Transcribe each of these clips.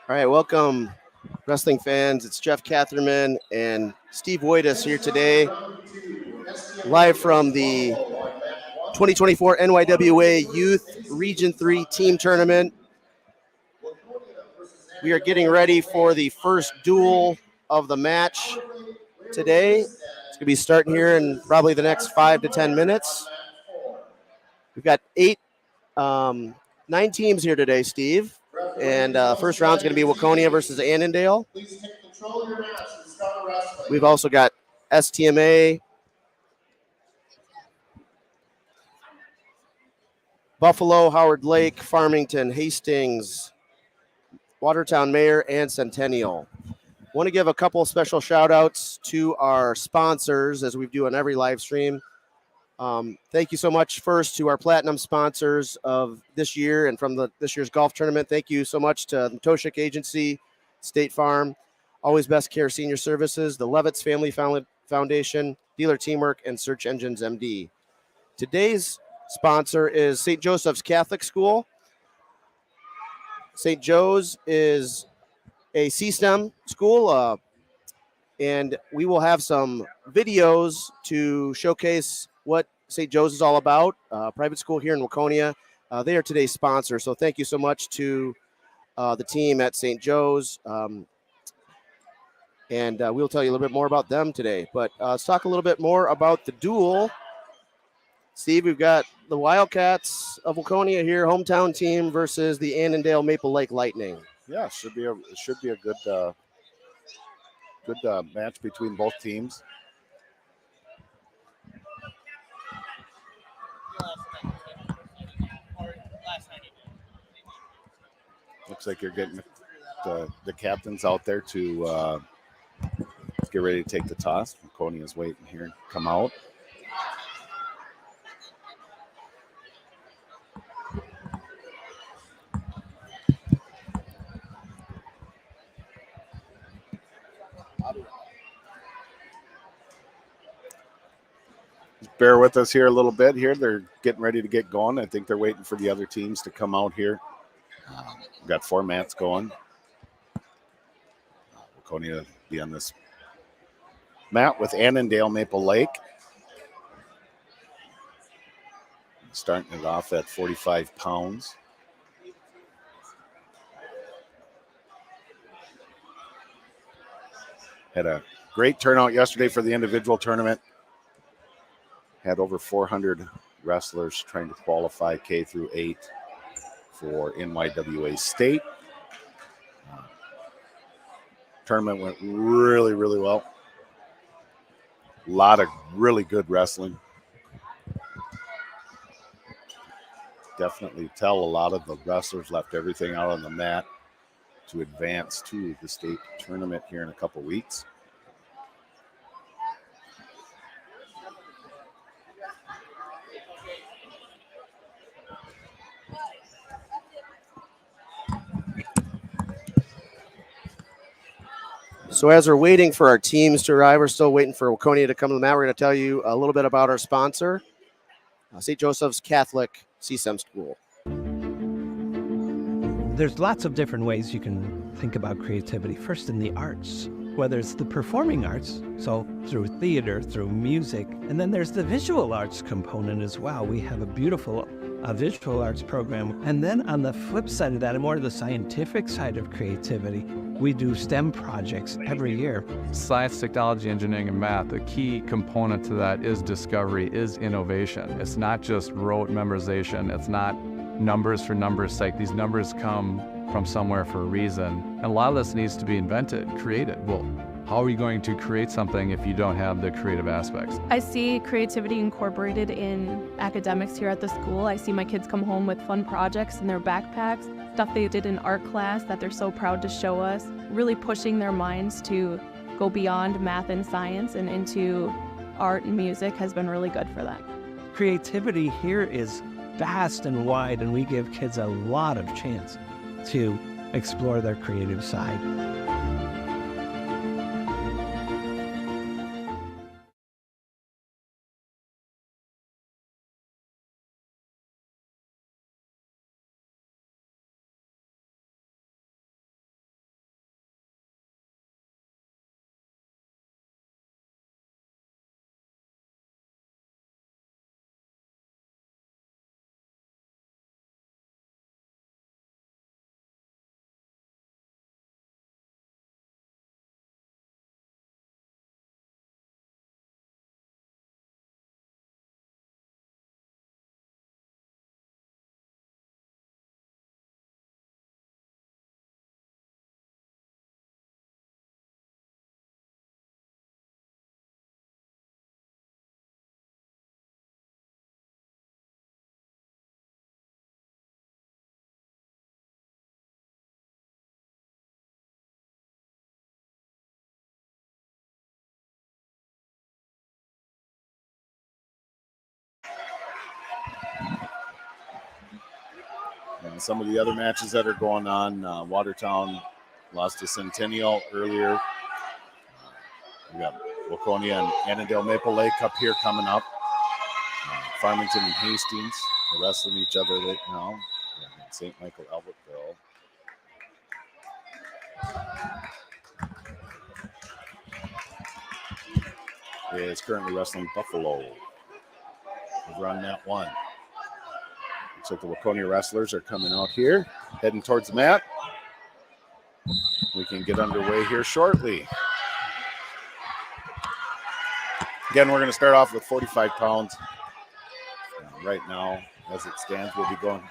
All right, welcome, wrestling fans. It's Jeff Catherman and Steve Woitas here today, live from the 2024 NYWA Youth Region 3 Team Tournament. We are getting ready for the first duel of the match today. It's going to be starting here in probably the next 5 to 10 minutes. We've got 9 teams here today, Steve. And first round is going to be Waconia versus Annandale. We've also got STMA, Buffalo, Howard Lake, Farmington, Hastings, Watertown Mayor, and Centennial. Want to give a couple special shout outs to our sponsors as we do on every live stream. Thank you so much first to our platinum sponsors of this year and from this year's golf tournament. Thank you so much to the Toshik Agency, State Farm, Always Best Care Senior Services, the Levitz Family Foundation, Dealer Teamwork, and Search Engines MD. Today's sponsor is St. Joseph's Catholic School. St. Joe's is a C-STEM school, and we will have some videos to showcase what St. Joe's is all about. Private school here in Waconia. They are today's sponsor, so thank you so much to the team at St. Joe's. And we'll tell you a little bit more about them today. But let's talk a little bit more about the duel. Steve, we've got the Wildcats of Waconia here, hometown team, versus the Annandale Maple Lake Lightning. Yeah, it should be a good match between both teams. Looks like you're getting the captains out there to get ready to take the toss. Waconia is waiting here to come out. Bear with us here a little bit here. They're getting ready to get going. I think they're waiting for the other teams to come out here. We've got 4 mats going. Waconia be on this mat with Annandale Maple Lake. Starting it off at 45 pounds. Had a great turnout yesterday for the individual tournament. Had over 400 wrestlers trying to qualify K through 8 for NYWA State. Tournament went really, really well. A lot of really good wrestling. Definitely tell a lot of the wrestlers left everything out on the mat to advance to the state tournament here in a couple weeks. So as we're waiting for our teams to arrive, we're still waiting for Waconia to come to the mat. We're going to tell you a little bit about our sponsor, St. Joseph's Catholic C-STEM School. There's lots of different ways you can think about creativity. First, in the arts, whether it's the performing arts, so through theater, through music, and then there's the visual arts component as well. We have a beautiful visual arts program. And then on the flip side of that, and more the scientific side of creativity, we do STEM projects every year. Science, technology, engineering, and math, the key component to that is discovery, is innovation. It's not just rote memorization. It's not numbers for numbers' sake. These numbers come from somewhere for a reason. And a lot of this needs to be invented, created. Well, how are you going to create something if you don't have the creative aspects? I see creativity incorporated in academics here at the school. I see my kids come home with fun projects in their backpacks, stuff they did in art class that they're so proud to show us, really pushing their minds to go beyond math and science and into art and music has been really good for them. Creativity here is vast and wide, and we give kids a lot of chance to explore their creative side. And some of the other matches that are going on, Watertown lost to Centennial earlier. We got Waconia and Annandale Maple Lake up here coming up. Farmington and Hastings are wrestling each other right now. St. Michael, Albertville. Is currently wrestling Buffalo over on mat 1. Looks like the Waconia wrestlers are coming out here, heading towards the mat. We can get underway here shortly. Again, we're going to start off with 45 pounds. Right now, as it stands, we'll be going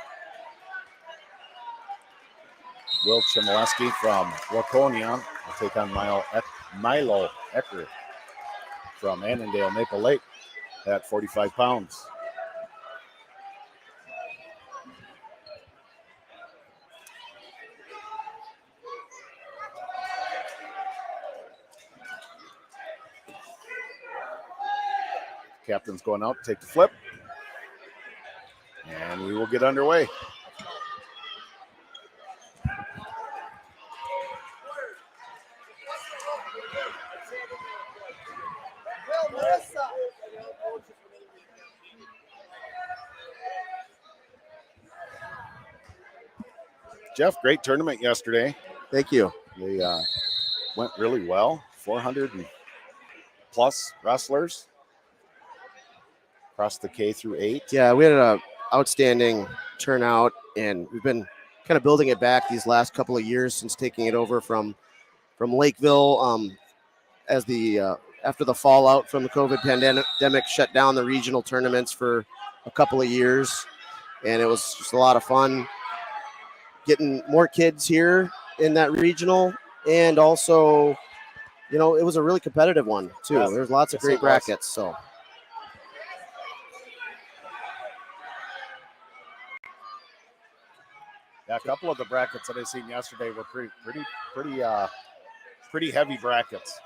Will Chmielewski from Waconia will take on Milo Ecker from Annandale Maple Lake at 45 pounds. Captain's going out to take the flip. And we will get underway. Jeff, great tournament yesterday. Thank you. They went really well. 400 and plus wrestlers across the K through 8. Yeah, we had an outstanding turnout, and we've been kind of building it back these last couple of years since taking it over from Lakeville. As the after the fallout from the COVID pandemic shut down the regional tournaments for a couple of years, and it was just a lot of fun getting more kids here in that regional, and also, you know, it was a really competitive one too. Yes. There's lots of great brackets, so. Yeah, a couple of the brackets that I seen yesterday were pretty heavy brackets.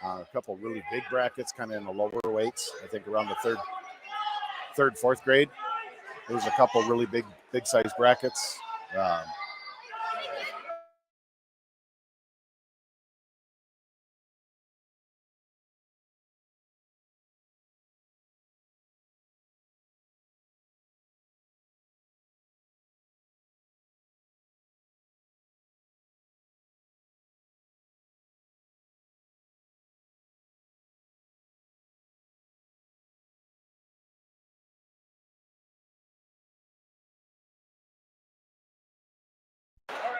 A couple really big brackets, kind of in the lower weights. I think around the third, fourth grade. There's a couple really big size brackets.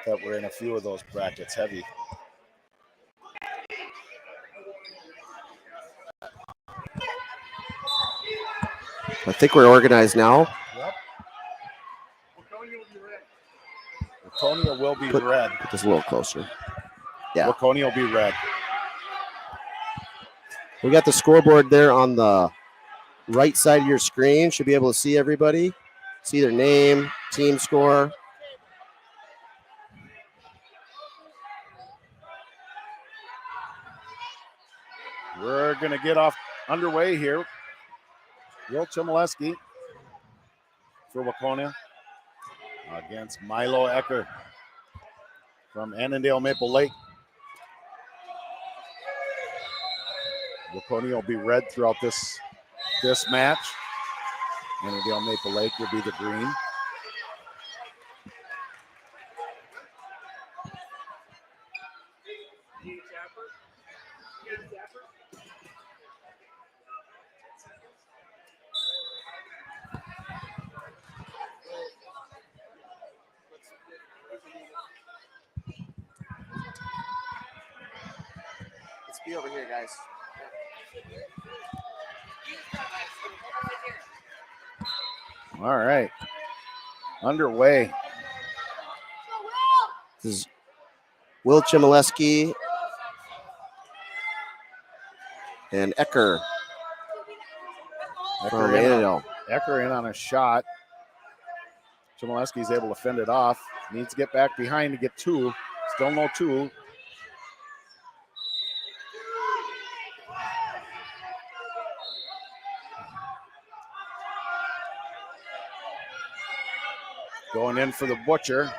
That were in a few of those brackets, heavy. I think we're organized now. Yep. Waconia will be red. Put this a little closer. Yeah. Waconia will be red. We got the scoreboard there on the right side of your screen. Should be able to see everybody. See their name, team score. We're going to get off underway here. Will Chmielewski for Waconia against Milo Ecker from Annandale Maple Lake. Waconia will be red throughout this match. Annandale Maple Lake will be the green. Let's be over here, guys. All right. Underway. This is Will Chmielewski and Ecker from Annandale. Ecker in on a shot. Chmielewski's able to fend it off. Needs to get back behind to get two. Still no two. Going in for the Butcher.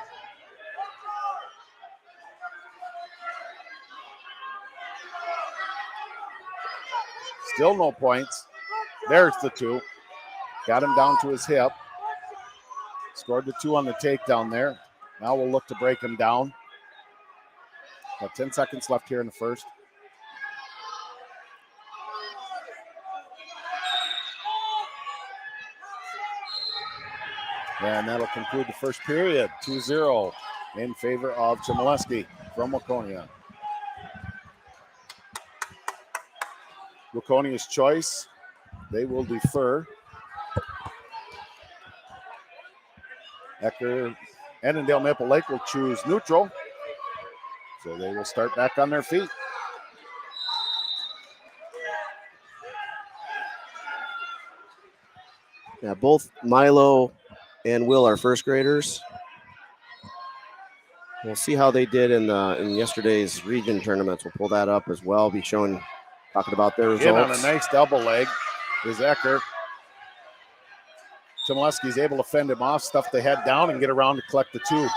Still no points. There's the 2. Got him down to his hip. Scored the 2 on the takedown there. Now we'll look to break him down. Got 10 seconds left here in the first. And that'll conclude the first period. 2-0 in favor of Chmielewski from Waconia. Waconia's choice. They will defer. Ecker, Annandale Maple Lake will choose neutral. So they will start back on their feet. Yeah, both Milo and Will are first graders. We'll see how they did in yesterday's region tournaments. We'll pull that up as well. Be talking about their results. In on a nice double leg is Ecker. Chmielewski's able to fend him off, stuff the head down, and get around to collect the 2.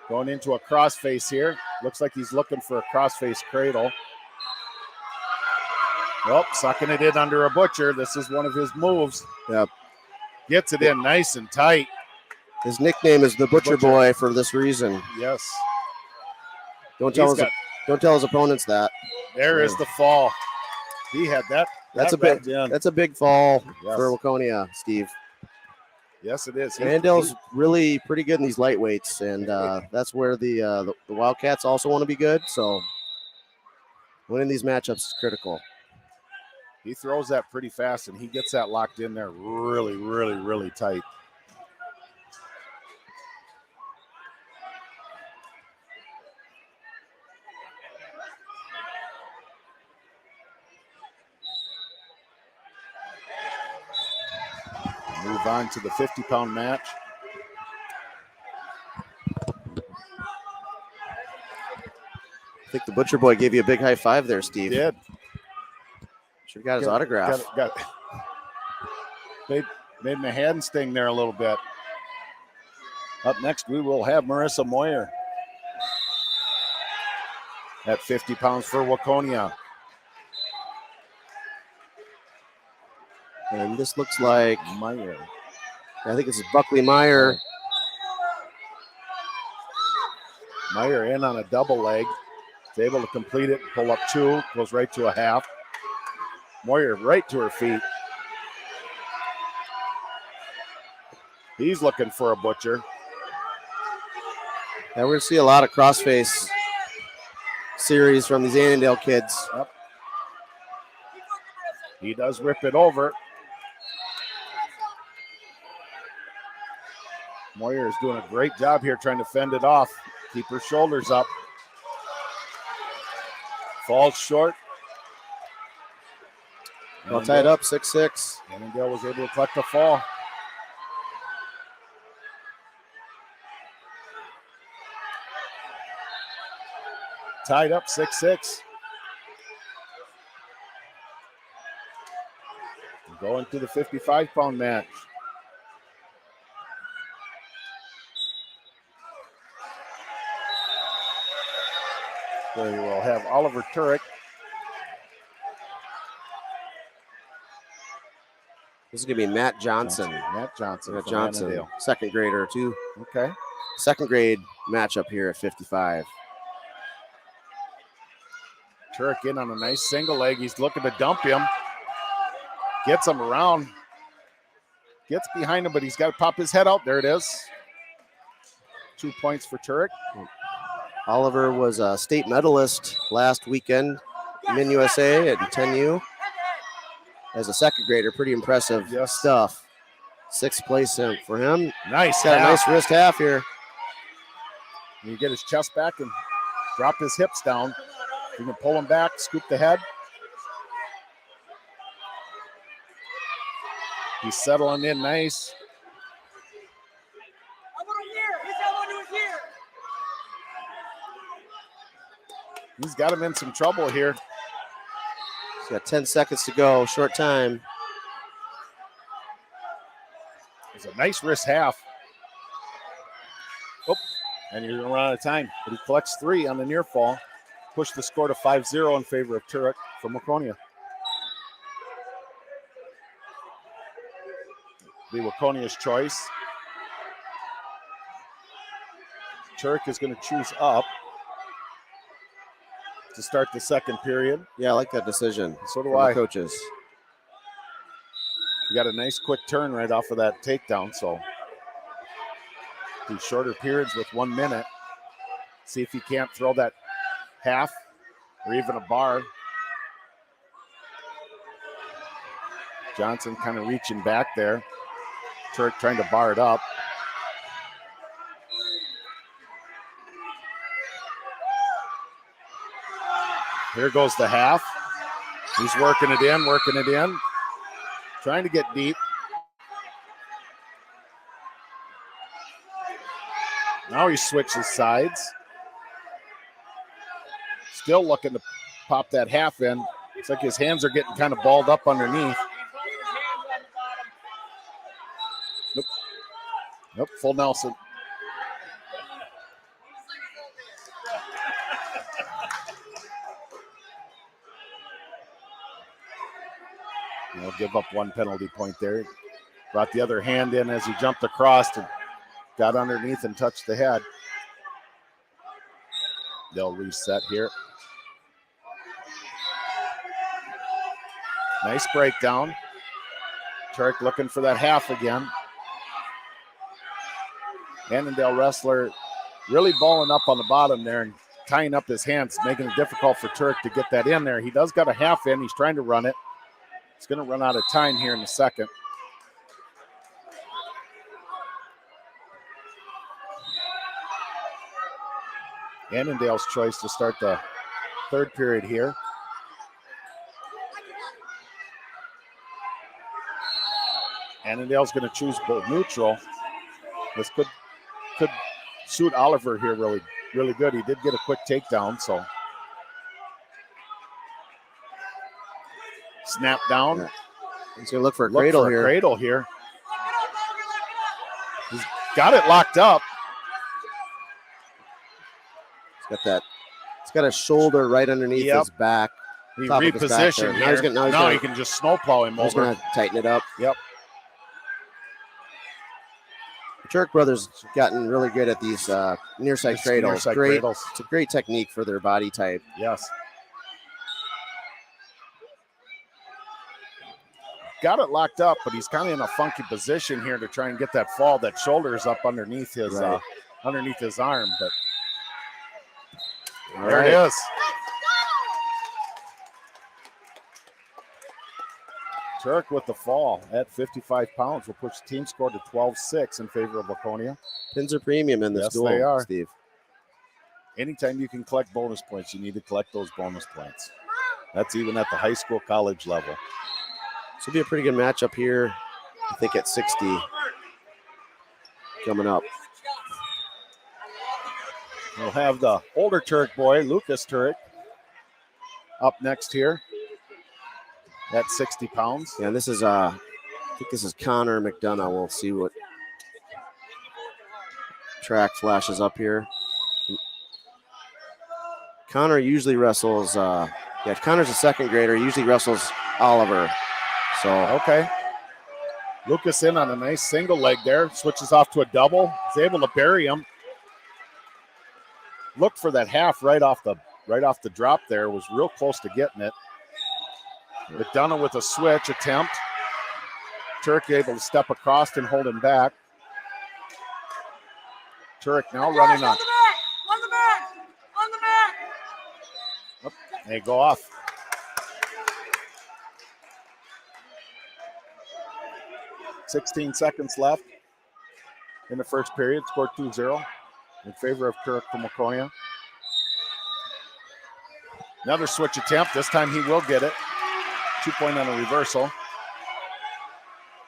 Going into a crossface here. Looks like he's looking for a crossface cradle. Well, sucking it in under a Butcher. This is one of his moves. Yep. Gets it in nice and tight. His nickname is the Butcher Boy for this reason. Yes. Don't tell his opponents that. There is the fall. He had that. That's a big fall for Waconia, Steve. Yes, it is. Annandale's really pretty good in these lightweights, and that's where the Wildcats also want to be good. So winning these matchups is critical. He throws that pretty fast, and he gets that locked in there really, really, really tight. Move on to the 50-pound match. I think the Butcher Boy gave you a big high five there, Steve. He did. Should have got his autograph. Made my hand sting there a little bit. Up next, we will have Marissa Moyer at 50 pounds for Waconia. And this looks like Meyer. I think this is Buckley Meyer. Meyer in on a double leg. Is able to complete it, pull up 2, goes right to a half. Moyer right to her feet. He's looking for a Butcher. And we're going to see a lot of crossface series from these Annandale kids. Yep. He does rip it over. Moyer is doing a great job here trying to fend it off. Keep her shoulders up. Falls short. All tied up, 6-6. Annandale was able to collect the fall. Tied up, 6-6. Going to the 55-pound match. So we will have Oliver Turek. This is going to be Matt Johnson. Matt Johnson. Matt from Johnson, Annandale. second grader, too. Okay. Second grade matchup here at 55. Turek in on a nice single leg. He's looking to dump him. Gets him around. Gets behind him, but he's got to pop his head out. There it is. 2 points for Turek. Oliver was a state medalist last weekend in NYWA at 10U. As a second grader, pretty impressive stuff. 6th place for him. Nice. Got a nice wrist half here. You get his chest back and drop his hips down. You can pull him back, scoop the head. He's settling in nice. He's got him in some trouble here. Got 10 seconds to go, short time. It's a nice wrist half. Oh, and you're going to run out of time. But he collects 3 on the near fall. Push the score to 5-0 in favor of Turek from Waconia. Be Waconia's choice. Turek is going to choose up to start the second period. Yeah, I like that decision. So do from I. the coaches. You got a nice quick turn right off of that takedown. So these shorter periods with 1 minute. See if he can't throw that half or even a bar. Johnson kind of reaching back there. Turek trying to bar it up. Here goes the half. He's working it in. Trying to get deep. Now he switches sides. Still looking to pop that half in. Looks like his hands are getting kind of balled up underneath. Nope, full Nelson. He'll give up 1 penalty point there. Brought the other hand in as he jumped across and got underneath and touched the head. They'll reset here. Nice breakdown. Turek looking for that half again. Annandale wrestler really balling up on the bottom there and tying up his hands, making it difficult for Turek to get that in there. He does got a half in. He's trying to run it. He's going to run out of time here in a second. Annandale's choice to start the third period here. Annandale's going to choose both neutral. This could suit Oliver here really good. He did get a quick takedown, so. Snap down. Yeah. He's going to look for a cradle here. He's got it locked up. He's got a shoulder right underneath his back. He repositioned here. Now he can just snowplow him over. He's going to tighten it up. Yep. Turek brothers gotten really good at these near side cradles. It's a great technique for their body type. Yes. Got it locked up, but he's kind of in a funky position here to try and get that fall. That shoulder is up underneath his arm, but there it is. Turek with the fall at 55 pounds will push the team score to 12-6 in favor of Waconia. Pins are premium in this duel, they are. Steve. Anytime you can collect bonus points, you need to collect those bonus points. That's even at the high school, college level. This will be a pretty good matchup here, I think, at 60 coming up. We'll have the older Turek boy, Lucas Turek, up next here at 60 pounds. Yeah, this is I think this is Connor McDonough. We'll see what track flashes up here. Connor usually wrestles, Connor's a second grader, he usually wrestles Oliver. So okay. Lucas in on a nice single leg there, switches off to a double. He's able to bury him. Look for that half right off the drop there. Was real close to getting it. McDonough with a switch attempt. Turek able to step across and hold him back. Turek now running on. On the back. Oh, they go off. $16 seconds left in the first period. Score 2-0 in favor of Turek from Waconia. Another switch attempt. This time he will get it. 2-point on a reversal.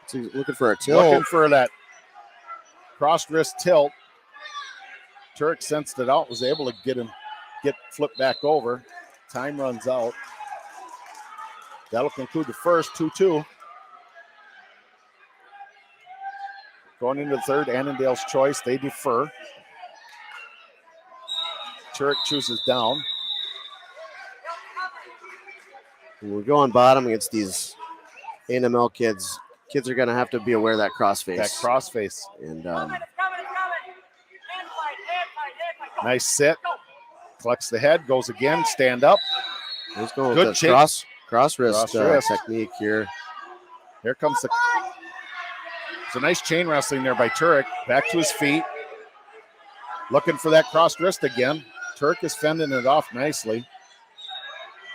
So he's looking for a tilt. Looking for that cross wrist tilt. Turek sensed it out, was able to get flipped back over. Time runs out. That'll conclude the first 2-2. Going into the third, Annandale's choice. They defer. Turek chooses down. When we're going bottom against these ANML kids, kids are going to have to be aware of that crossface. That crossface. And It's coming. Hand fight. Go. Nice sit. Collects the head, goes again, stand up. he's going Good with the chip. cross wrist Cross wrist. technique here. Here comes the. It's a nice chain wrestling there by Turek. Back to his feet. Looking for that cross wrist again. Turek is fending it off nicely.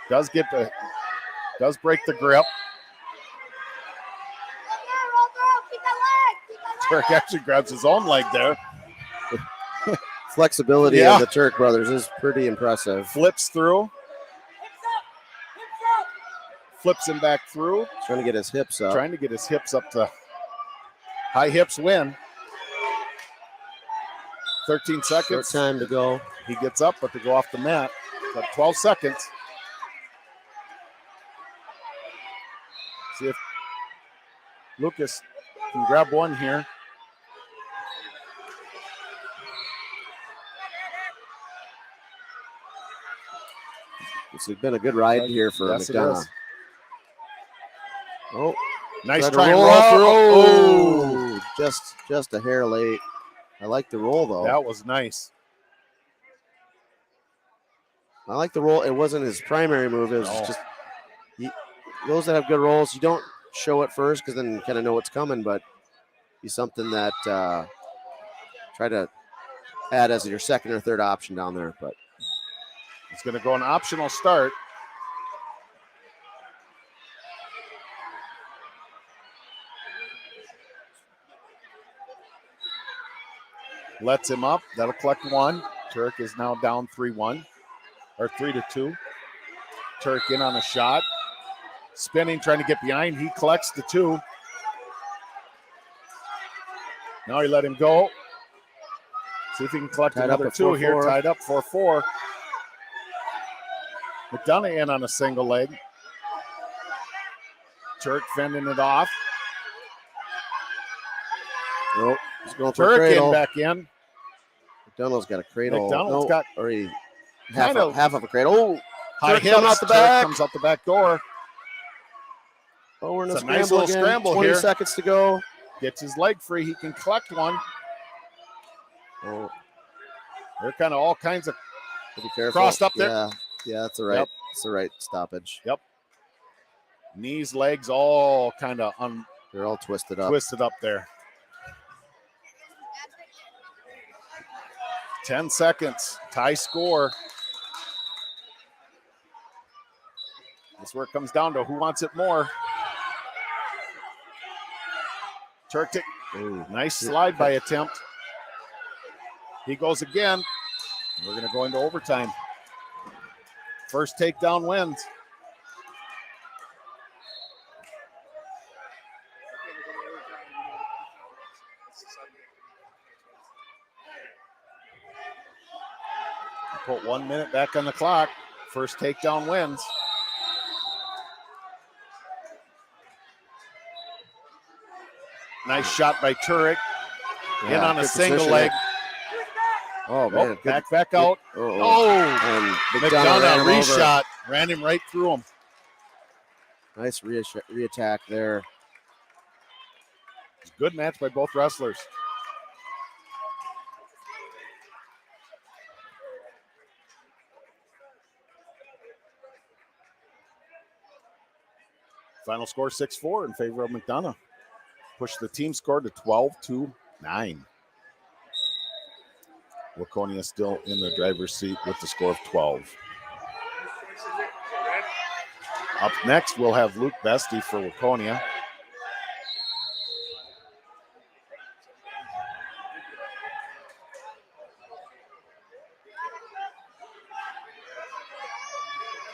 Does break the grip. Turek actually grabs his own leg there. Flexibility Yeah. of the Turk brothers is pretty impressive. Flips through. Hips up. Flips him back through. Trying to get his hips up. Trying to get his hips up to high hips win. 13 Short seconds. time to go. He gets up, but to go off the mat. Got 12 seconds. See if Lucas can grab one here. It's been a good ride here for Yes, it McDonough. is. Oh, Nice tried to try and roll roll out. through. Oh, just a hair late. I like the roll though. That was nice. I like the roll. It wasn't his primary move. It was No. just those that have good rolls. You don't show it first because then you kind of know what's coming. But be something that try to add as your second or third option down there. But It's going to go an optional start. Lets him up. That'll collect one. Turek is now down 3-1 or 3-2. Turek in on a shot. Spinning, trying to get behind. He collects the two. Now he let him go. See if he can collect Tied up another at two here. 4-4. Tied up 4-4. McDonough in on a single leg. Turek fending it off. nope, he's going for a Turek cradle. in back in. McDonald's got a cradle. McDonald's No, got or he kind of half of a cradle. Oh, high Turek hips. coming out the Turek back. comes out the back door. Oh, we're in a It's a scramble nice little again. scramble 20 here. seconds to go. Gets his leg free. He can collect one. Oh, They're kind of all kinds of be careful. crossed up there. Yeah, that's the right. Yep. It's the right stoppage. Knees, legs, all kind of They're all twisted up. twisted up there. 10 seconds. Tie score. That's where it comes down to who wants it more. Turk, Ooh, nice slide by attempt. He goes again. We're going to go into overtime. First takedown wins. Put 1 minute back on the clock. First takedown wins. Nice shot by Turek. In Yeah, on a good single position leg. Oh man, good. Back out. Oh, And McDonough ran McDonough him over. reshot. Ran him right through him. Nice reattack there. Good match by both wrestlers. Final score 6-4 in favor of McDonough. Push the team score to 12-9. Waconia still in the driver's seat with the score of 12. Up next, we'll have Luke Bestie for Waconia.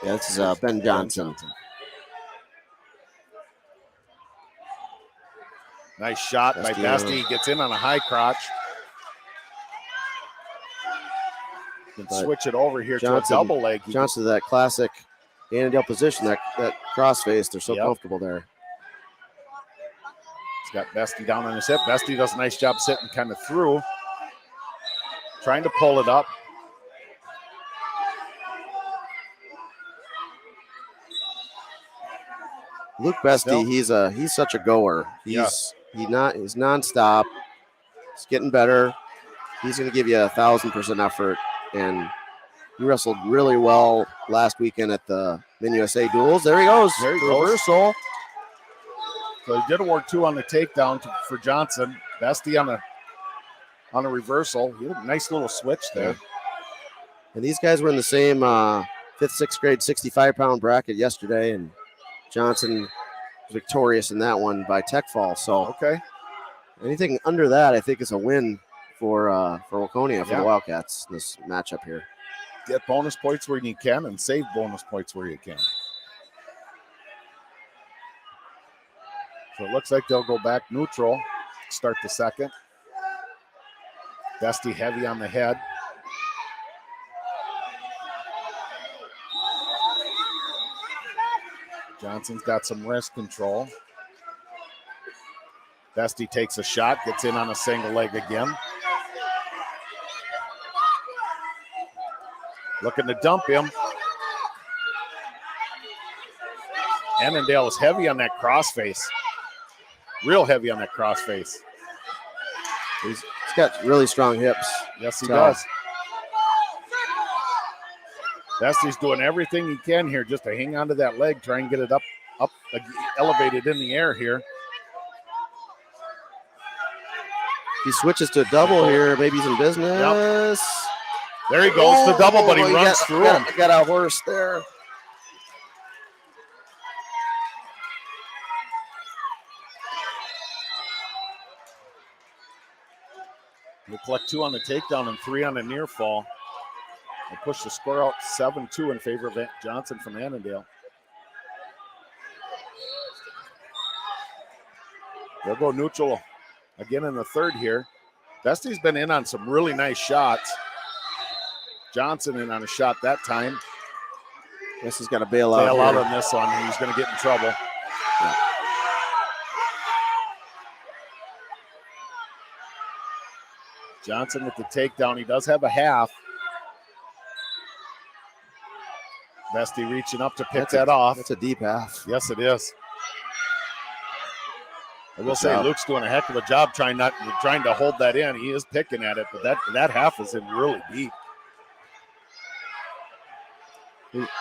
Yeah, this is Ben Johnson. Nice shot by Bestie. Bestie. Gets in on a high crotch. Can But switch it over here Johnson- to a double leg. Johnson, that classic Annandale position, that crossface. They're so Yep. comfortable there. He's got Bestie down on his hip. Bestie does a nice job sitting kind of through. Trying to pull it up. Luke Bestie, Still. he's such a goer. He's nonstop. He's getting better. He's going to give you 1,000% effort, and he wrestled really well last weekend at the NYWA duels. There he goes. There he goes. Reversal. So he did award 2 on the takedown for Johnson. Bestie on a reversal. He had a nice little switch there. And these guys were in the same 5th, 6th grade 65-pound bracket yesterday, and Johnson was victorious in that one by tech fall. So Okay. anything under that, I think, is a win for Waconia, for Yeah. the Wildcats, this matchup here. Get bonus points where you can and save bonus points where you can. So it looks like they'll go back neutral, start the second. Bestie heavy on the head. Johnson's got some wrist control. Bestie takes a shot, gets in on a single leg again. Looking to dump him. Annandale is heavy on that crossface. Real heavy on that crossface. He's got really strong hips. Yes, he So- does. Bestie's doing everything he can here just to hang onto that leg, try and get it up, elevated in the air here. He switches to a double here. Maybe he's in business. There he goes, the double, but he Oh, runs through him. Got a horse there. He'll collect 2 on the takedown and 3 on the near fall. He'll push the score out 7-2 in favor of Johnson from Annandale. They'll go neutral again in the third here. Bestie's been in on some really nice shots. Johnson in on a shot that time. Guess he's got to bail out. Bail out here. on this one. He's going to get in trouble. Johnson with the takedown. He does have a half. Bestie reaching up to pick that off. That's a deep half. Yes, it is. I will Good say job. Luke's doing a heck of a job trying to hold that in. He is picking at it, but that half is in really deep.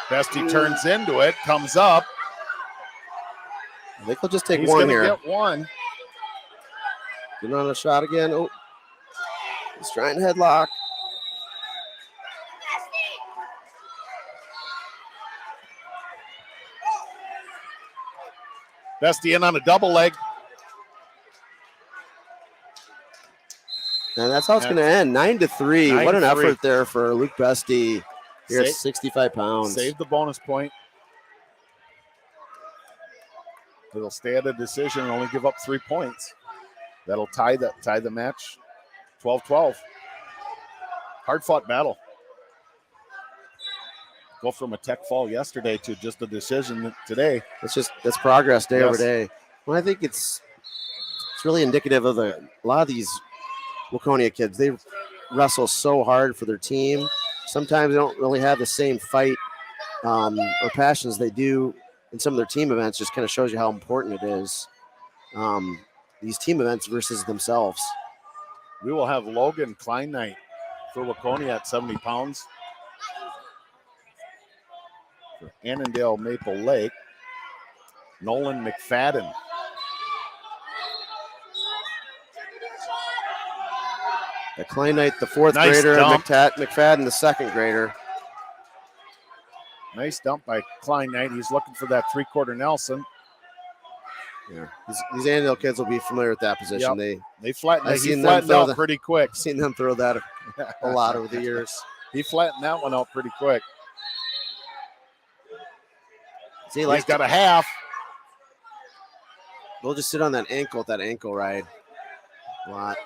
Bestie turns into it, comes up. I think he'll just take He's one going to here. get one. Getting on a shot again. Oh, he's trying to headlock. Bestie in on a double leg. And that's how it's going to end. 9-3. What an 9-3. effort there for Luke Bestie here at Save- 65 pounds. Save the bonus point. It'll stay at a decision and only give up 3 points. That'll tie the match 12-12. Hard-fought battle. Go from a tech fall yesterday to just a decision today. That's progress day over Yes. day. Well, I think it's really indicative of a lot of these Waconia kids. They wrestle so hard for their team. Sometimes they don't really have the same fight or passions they do in some of their team events. Just kind of shows you how important it is. These team events versus themselves. We will have Logan Kleinknight for Waconia at 70 pounds. For Annandale Maple Lake, Nolan McFadden. The Kleinknight, the fourth Nice grader, and dump. McFadden, the second grader. Nice dump by Kleinknight. He's looking for that three-quarter Nelson. Yeah, these Annandale kids will be familiar with that position. Yep. They He flattened them out throw pretty quick. I've seen them throw that a lot over the years. He flattened that one out pretty quick. See, He's like got a half. they'll just sit on that ankle ride. A lot.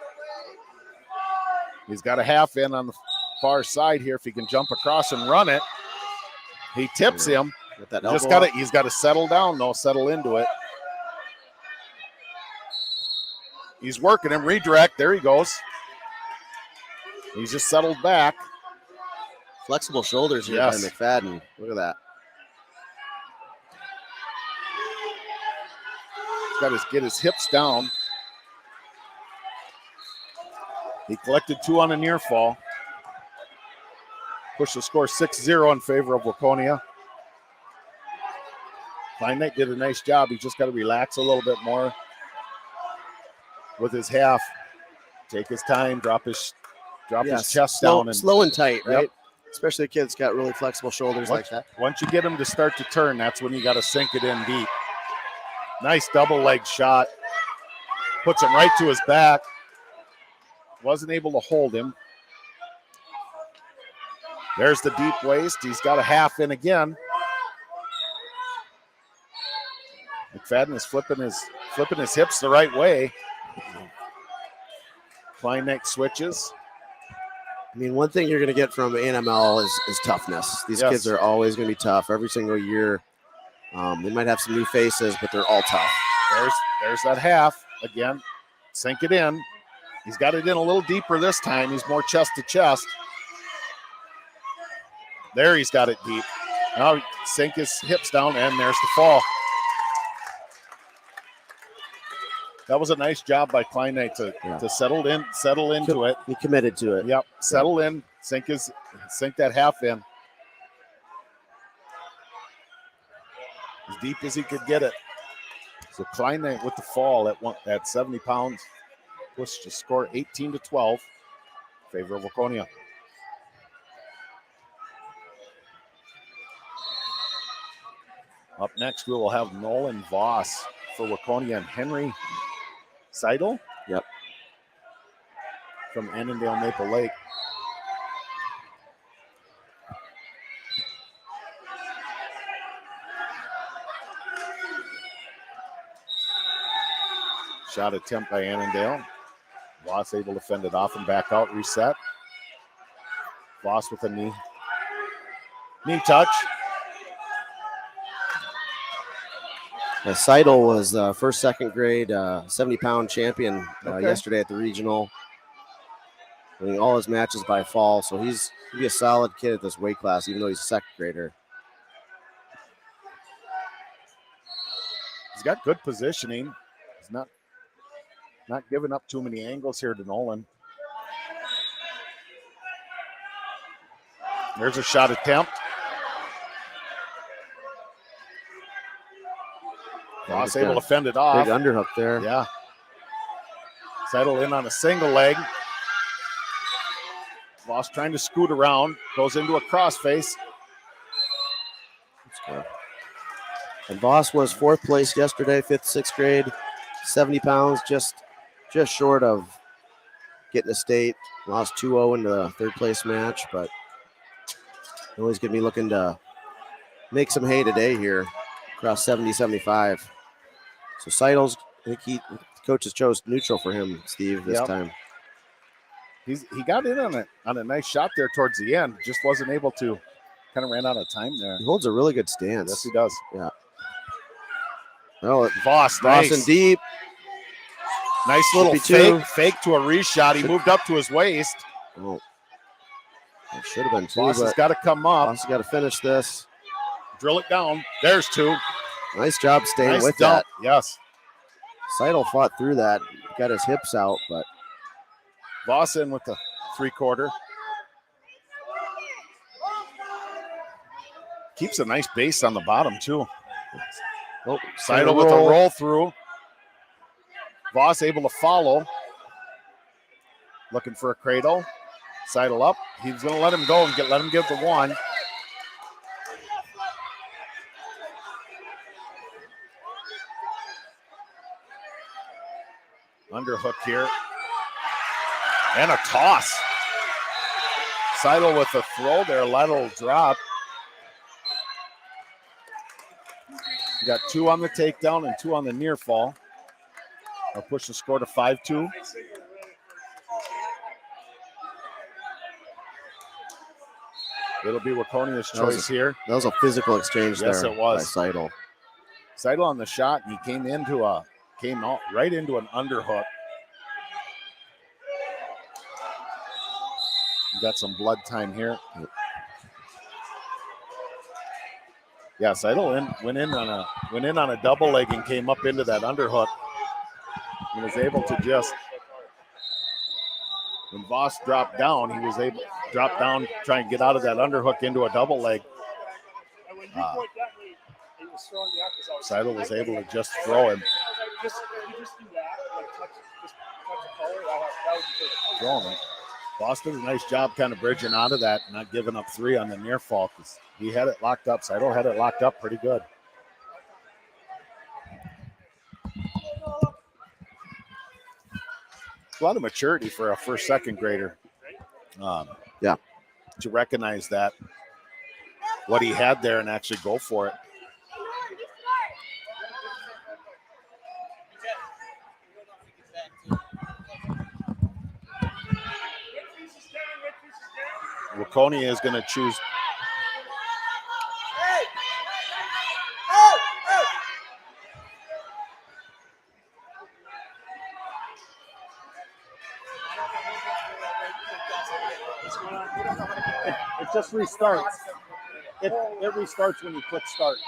He's got a half in on the far side here. If he can jump across and run it, he tips him. Get that Just elbow got up. He's got to settle down, though. Settle into it. He's working him. Redirect. There he goes. He's just settled back. Flexible shoulders here Yes. by McFadden. Look at that. He's got to get his hips down. He collected 2 on a near fall. Pushed the score 6-0 in favor of Waconia. Fine Knight did a nice job. He just got to relax a little bit more with his half. Take his time, drop his chest down. Slow and tight, right? Yep. Especially the kids got really flexible shoulders like that. Once you get him to start to turn, that's when you got to sink it in deep. Nice double leg shot. Puts him right to his back. Wasn't able to hold him. There's the deep waist. He's got a half in again. McFadden is flipping his hips the right way. Fine Knight switches. I mean, one thing you're going to get from ANML is toughness. These Yes. kids are always going to be tough every single year. They might have some new faces, but they're all tough. There's that half again. Sink it in. He's got it in a little deeper this time. He's more chest to chest. There, he's got it deep. Now sink his hips down, and there's the fall. That was a nice job by Klein Knight to settle into it. He committed to it. Yep, settle in, sink that half in. As deep as he could get it. So Klein Knight with the fall at 70 pounds. Pushed to score 18-12 in favor of Waconia. Up next, we will have Nolan Voss for Waconia and Henry Seidel. Yep. From Annandale Maple Lake. Shot attempt by Annandale. Voss able to fend it off and back out, reset. Voss with a knee touch. Seidel was first, second grade 70-pound champion yesterday at the regional. Winning all his matches by fall, so he'll be a solid kid at this weight class, even though he's a second grader. He's got good positioning. He's not giving up too many angles here to Nolan. There's a shot attempt. Voss able to fend it off. Big underhook there. Yeah. Settle in on a single leg. Voss trying to scoot around. Goes into a crossface. And Voss was fourth place yesterday, fifth, sixth grade, 70 pounds, just short of getting a state. Lost 2-0 in the third place match, but always going to be looking to make some hay today here across 70-75. So Seidel's, I think coaches chose neutral for him, Steve, this time. He got in on a nice shot there towards the end. Just wasn't able to. Kind of ran out of time there. He holds a really good stance. Yes, he does. Yeah. Oh, Voss, nice nice. and deep. Nice little fake to a reshot. He moved up to his waist. Oh, it should have been two. Voss has got to come up. Voss has got to finish this. Drill it down. There's two. Nice job staying Nice with dump. that. Yes. Seidel fought through that. Got his hips out, but Voss in with the 3/4. Keeps a nice base on the bottom, too. oh, Seidel with a roll through. Voss able to follow. Looking for a cradle. Seidel up. He's going to let him go and let him give the one. Underhook here. And a toss. Seidel with a throw there. Lateral drop. You got 2 on the takedown and 2 on the near fall. I'll push the score to 5-2. It'll be Waconia's That was choice here. That was a physical exchange Yes, there it was. by Seidel. Seidel on the shot, and he came out right into an underhook. Got some blood time here. Yeah, Seidel went in on a double leg and came up into that underhook and was able to just. When Voss dropped down, he was able to drop down, try and get out of that underhook into a double leg. Seidel was able to just throw him. Throw him. Voss did a nice job kind of bridging out of that and not giving up 3 on the near fall because he had it locked up. Seidel had it locked up pretty good. A lot of maturity for a first, second grader. Yeah. To recognize that, what he had there and actually go for it. Waconia is going to choose. It just restarts. It restarts when you click start.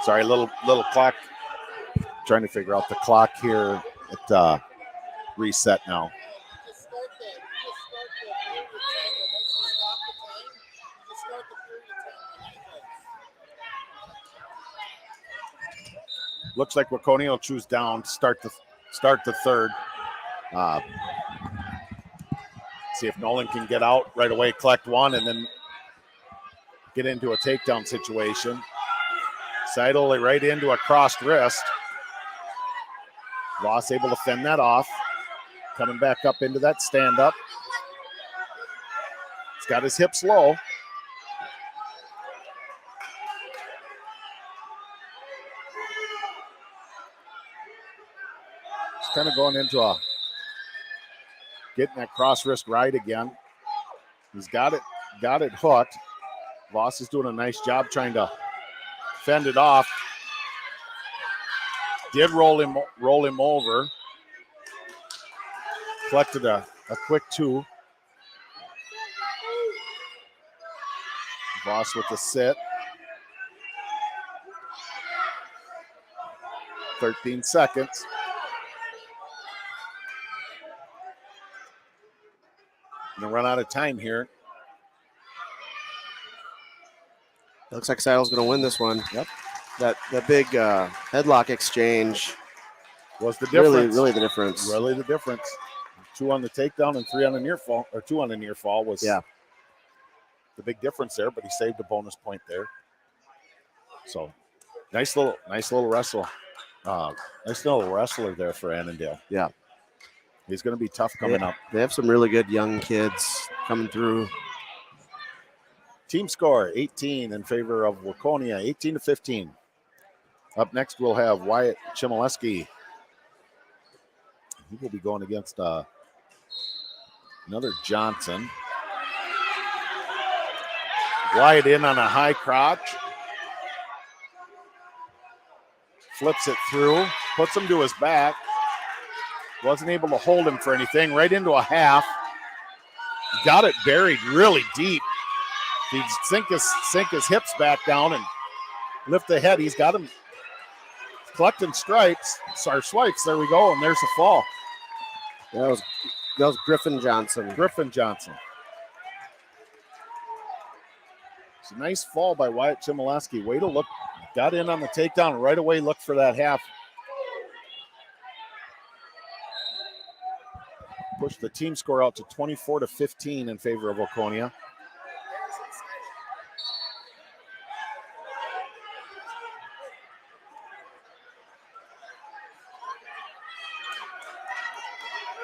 Sorry, little clock. Trying to figure out the clock here. It reset now. Looks like Waconia will choose down to start the third. See if Nolan can get out right away, collect 1, and then get into a takedown situation. Seidel right into a crossed wrist. Voss able to fend that off. Coming back up into that stand-up. He's got his hips low. He's kind of going into getting that cross wrist right again. He's got it hooked. Voss is doing a nice job trying to fend it off. Did roll him over. Collected a quick 2. Voss with the sit. 13 seconds. Gonna run out of time here. It looks like Seidel's going to win this one. Yep. That big headlock exchange Was the difference. Really the difference. Really the difference. 2 on the takedown and 3 on the near fall, or 2 on the near fall was the big difference there, but he saved a bonus point there. So nice little wrestle. Nice little wrestler there for Annandale. Yeah. He's going to be tough coming up. They have some really good young kids coming through. Team score 18 in favor of Waconia, 18-15. Up next, we'll have Wyatt Chmielewski. He will be going against another Johnson. Wyatt in on a high crotch. Flips it through, puts him to his back. Wasn't able to hold him for anything. Right into a half. Got it buried really deep. He'd sink his hips back down and lift the head. He's got him collecting swipes. There we go, and there's the fall. That was Griffin Johnson. It's a nice fall by Wyatt Chmielewski. Way to look. Got in on the takedown right away. Looked for that half. Pushed the team score out to 24-15 in favor of Waconia.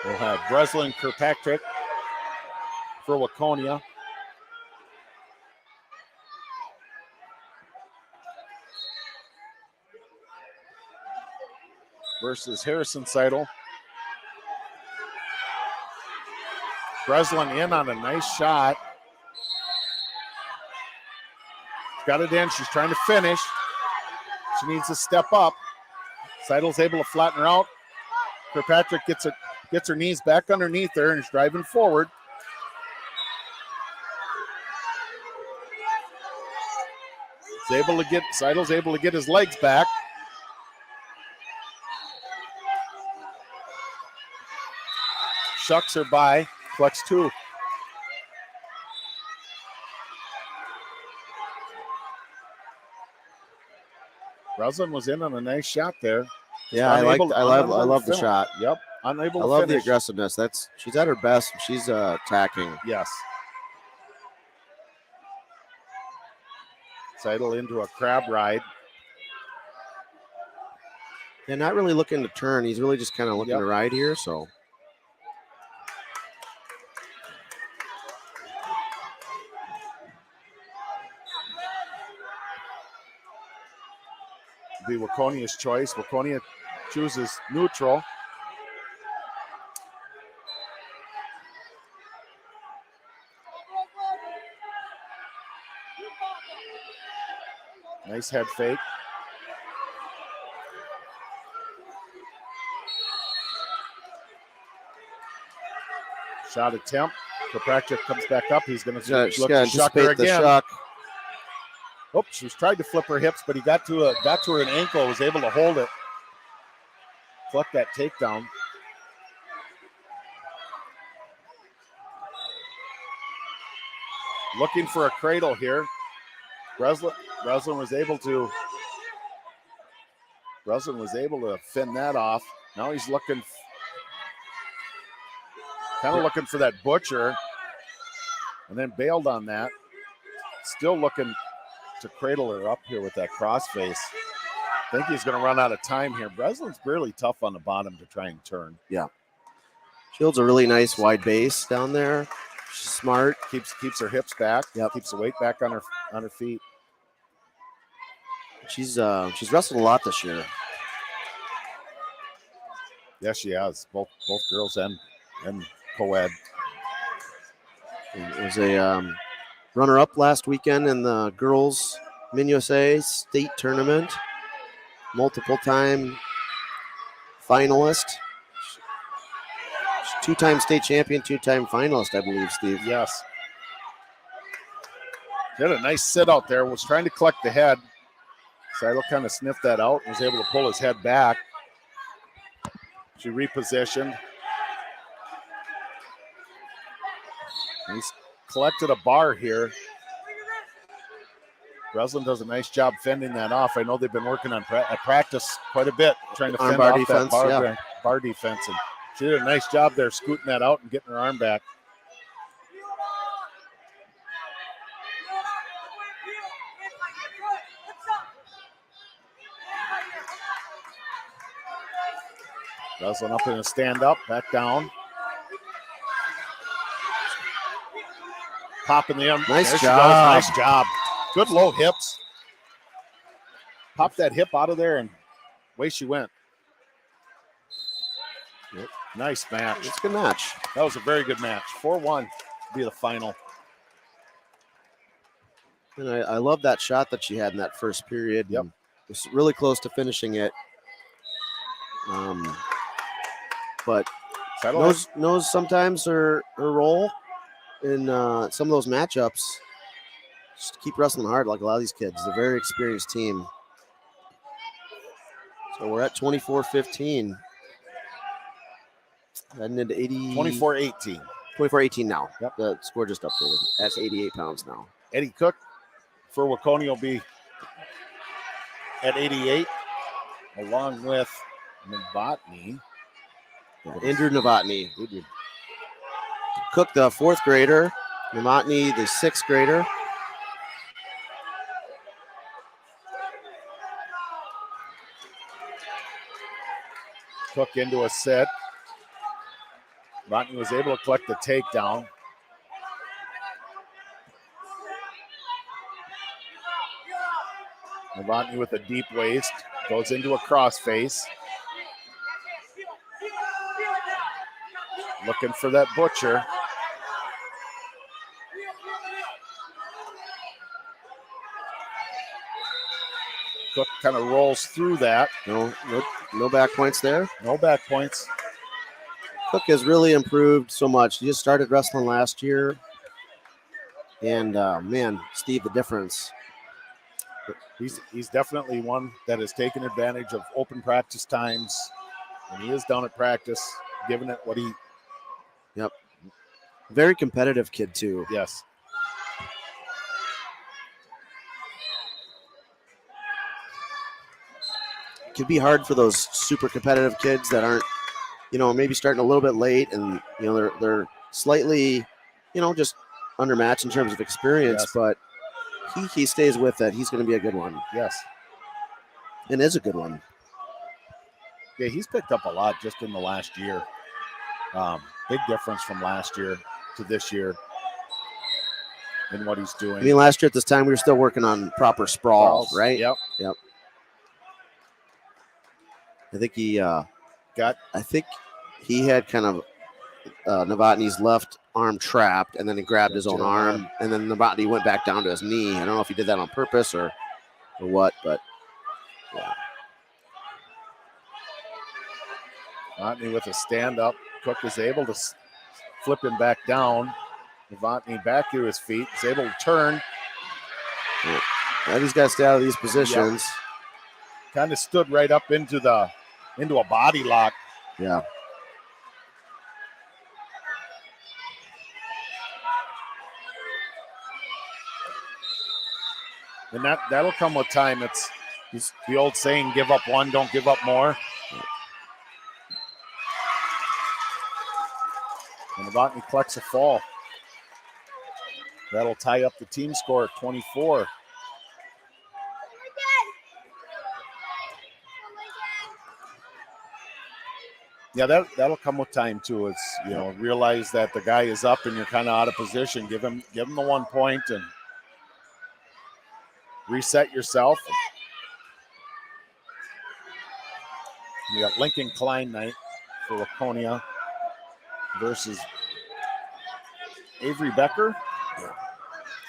We'll have Breslin Kirkpatrick for Waconia. Versus Harrison Seidel. Breslin in on a nice shot. Got it in. She's trying to finish. She needs to step up. Seidel's able to flatten her out. Kirkpatrick gets her knees back underneath her and is driving forward. Seidel's able to get his legs back. Shucks her by, collects 2. Breslin was in on a nice shot there. Yeah, I love the shot. Yep, unable to I love finish. the aggressiveness. She's at her best. She's attacking. Yes. Seidel into a crab ride. Yeah, not really looking to turn. He's really just kind of looking to ride here. So. Be Waconia's choice. Waconia chooses neutral. Nice head fake. Shot attempt. Kirkpatrick comes back up. He's going to look to shuck her again. Shuck. Oh, she was trying to flip her hips, but he got to her an ankle, was able to hold it. Collect that takedown. Looking for a cradle here. Breslin was able to fend that off. Now he's looking for that butcher, and then bailed on that. Still looking to cradle her up here with that crossface. I think he's going to run out of time here. Breslin's really tough on the bottom to try and turn. Yeah. She holds a really nice wide base down there. She's smart. Keeps her hips back. Yep. Keeps the weight back on her feet. She's wrestled a lot this year. Yes, she has. Both girls and co-ed. It was a runner-up last weekend in the girls NYWA state tournament. Multiple-time finalist. 2-time state champion, 2-time finalist, I believe, Steve. Yes. She had a nice sit out there. Was trying to collect the head. Seidel kind of sniffed that out and was able to pull his head back. She repositioned. He's collected a bar here. Breslin does a nice job fending that off. I know they've been working on at practice quite a bit, trying to fend off defense, that bar defense. And she did a nice job there scooting that out and getting her arm back. Breslin up in a stand-up, back down. Popping the arm. Nice There she job. goes. Nice job. Good low hips. Popped that hip out of there and away she went. Yep. Nice match. It's a good match. That was a very good match. 4-1 to be the final. And I love that shot that she had in that first period. Yep. Was really close to finishing it. But knows sometimes her role in some of those matchups. Just keep wrestling hard like a lot of these kids. They're a very experienced team. So we're at 24-15. Heading into 24-18. 24-18 now. Yep. The score just updated. That's 88 pounds now. Eddie Cook for Waconia will be at 88, along with Novotny. Andrew Novotny. Cook, the 4th grader. Novotny, the 6th grader. Cook into a set. Novotny was able to collect the takedown. Novotny with a deep waist. Goes into a crossface. Looking for that butcher. Cook kind of rolls through that. No back points there. No back points. Cook has really improved so much. He just started wrestling last year. And, man, Steve, the difference. He's definitely one that has taken advantage of open practice times. And he is down at practice, giving it what he... Yep. Very competitive kid, too. Yes. It could be hard for those super competitive kids that aren't, maybe starting a little bit late and, they're slightly, just undermatched in terms of experience, Yes. but he stays with it. He's going to be a good one. Yes. And is a good one. Yeah, he's picked up a lot just in the last year. Big difference from last year to this year in what he's doing. I mean, last year at this time, we were still working on proper sprawl, Sprawls, right? Yep. I think he had kind of Novotny's left arm trapped, and then he grabbed his own arm, and then Novotny went back down to his knee. I don't know if he did that on purpose or what, but yeah. Novotny with a stand-up. Cook is able to flip him back down. Novotny back to his feet. He's able to turn. Now he's got to stay out of these positions. Yep. Kind of stood right up into a body lock. Yeah. And that'll come with time. It's the old saying, give up one, don't give up more. And Novotny collects a fall. That'll tie up the team score at 24. Yeah, that'll come with time too. It's realize that the guy is up and you're kind of out of position. Give him the 1 point and reset yourself. You got Lincoln Klein night for Waconia versus Avery Becker.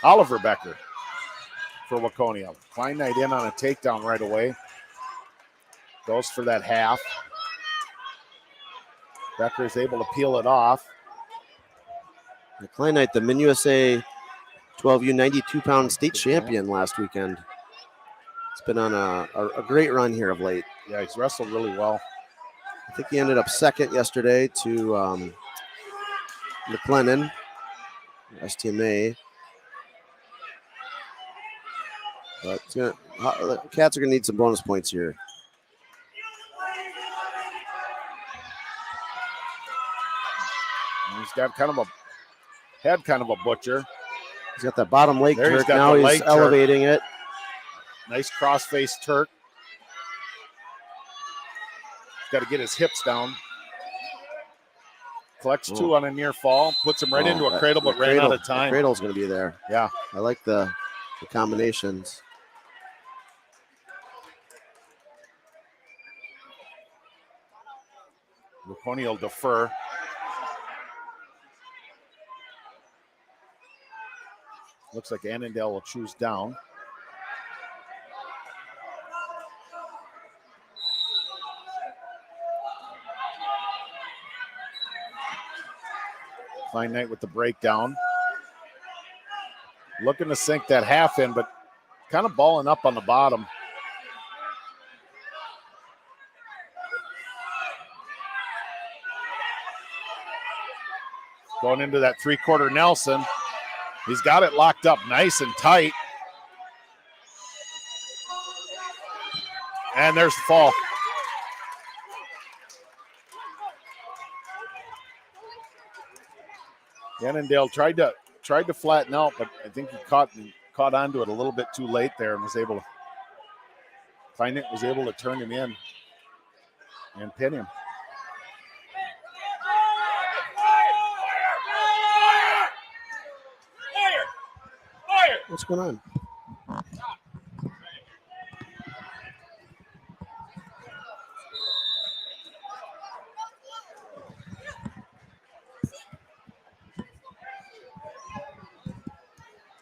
Oliver Becker for Waconia. Klein Knight in on a takedown right away. Goes for that half. Becker is able to peel it off. The Klein Knight, the MinUSA 12U 92-pound state champion last weekend. It's been on a great run here of late. Yeah, he's wrestled really well. I think he ended up second yesterday to McLennan, STMA. But the Cats are going to need some bonus points here. And he's got kind of a butcher. He's got that bottom leg There he's Turk. got Now the he's leg Turk. elevating it. Nice crossface Turk. He's got to get his hips down. Collects two on a near fall. Puts him right into a cradle, but ran out of time. The cradle's going to be there. Yeah. I like the combinations. Waconia will defer. Looks like Annandale will choose down. Klein Knight with the breakdown. Looking to sink that half in, but kind of balling up on the bottom. Going into that three-quarter Nelson. He's got it locked up nice and tight. And there's the fall. Annandale tried to flatten out, but I think he caught onto it a little bit too late there and was able to find it, was able to turn him in and pin him. What's going on?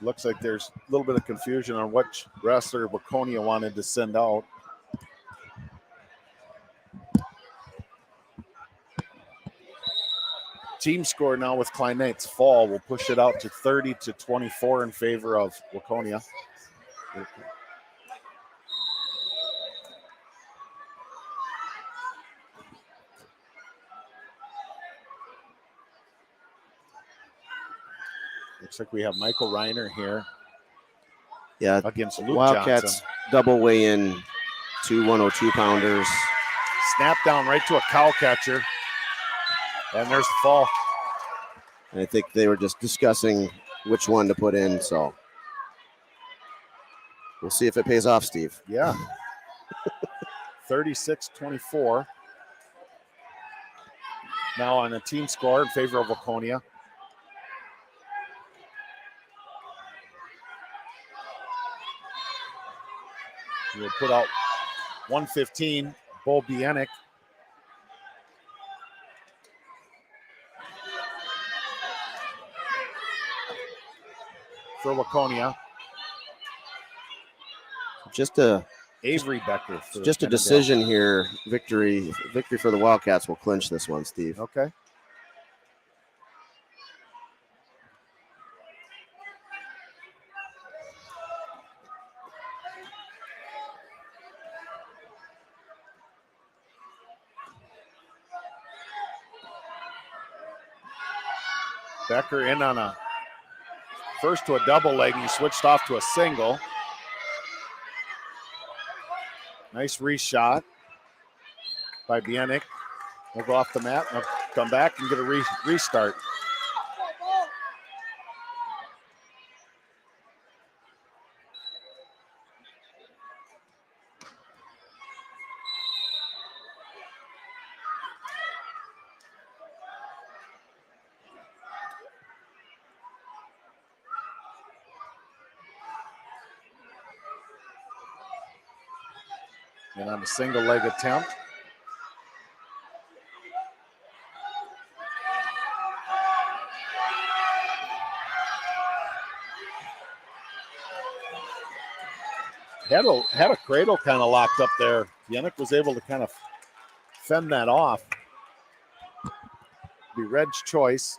Looks like there's a little bit of confusion on which wrestler Waconia wanted to send out. Team score now with Klein Knights fall will push it out to 30-24 in favor of Waconia. Looks like we have Michael Reiner here. Yeah, against Luke Wildcats Johnson. double weigh in, 2 102-pounders. Snap down right to a cow catcher. And there's the fall. And I think they were just discussing which one to put in, so we'll see if it pays off, Steve. Yeah. 36-24. Now on a team score in favor of Waconia. We'll put out 115, Bo Bieniek. For Waconia. Just a Avery Becker. just a decision here. Victory for the Wildcats will clinch this one, Steve. Okay. Becker in on a first to a double leg, and he switched off to a single. Nice reshot by Bieniek. He'll go off the mat and he'll come back and get a restart. And on a single leg attempt. Had a cradle kind of locked up there. Bieniek was able to kind of fend that off. Be Red's choice.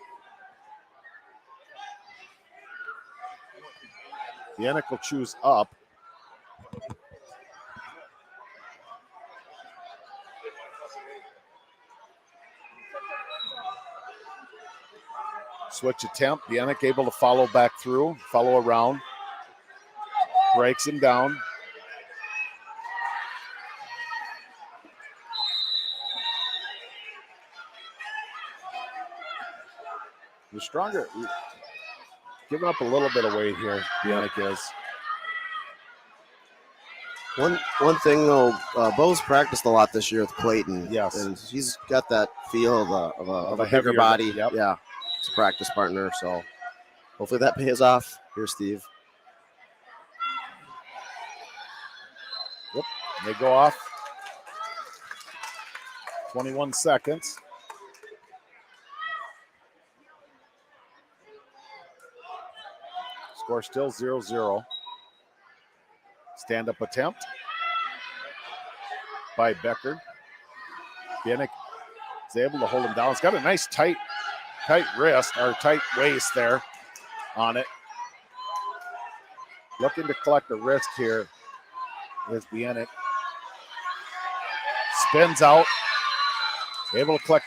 Bieniek will choose up. Switch attempt. Bieniek able to follow back through, follow around. Breaks him down. You're stronger. Giving up a little bit of weight here, Bieniek is. One thing though, Bo's practiced a lot this year with Clayton. Yes. And he's got that feel of a heavier bigger body. Yep. Yeah. It's a practice partner, so hopefully that pays off. Here's Steve. Yep. They go off. 21 seconds. Score still 0-0. Stand-up attempt by Becker. Bieniek is able to hold him down. He's got a nice tight wrist or tight waist there on it. Looking to collect the wrist here is Bieniek. Spins out. Able to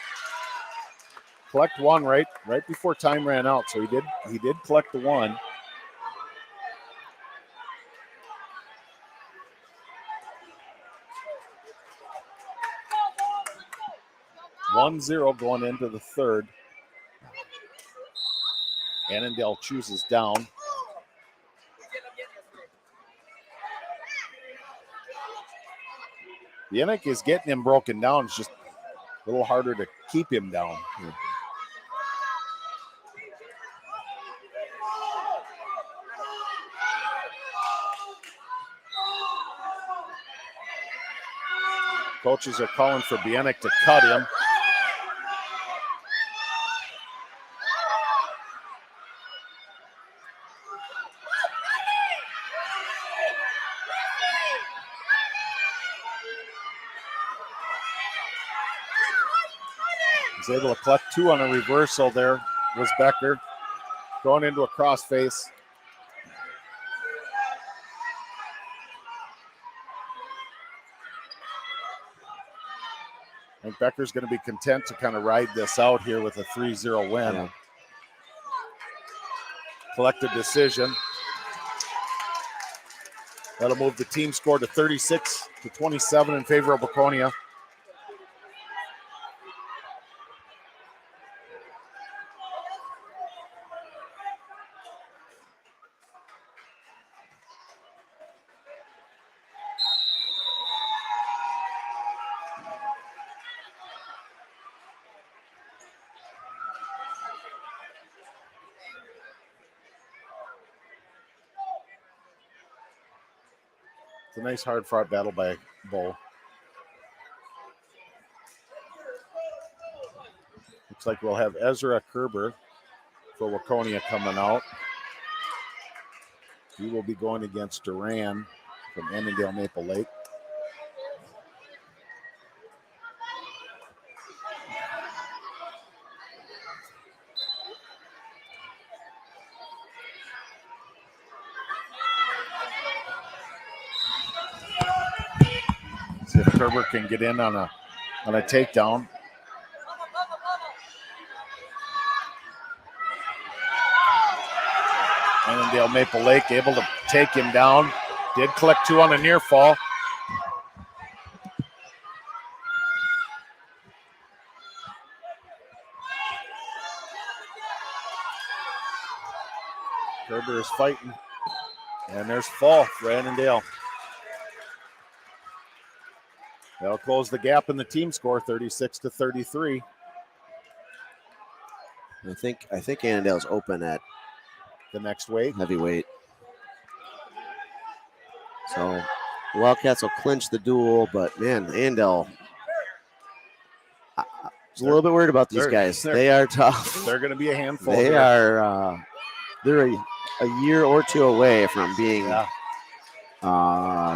collect one right before time ran out. So he did collect the one. 1-0 going into the third. Annandale chooses down. Bieniek is getting him broken down. It's just a little harder to keep him down. Coaches are calling for Bieniek to cut him. Was able to collect 2 on a reversal there, was Becker. Going into a crossface. I think Becker's going to be content to kind of ride this out here with a 3-0 win. Yeah. Collective decision. That'll move the team score to 36-27 in favor of Waconia. It's a nice hard-fought battle by Bull. Looks like we'll have Ezra Kerber for Waconia coming out. He will be going against Duran from Annandale Maple Lake. See if Kerber can get in on a takedown. Annandale Maple Lake able to take him down. Did collect 2 on a near fall. Kerber is fighting. And there's fall for Annandale. They'll close the gap in the team score, 36-33. I think Annandale's open at The next weight. heavyweight. So the Wildcats will clinch the duel, but man, Annandale, I was a little bit worried about these guys. They are tough. They're going to be a handful. They here. are. They're a year or two away from being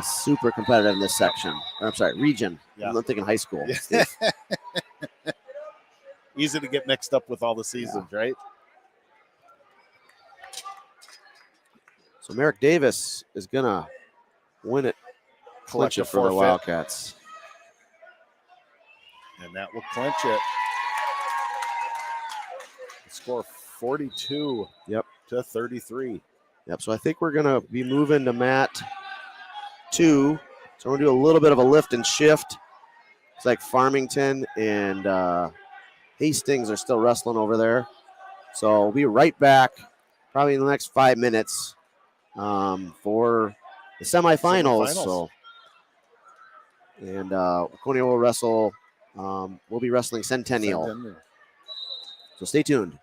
super competitive in this section. Or, I'm sorry, region. Yeah. I'm not thinking high school. Yeah. Easy to get mixed up with all the seasons, right? So Merrick Davis is gonna win it, clinch it for the Wildcats. And that will clinch it. Score 42 to 33. Yep, so I think we're gonna be moving to mat 2. So we're gonna do a little bit of a lift and shift. It's like Farmington and Hastings are still wrestling over there. So we'll be right back probably in the next 5 minutes for the semifinals. So, and Waconia will wrestle. We'll be wrestling Centennial. So stay tuned.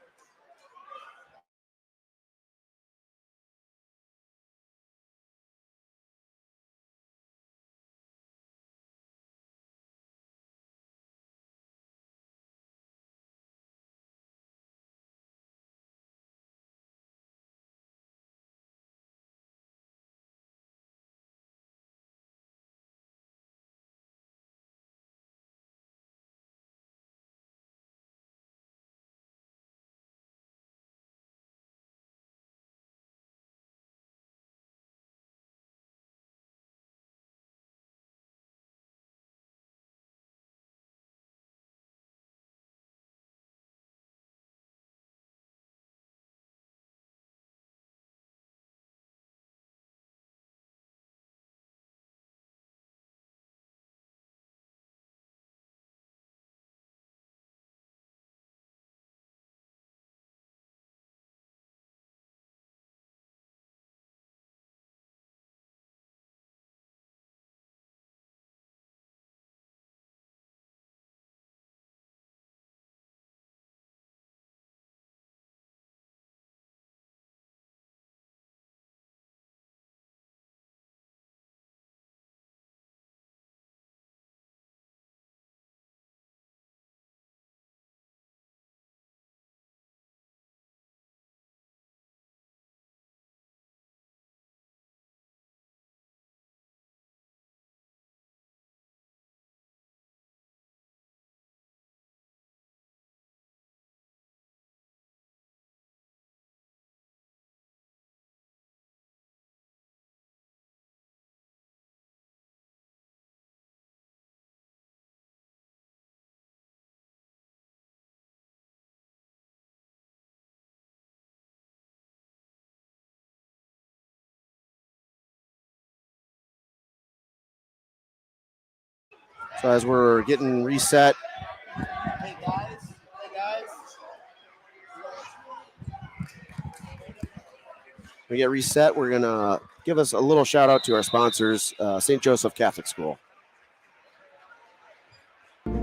So as we're getting reset, hey guys, we get reset. We're gonna give us a little shout out to our sponsors, St. Joseph Catholic School.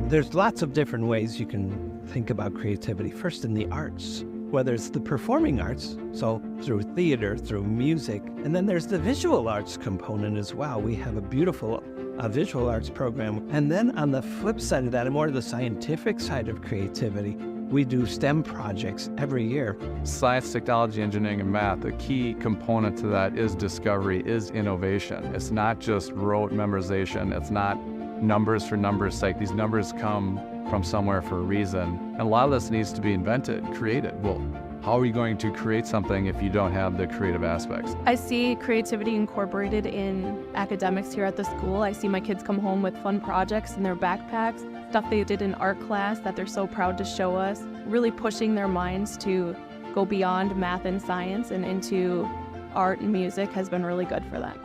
There's lots of different ways you can think about creativity. First, in the arts, whether it's the performing arts, so through theater, through music, and then there's the visual arts component as well. We have a beautiful visual arts program. And then on the flip side of that, and more the scientific side of creativity, we do STEM projects every year. Science, technology, engineering, and math, a key component to that is discovery, is innovation. It's not just rote memorization. It's not numbers for numbers' sake. These numbers come from somewhere for a reason. And a lot of this needs to be invented, created. Well, how are you going to create something if you don't have the creative aspects? I see creativity incorporated in academics here at the school. I see my kids come home with fun projects in their backpacks, stuff they did in art class that they're so proud to show us, really pushing their minds to go beyond math and science and into art and music has been really good for them.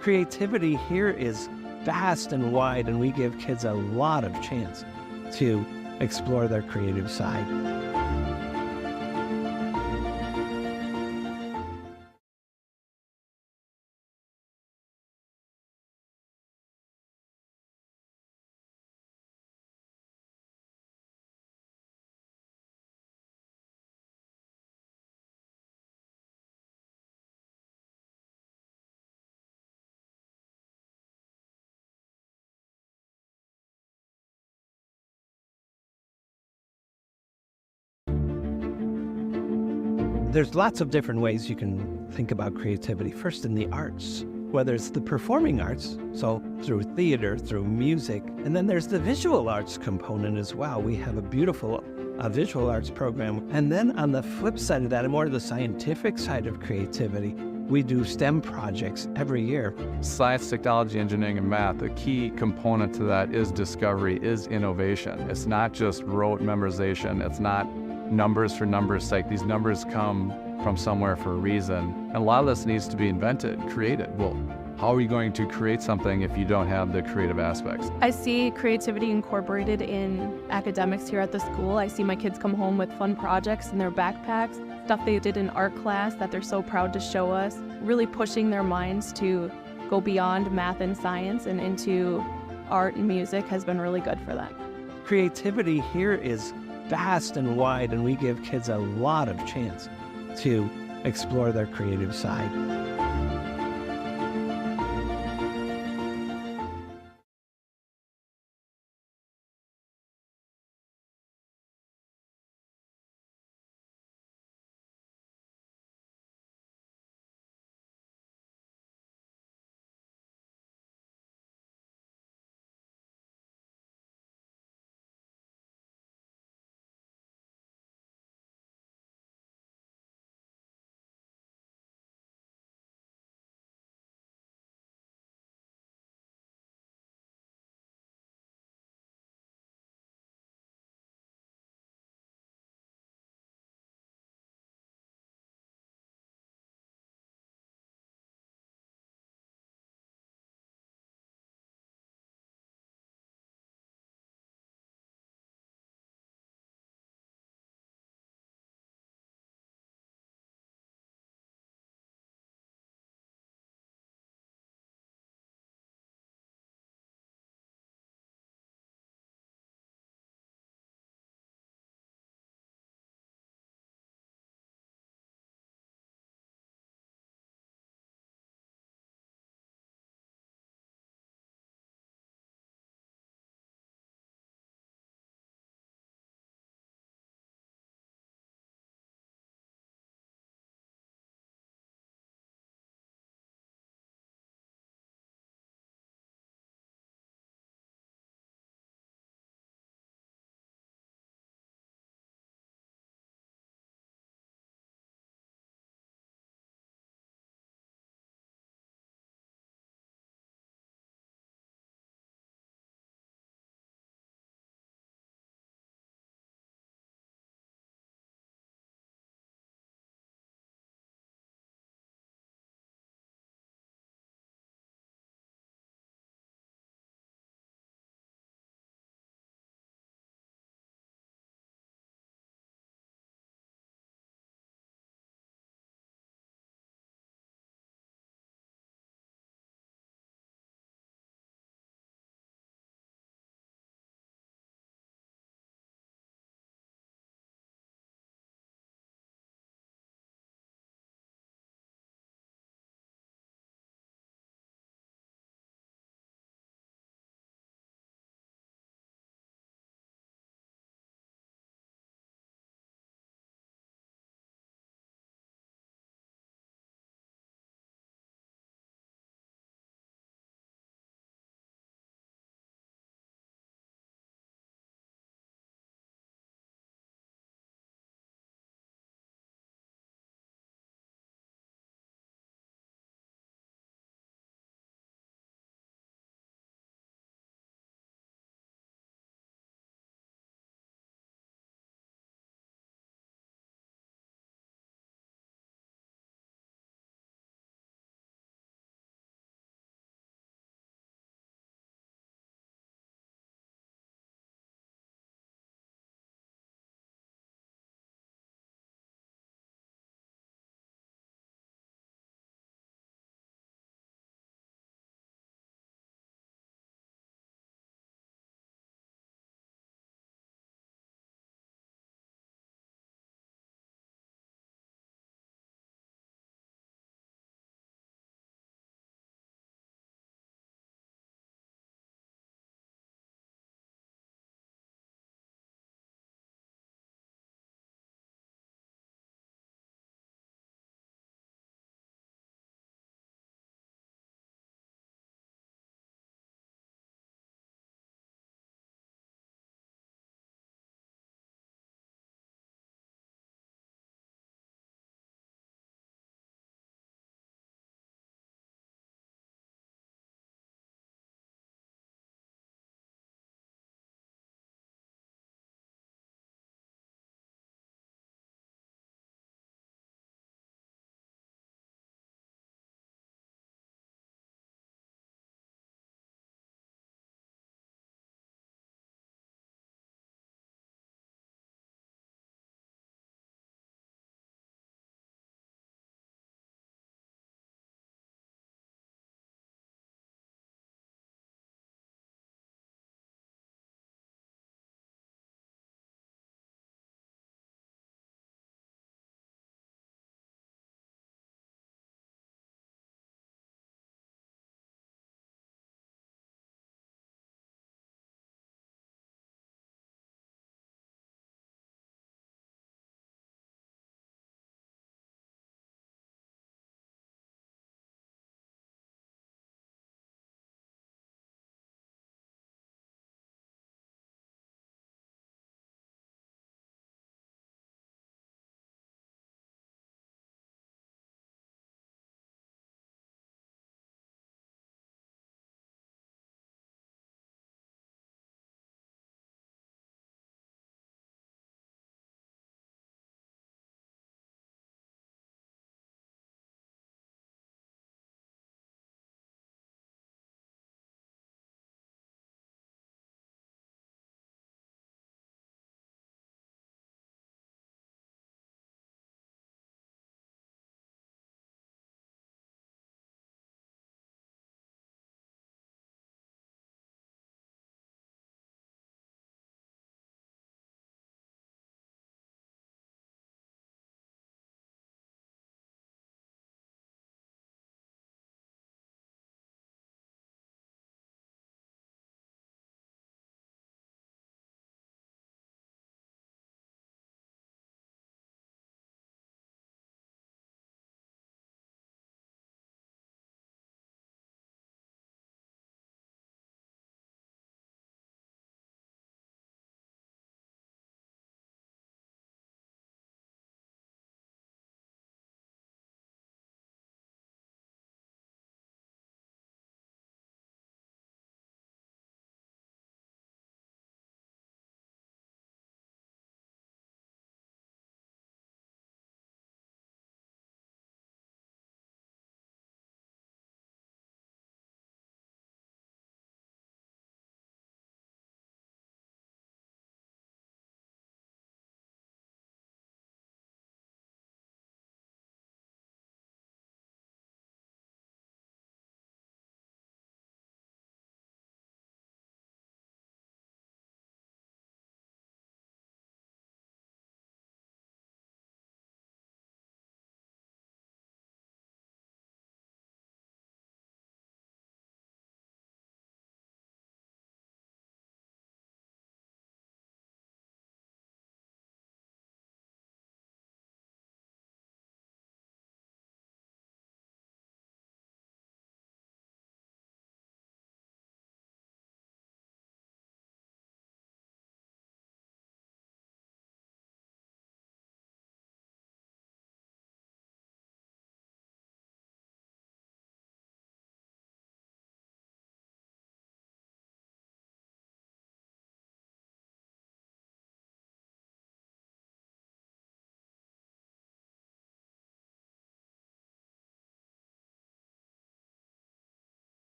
Creativity here is vast and wide, and we give kids a lot of chance to explore their creative side. There's lots of different ways you can think about creativity. First, in the arts, whether it's the performing arts, so through theater, through music, and then there's the visual arts component as well. We have a beautiful visual arts program. And then on the flip side of that, and more the scientific side of creativity, we do STEM projects every year. Science, technology, engineering, and math, a key component to that is discovery, is innovation. It's not just rote memorization. It's not numbers for numbers' sake. These numbers come from somewhere for a reason. And a lot of this needs to be invented, created. Well, how are you going to create something if you don't have the creative aspects? I see creativity incorporated in academics here at the school. I see my kids come home with fun projects in their backpacks, stuff they did in art class that they're so proud to show us, really pushing their minds to go beyond math and science and into art and music has been really good for them. Creativity here is vast and wide, and we give kids a lot of chance to explore their creative side.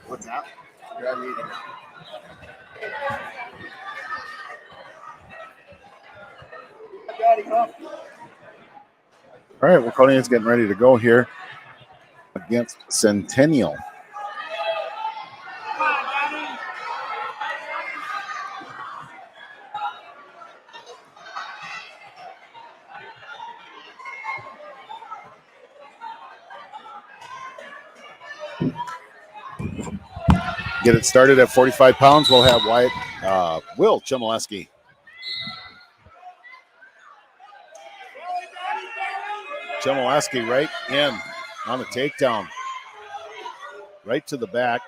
What's that? All right, Waconia is getting ready to go here against Centennial. Get it started at 45 pounds. We'll have Will Chmielewski. Chmielewski right in on the takedown. Right to the back.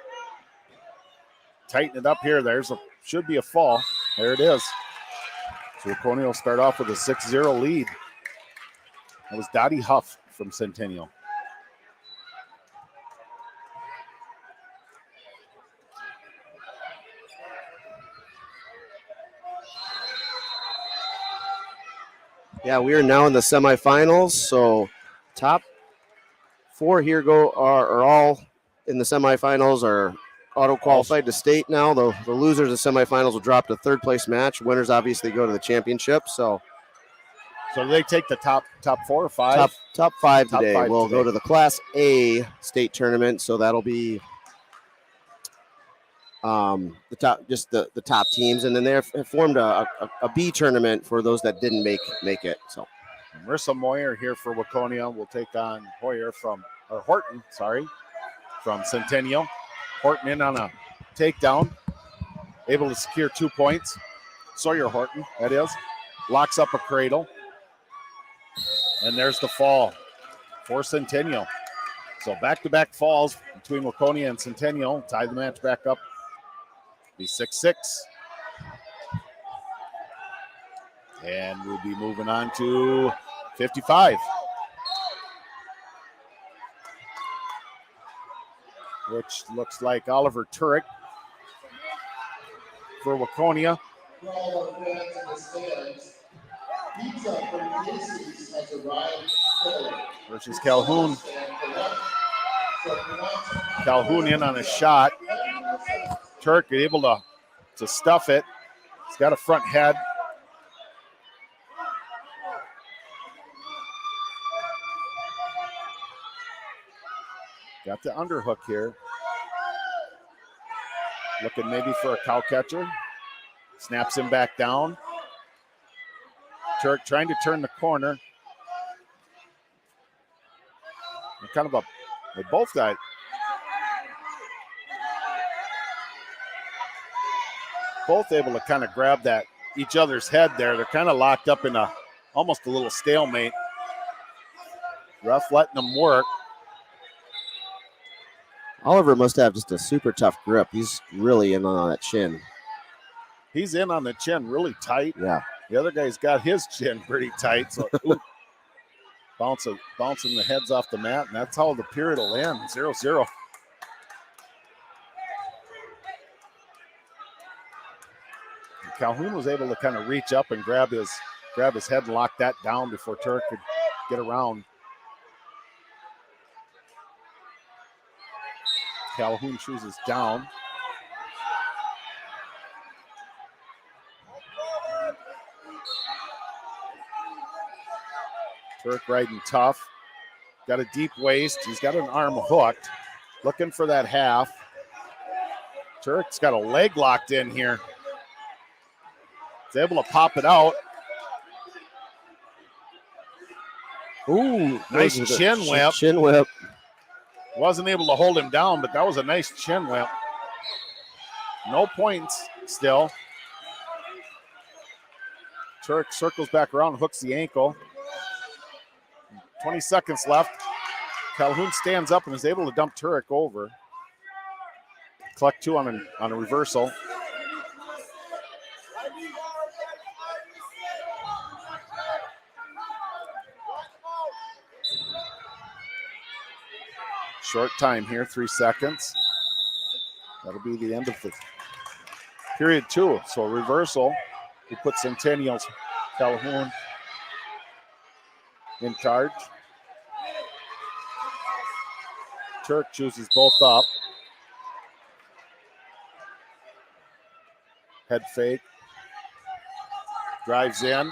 Tighten it up here. Should be a fall. There it is. So Waconia will start off with a 6-0 lead. That was Dottie Huff from Centennial. Yeah, we are now in the semifinals. So top 4 here are all in the semifinals, are auto qualified to state now. The losers of semifinals will drop to third place match. Winners obviously go to the championship. So they take the top 4 or 5? Top 5 Top today. 5 We'll today. go to the Class A state tournament. So that'll be the top teams, and then they have formed a B tournament for those that didn't make it. So Marissa Moyer here for Waconia will take on Horton from Centennial. Horton in on a takedown, able to secure 2 points. Sawyer Horton, that is, locks up a cradle, and there's the fall for Centennial. So back-to-back falls between Waconia and Centennial. Tie the match back up. Be 6-6. And we'll be moving on to 55. Which looks like Oliver Turek for Waconia. Versus Calhoun. Calhoun in on a shot. Turk able to stuff it. He's got a front head. Got the underhook here. Looking maybe for a cow catcher. Snaps him back down. Turk trying to turn the corner. They both got both able to kind of grab that each other's head there. They're kind of locked up in almost a little stalemate. Ref letting them work. Oliver must have just a super tough grip. He's really in on that chin. He's in on the chin really tight. Yeah. The other guy's got his chin pretty tight. So bouncing the heads off the mat, and that's how the period will end. 0-0. Calhoun was able to kind of reach up and grab his head and lock that down before Turk could get around. Calhoun chooses down. Turk riding tough. Got a deep waist. He's got an arm hooked. Looking for that half. Turk's got a leg locked in here. He's able to pop it out. Ooh, nice chin whip. Chin whip. Wasn't able to hold him down, but that was a nice chin whip. No points still. Turk circles back around, hooks the ankle. 20 seconds left. Calhoun stands up and is able to dump Turek over. Collect 2 on a reversal. Short time here, 3 seconds. That'll be the end of the period 2. So a reversal. We put Centennial's Calhoun in charge. Turk chooses both up. Head fake. Drives in.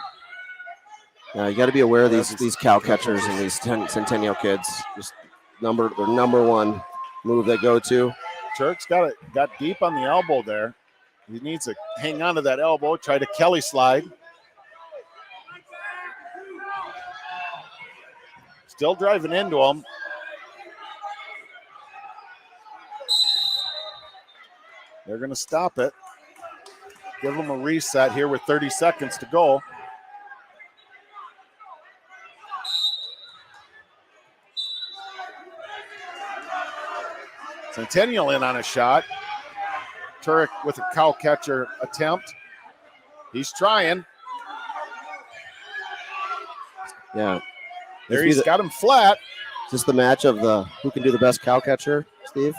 Yeah, you got to be aware of Yeah, these cow catchers and these Centennial kids. Just their number one move they go to. Turk's got deep on the elbow there. He needs to hang on to that elbow, try to Kelly slide. Still driving into him. They're going to stop it. Give him a reset here with 30 seconds to go. Centennial in on a shot. Turek with a cow catcher attempt. He's trying. Yeah. There he's got him flat. Is this the match of who can do the best cow catcher, Steve?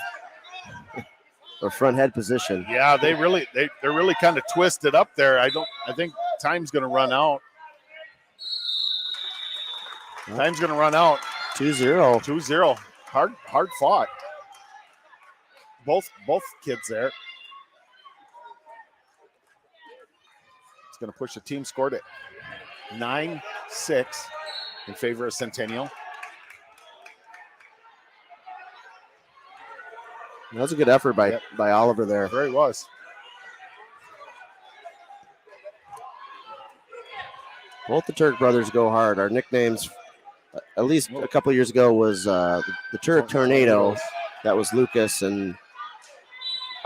Or front head position? Yeah, they're really kind of twisted up there. I think time's going to run out. Time's going to run out. 2-0. 2-0. Hard fought. Both kids there. It's going to push the team score to 9-6 in favor of Centennial. That was a good effort by Oliver there. There he was. Both the Turk brothers go hard. Our nicknames, at least a couple years ago, was the Turk Tornado. That was Lucas, and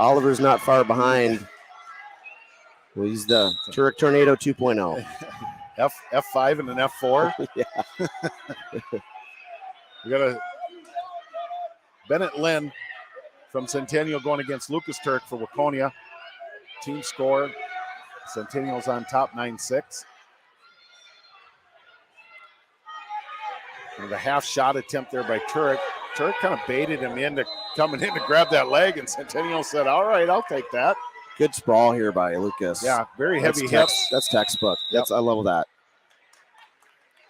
Oliver's not far behind. Well, he's the Turk Tornado 2.0. F5 and an F4. Yeah. We got a Bennett Lynn from Centennial going against Lucas Turk for Waconia. Team score, Centennial's on top 9-6. And the half shot attempt there by Turk. Turk kind of baited him into coming in to grab that leg, and Centennial said, all right, I'll take that. Good sprawl here by Lucas. Yeah, very heavy hips. That's textbook. Yep. I love that.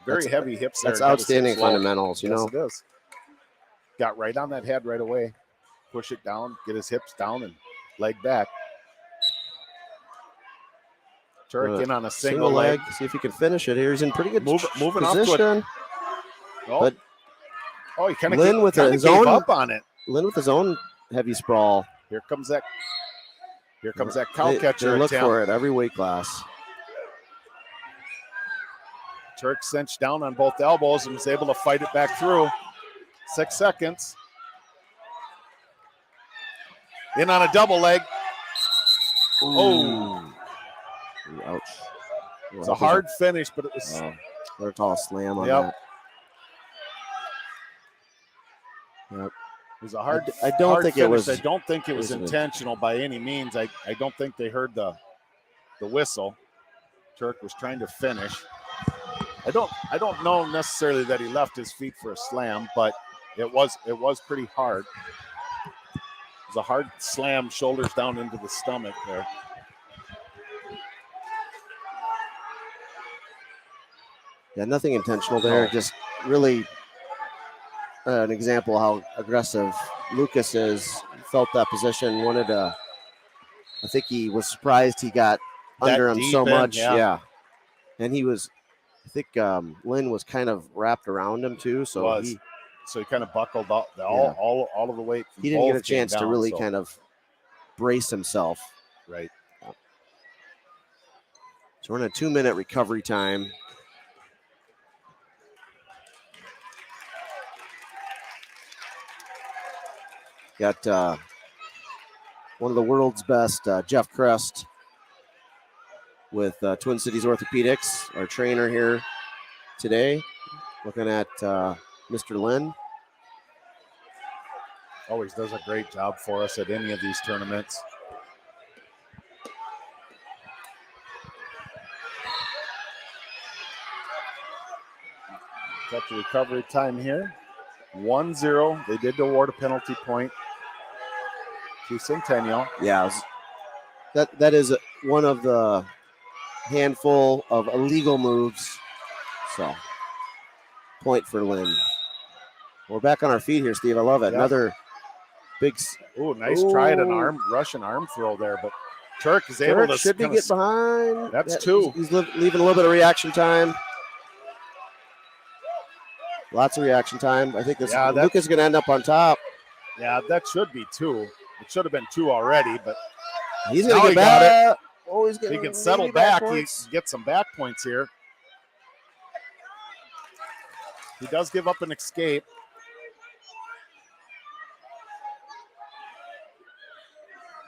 Very heavy hips there. That's outstanding fundamentals, you know. Yes, it is. Got right on that head right away. Push it down, get his hips down, and leg back. Turk in on a single leg. See if he can finish it here. He's in pretty good moving position. But he kind of gave up on it. Lynn with his own heavy sprawl. Here comes that cow catcher look attempt. for it every weight class. Turk cinched down on both elbows and was able to fight it back through. 6 seconds. In on a double leg. Ooh. Oh. Ouch. It's a hard finish, but it was. They're called a slam on Yep. that. Yep. It was a hard. I don't hard think finish. it was. I don't think it was intentional by any means. I don't think they heard the whistle. Turk was trying to finish. I don't know necessarily that he left his feet for a slam, but it was pretty hard. It was a hard slam, shoulders down into the stomach there. Yeah, nothing intentional there. Just really an example of how aggressive Lucas is. Felt that position, wanted to. I think he was surprised he got under him so much. Yeah. And he was, I think Lynn was kind of wrapped around him too. So he kind of buckled up all of the weight. He didn't get a chance to really kind of brace himself. Right. So we're in a 2-minute recovery time. Got one of the world's best, Jeff Crest, with Twin Cities Orthopedics, our trainer here today. Looking at Mr. Lynn. Always does a great job for us at any of these tournaments. Got the recovery time here. 1-0. They did award a penalty point to Centennial. Yeah, that is one of the handful of illegal moves. So, point for Lynn. We're back on our feet here, Steve. I love it. Yep. Another big. Ooh, nice try at an Russian arm throw there, but Turk is able Turk to should be kinda get behind. That's Yeah, two. He's leaving a little bit of reaction time. Lots of reaction time. I think Lucas is going to end up on top. Yeah, that should be two. It should have been two already, but He's going to get got back. Oh, he's he getting can settle maybe back. He points. can get some back points here. He does give up an escape.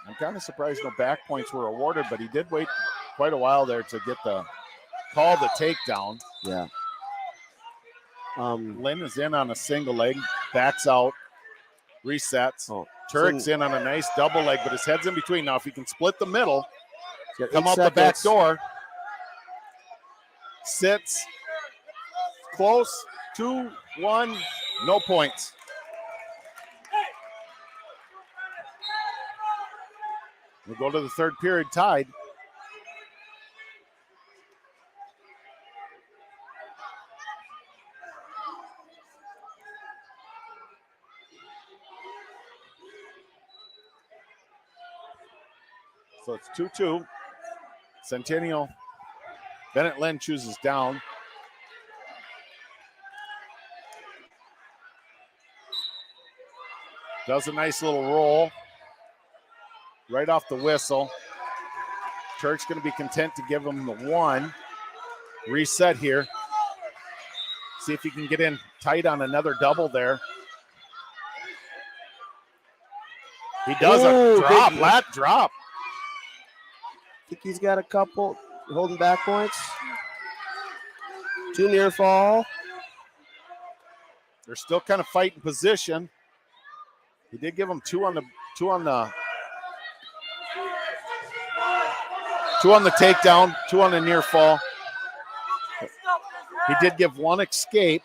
I'm kind of surprised no back points were awarded, but he did wait quite a while there to get the takedown. Yeah. Lynn is in on a single leg, backs out, resets. Oh, Turk's in on a nice double leg, but his head's in between. Now, if he can split the middle, he's got come 8 out the back seconds. door, sits, close, 2-1, no points. We'll go to the third period tied. So it's 2-2. Centennial. Bennett Lynn chooses down. Does a nice little roll. Right off the whistle. Turk's going to be content to give him the one. Reset here. See if he can get in tight on another double there. He does a drop, lat drop. I think he's got a couple holding back points. 2 near fall. They're still kind of fighting position. He did give him two on the takedown, 2 on the near fall. He did give one escape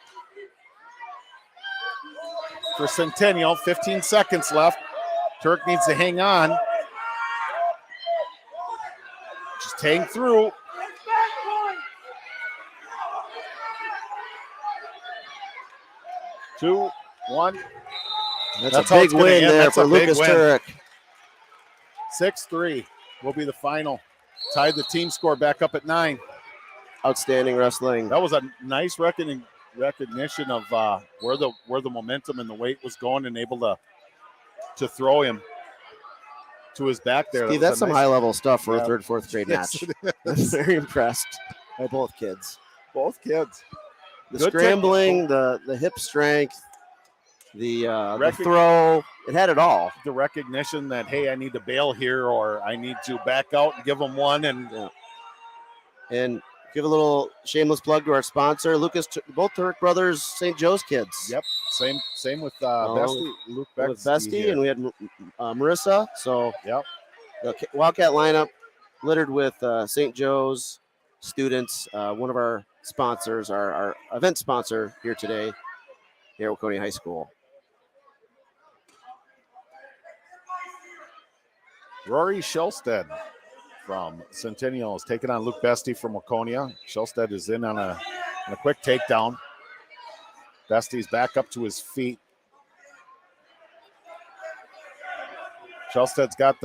for Centennial. 15 seconds left. Turk needs to hang on. Just hang through. Two, one. That's a big win there for Lucas Turek. 6-3 will be the final. Tied the team score back up at 9. Outstanding wrestling. That was a nice recognition of where the momentum and the weight was going, and able to throw him to his back there. Steve, that's some high-level stuff for a third, fourth grade Yes, match. I'm very impressed by both kids. Both kids. The Good scrambling, the hip strength, the throw. It had it all. The recognition that, hey, I need to bail here, or I need to back out and give them one. And give a little shameless plug to our sponsor, Lucas. Both Turk brothers, St. Joe's kids. Yep. Same with Bestie, Luke With Bestie, and we had Marissa. So yep. The Wildcat lineup littered with St. Joe's students. One of our sponsors, our event sponsor here today, here at Waconia High School. Rory Shellstead from Centennial is taking on Luke Bestie from Waconia. Shellstead is in on a quick takedown. Bestie's back up to his feet. Shellstead's got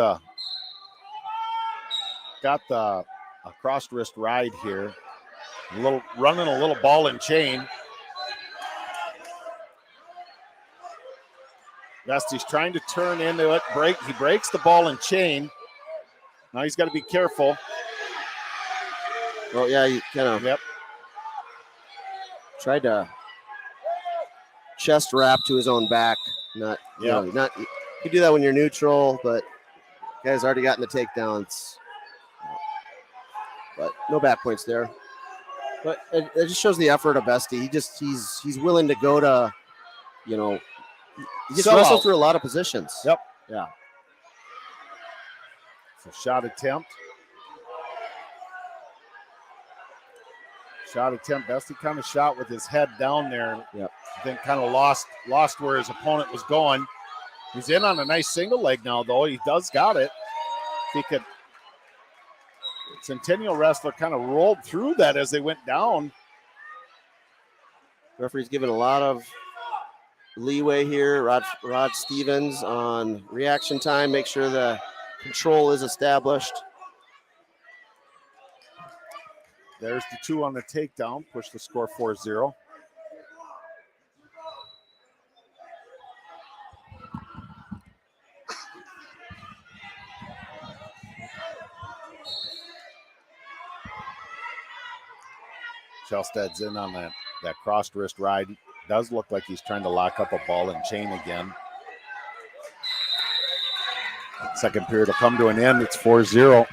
a crossed wrist ride here. Running a little ball and chain. Bestie's trying to turn into it. He breaks the ball and chain. Now he's got to be careful. Well, yeah, he kind of tried to chest wrap to his own back. You do that when you're neutral, but guy's already gotten the takedowns. But no back points there. But it just shows the effort of Bestie. He's willing to go to, he just wrestles through a lot of positions. Yep. Yeah. So shot attempt. Bestie kind of shot with his head down there. Yep. Then kind of lost where his opponent was going. He's in on a nice single leg now, though. He does got it. He could. Centennial wrestler kind of rolled through that as they went down. Referee's giving a lot of leeway here. Rod Stevens on reaction time. Make sure the control is established. There's the 2 on the takedown. Push the score 4-0. Shelstad's in on that crossed wrist ride. Does look like he's trying to lock up a ball and chain again. Second period will come to an end. It's 4-0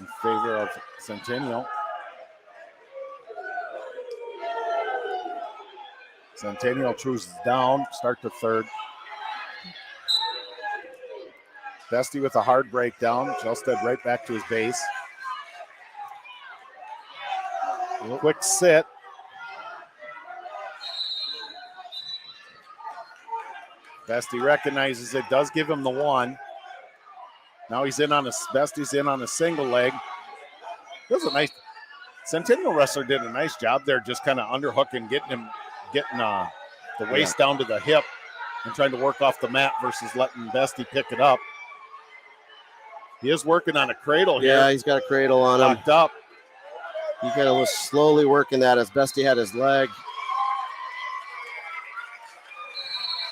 in favor of Centennial. Centennial cruises down, start the third. Bestie with a hard breakdown. Shelstad right back to his base. Quick sit. Bestie recognizes it, does give him the 1. Now he's in on Bestie's in on a single leg. That was a nice, Centennial wrestler did a nice job there, just kind of underhooking, getting the waist down to the hip and trying to work off the mat versus letting Bestie pick it up. He is working on a cradle here. Yeah, he's got a cradle on him. Locked up. He kind of was slowly working that as best he had his leg.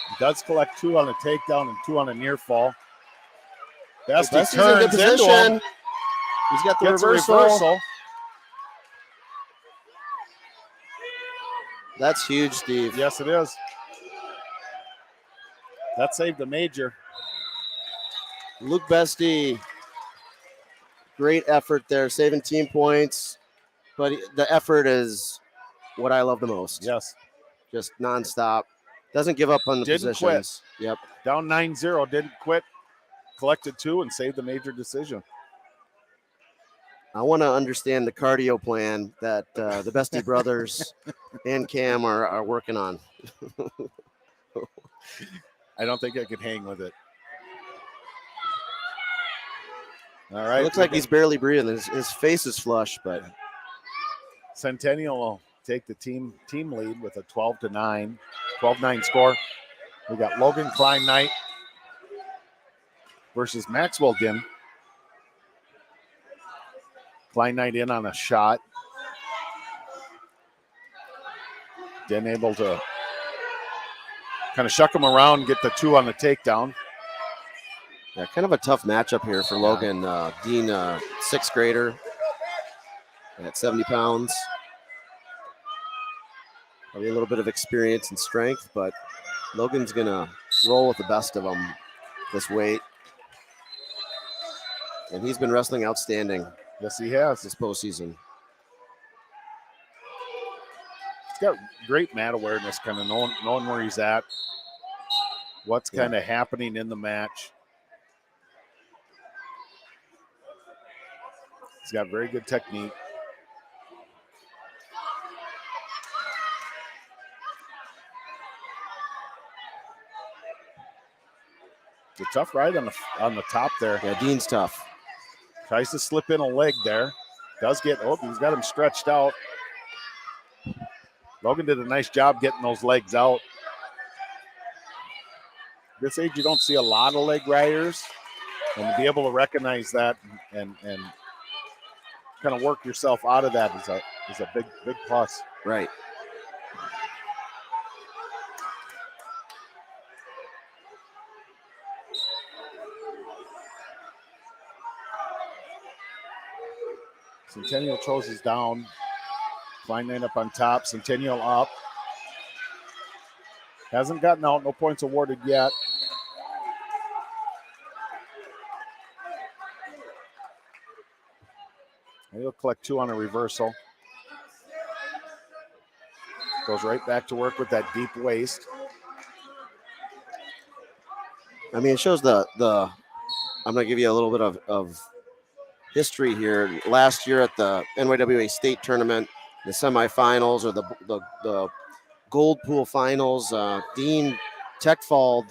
He does collect 2 on a takedown and 2 on a near fall. Bestie Bestie's in turns good position. into him. He's got the Gets a reversal. That's huge, Steve. Yes, it is. That saved the major. Luke Bestie, great effort there, saving team points. But the effort is what I love the most. Yes. Just nonstop. Doesn't give up on the Didn't positions. Yep. Down 9-0, didn't quit. Collected 2 and saved the major decision. I want to understand the cardio plan that the Bestie brothers and Cam are working on. I don't think I could hang with it. All right. It looks like he's barely breathing. His face is flush, but Centennial will take the team lead with a 12-9 score. We got Logan Klein Knight versus Maxwell Ginn. Klein Knight in on a shot. Then able to kind of shuck him around and get the 2 on the takedown. yeah, kind of a tough matchup here for Logan. Dean, 6th grader at 70 pounds. Probably a little bit of experience and strength, but Logan's going to roll with the best of them this weight. And he's been wrestling outstanding. Yes, he has. This postseason. He's got great mat awareness, kind of knowing where he's at, what's kind of happening in the match. He's got very good technique. It's a tough ride on the top there. Yeah, Dean's tough. Tries to slip in a leg there. Does get, he's got him stretched out. Logan did a nice job getting those legs out. At this age, you don't see a lot of leg riders. And to be able to recognize that and kind of work yourself out of that is a big plus. Right. Centennial chooses down. Klein Knight up on top. Centennial up. Hasn't gotten out. No points awarded yet. And he'll collect 2 on a reversal. Goes right back to work with that deep waist. I mean, it shows the I'm going to give you a little bit of history here. Last year at the NYWA state tournament, the semifinals or the gold pool finals, Dean Techfald,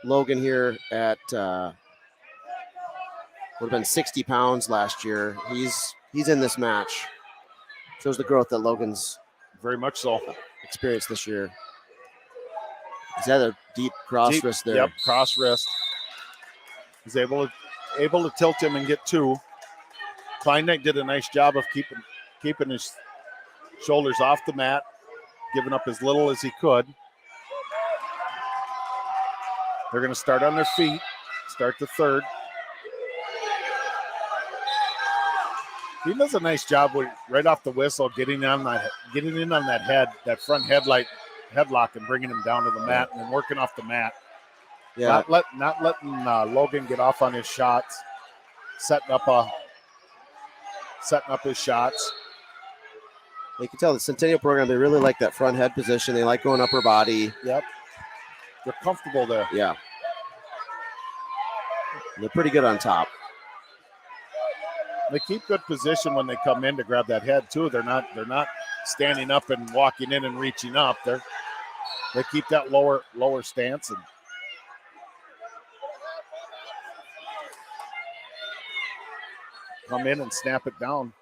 Logan here at would have been 60 pounds last year. He's in this match. Shows the growth that Logan's Very much so. experienced this year. He's had a deep cross Deep- wrist there. Yep, cross wrist. He's able to tilt him and get two. Kleindick did a nice job of keeping his shoulders off the mat, giving up as little as he could. They're going to start on their feet, start the third. He does a nice job with right off the whistle, getting in on that head, that front headlock, and bringing him down to the mat and then working off the mat. Yeah, Not letting Logan get off on his shots, setting up his shots. you can tell the Centennial program, they really like that front head position. They like going upper body. Yep, they're comfortable there. Yeah. They're pretty good on top. They keep good position when they come in to grab that head too. They're not standing up and walking in and reaching up. They keep that lower stance and come in and snap it down.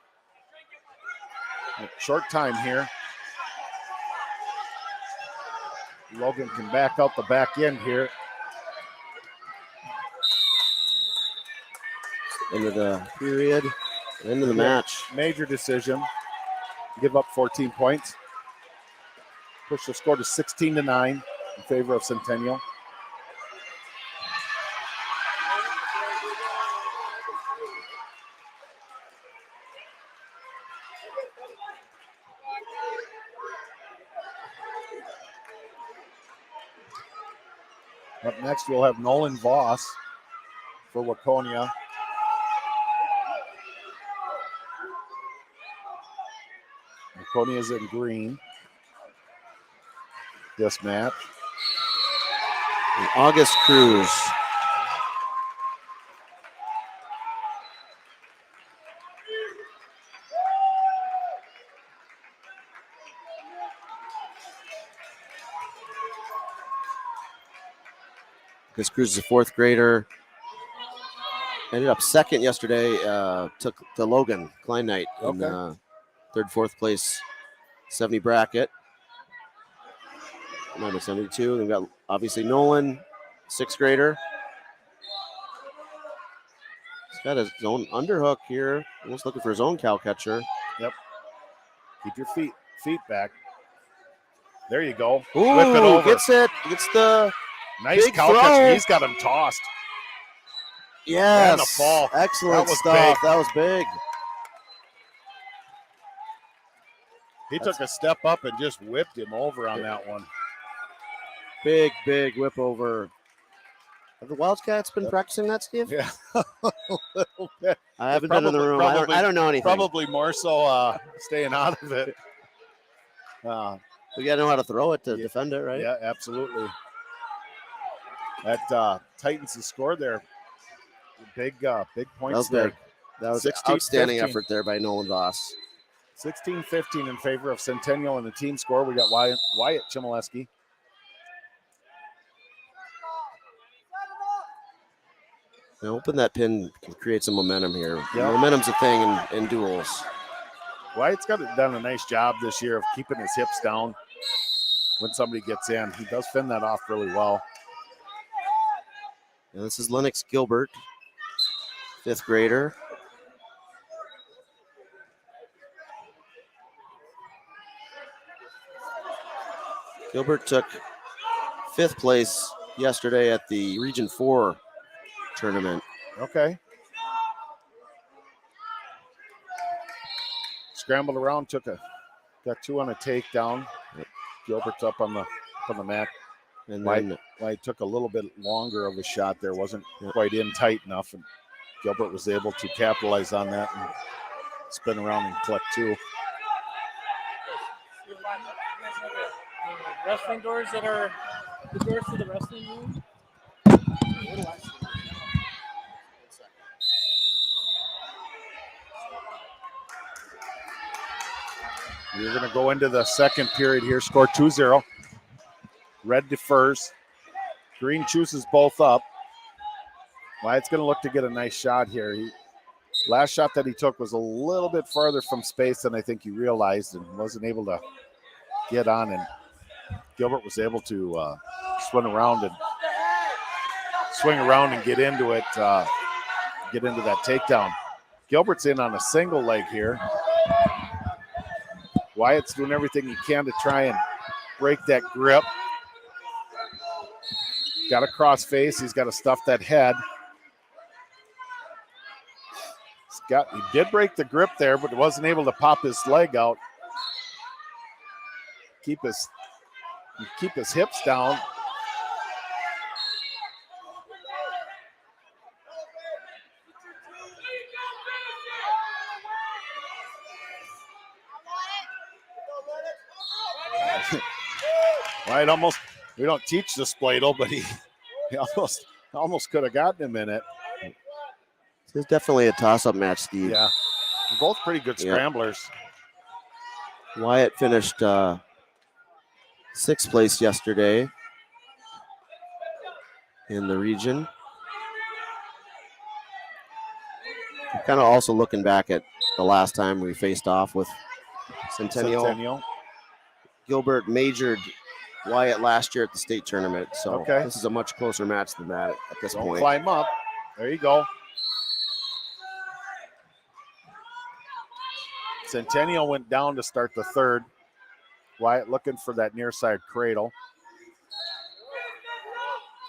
A short time here. Logan can back out the back end here. Into the period, into the match. Major decision. Give up 14 points. Push the score to 16-9 in favor of Centennial. Up next, we'll have Nolan Voss for Waconia. Waconia is in green. This match. And August Cruz. August Cruz is a fourth grader. Ended up second yesterday. Took to Logan Kleinknight in third, fourth place 70 bracket. Number 72. We've got obviously Nolan, sixth grader. He's got his own underhook here. Almost looking for his own cow catcher. Keep your feet back. There you go. Ooh, Whip it over. gets it. Gets the Nice big cow throw. catch. He's got him tossed. yes. And a fall. Excellent That was stuff. big. That was big. He took a step up and just whipped him over on that one. Big whip over. Have the Wildcats been practicing that, Steve? Yeah, a little bit. I haven't been in the room. I don't know anything. Probably more so staying out of it. We got to know how to throw it to defend it, right? Yeah, absolutely. That tightens the score there. Big points That was there. big. That was 16, outstanding 15. effort there by Nolan Voss. 16-15 in favor of Centennial in the team score. We got Wyatt Chmielewski. I'm hoping that pin can create some momentum here. Yeah. Momentum's a thing in duels. Wyatt's done a nice job this year of keeping his hips down when somebody gets in. He does fend that off really well. And this is Lennox Gilbert, fifth grader. Gilbert took fifth place yesterday at the Region 4 tournament. Okay. Scrambled around, got two on a takedown. Gilbert's up on the mat. And then Wyatt took a little bit longer of a shot there, wasn't quite in tight enough, and Gilbert was able to capitalize on that and spin around and collect two. Wrestling doors that are the doors to the wrestling room. We're going to go into the second period here. Score 2-0. Red defers. Green chooses both up. Wyatt's going to look to get a nice shot here. Last shot that he took was a little bit farther from space than I think he realized and wasn't able to get on, and Gilbert was able to swing around and get into it, get into that takedown. Gilbert's in on a single leg here. Wyatt's doing everything he can to try and break that grip. Got a cross face. He's got to stuff that head. He did break the grip there, but wasn't able to pop his leg out. Keep his hips down. Right, almost. We don't teach the spladle, but he almost could have gotten him in it. It's definitely a toss-up match, Steve. Yeah, they're both pretty good scramblers. Wyatt finished 6th place yesterday in the region. I'm kind of also looking back at the last time we faced off with Centennial. Gilbert majored Wyatt last year at the state tournament, so this is a much closer match than that at this point. Climb up. There you go. Centennial went down to start the third. Wyatt looking for that near side cradle.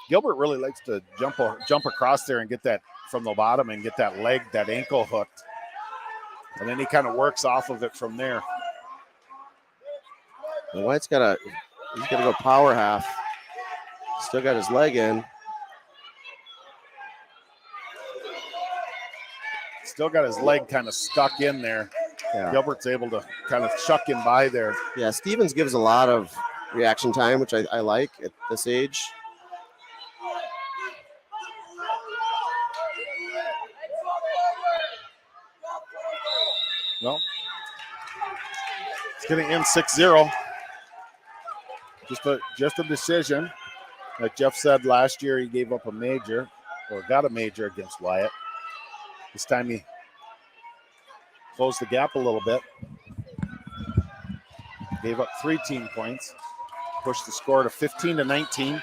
Gilbert really likes to jump across there and get that from the bottom and get that leg, that ankle hooked. And then he kind of works off of it from there. And Wyatt's he's got to go power half. Still got his leg in. Still got his leg kind of stuck in there. Yeah. Gilbert's able to kind of chuck him by there. Yeah, Stevens gives a lot of reaction time, which I like at this age. Well, it's going to end 6-0. Just a decision. Like Jeff said, last year he gave up a major, or got a major against Wyatt. This time he closed the gap a little bit. Gave up 3 team points. Pushed the score to 15-19.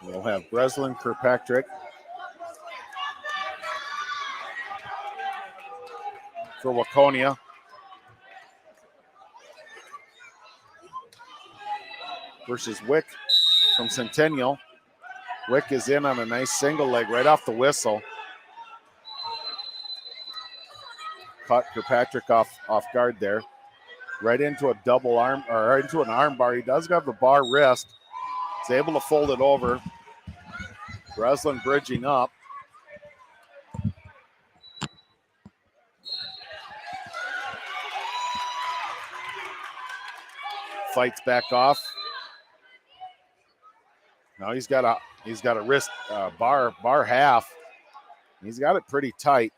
We'll have Breslin Kirkpatrick for Waconia. Versus Wick from Centennial. Wick is in on a nice single leg right off the whistle. Caught Kirkpatrick off guard there. Right into a double arm, or into an arm bar. He does have the bar wrist. He's able to fold it over. Breslin bridging up. Fights back off. Now he's got a wrist bar half. He's got it pretty tight.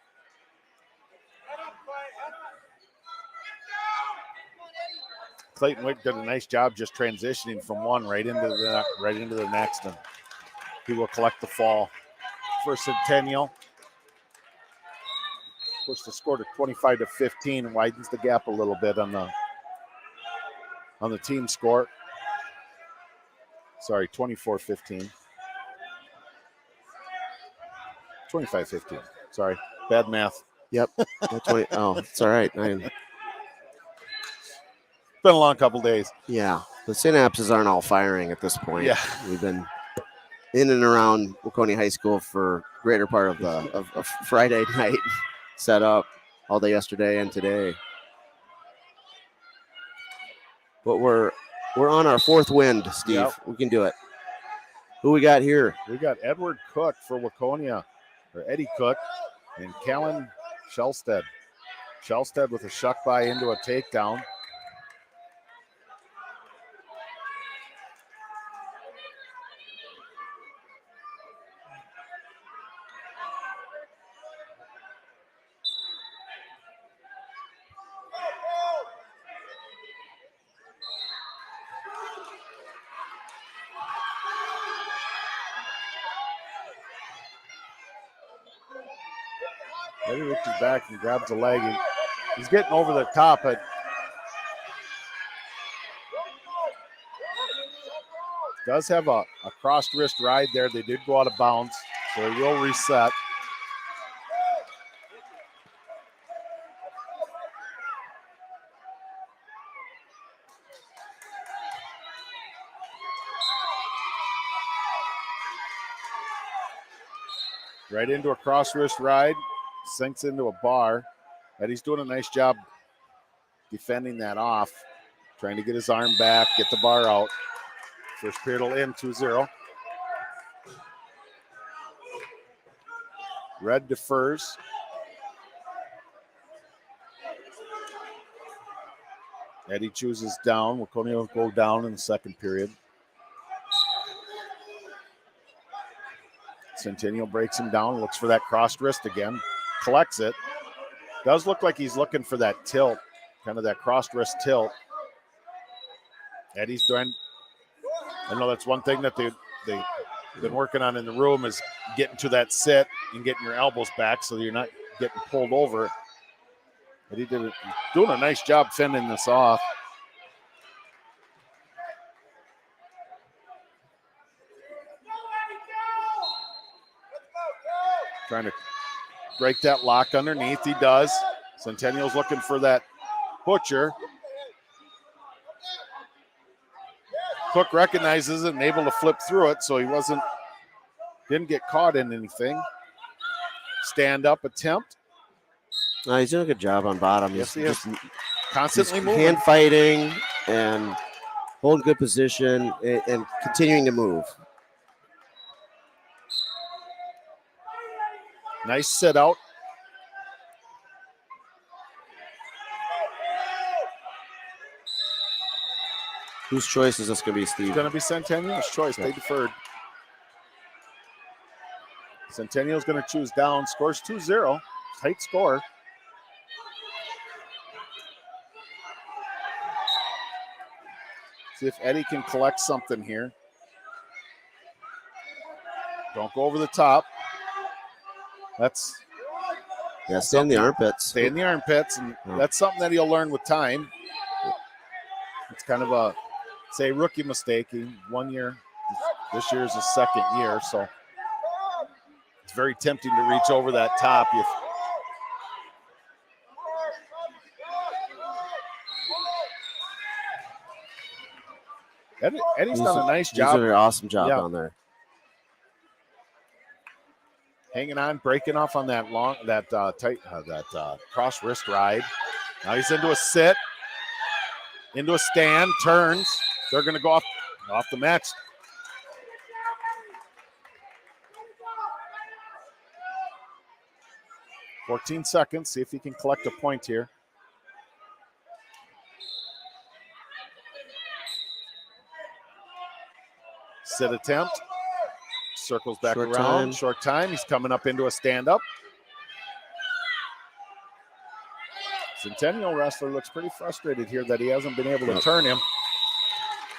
Clayton Wick did a nice job just transitioning from one right into the next, and he will collect the fall for Centennial. Push the score to 25-15, widens the gap a little bit on the team score. Sorry, 24-15. 25-15. Sorry, bad math. Yep. It's all right. Been a long couple days. Yeah, the synapses aren't all firing at this point. Yeah, we've been in and around Waconia High School for greater part of Friday night, set up all day yesterday and today. But we're on our 4th wind, Steve. Yep. We can do it. Who we got here? We got Edward Cook for Waconia, or Eddie Cook, and Callan Shellstead. Shellstead with a shuck by into a takedown. Eddie reaches back and grabs the leg. He's getting over the top, but does have a crossed wrist ride there. They did go out of bounds, so he will reset. Right into a cross wrist ride, sinks into a bar. Eddie's doing a nice job defending that off, trying to get his arm back, get the bar out. First period will end 2-0. Red defers. Eddie chooses down. Waconia will go down in the second period. Centennial breaks him down, looks for that crossed wrist again, collects it. Does look like he's looking for that tilt, kind of that crossed wrist tilt. Eddie's doing, I know that's one thing that they've been working on in the room is getting to that sit and getting your elbows back so you're not getting pulled over. But he's doing a nice job fending this off. Trying to break that lock underneath. He does. Centennial's looking for that butcher. Cook recognizes it and able to flip through it, so he didn't get caught in anything. Stand up attempt. No, he's doing a good job on bottom. Yes, he He's is. Constantly moving. hand fighting and holding good position and continuing to move. Nice sit out. Whose choice is this going to be, Steve? It's going to be Centennial's choice. They deferred. Centennial's going to choose down. Scores 2-0. Tight score. See if Eddie can collect something here. Don't go over the top. Stay in the armpits. Stay in the armpits, and that's something that he'll learn with time. It's kind of a, say, rookie mistake. 1 year. This year is his second year, so it's very tempting to reach over that top. Eddie's done a nice job. He's doing an awesome job down there. Hanging on, breaking off on that cross wrist ride. Now he's into a sit, into a stand, turns. They're going to go off the match. $14 seconds. See if he can collect a point here. Sit attempt. Circles back around. Short time. He's coming up into a stand-up. Centennial wrestler looks pretty frustrated here that he hasn't been able to turn him.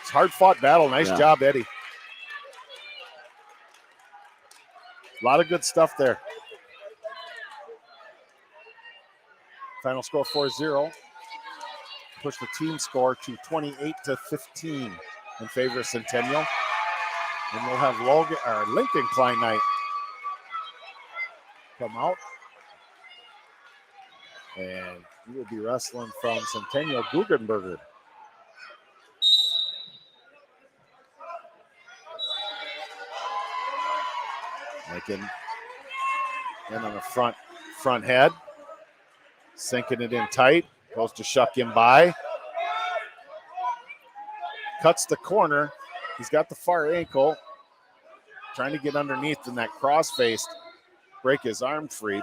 It's a hard-fought battle. Nice job, Eddie. A lot of good stuff there. Final score 4-0. Push the team score to 28-15 in favor of Centennial. And we'll have Lincoln Klein Knight come out. And he will be wrestling from Centennial Guggenberger. Lincoln in on the front head. Sinking it in tight. Goes to shuck him by. Cuts the corner. He's got the far ankle. Trying to get underneath in that cross-faced. Break his arm free.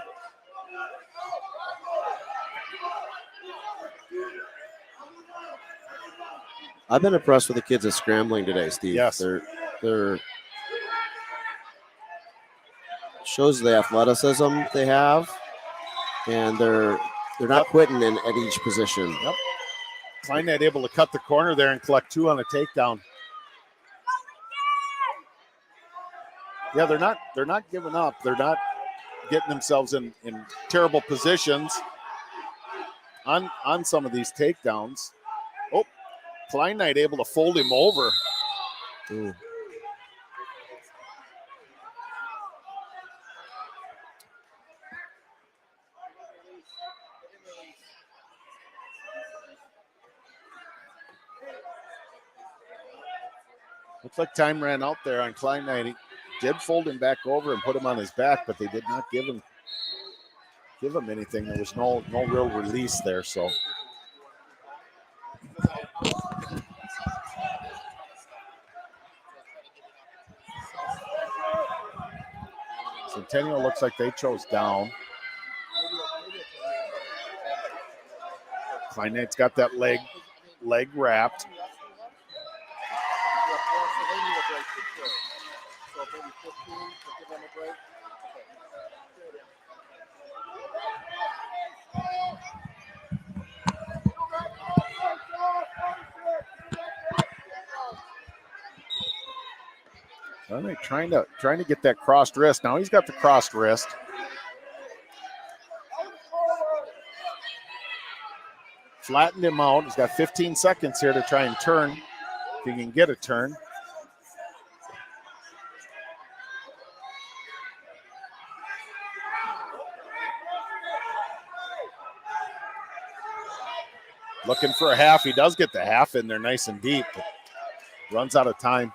I've been impressed with the kids at scrambling today, Steve. Yes. They're shows the athleticism they have, and they're not quitting at each position. Yep. Kleinett able to cut the corner there and collect 2 on a takedown. Yeah, they're not giving up. They're not getting themselves in terrible positions on some of these takedowns. Oh, Klein Knight able to fold him over. Ooh. Looks like time ran out there on Klein Knight. He did fold him back over and put him on his back, but they did not give him anything. There was no real release there, so. Centennial looks like they chose down. Klein Knight's got that leg wrapped. All right, trying to get that crossed wrist. Now he's got the crossed wrist. Flattened him out. He's got 15 seconds here to try and turn, if he can get a turn. Looking for a half. He does get the half in there nice and deep, but runs out of time.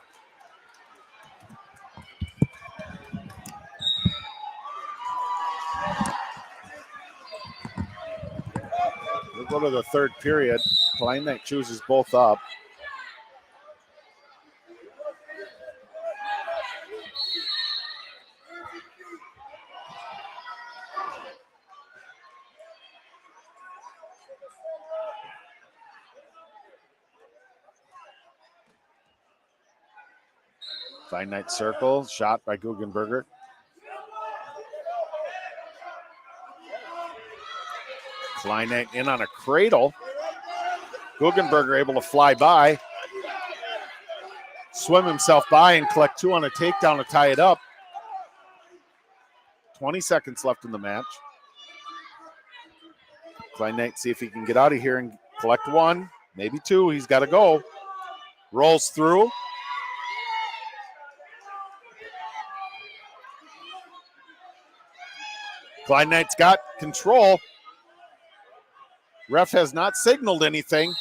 We'll go to the third period. Klein Knight chooses both up. Klein Knight circle, shot by Guggenberger. Klein Knight in on a cradle. Guggenberger able to fly by, swim himself by, and collect two on a takedown to tie it up. 20 seconds left in the match. Klein Knight see if he can get out of here and collect one, maybe two. He's got to go. Rolls through. Klein Knight's got control. Ref has not signaled anything.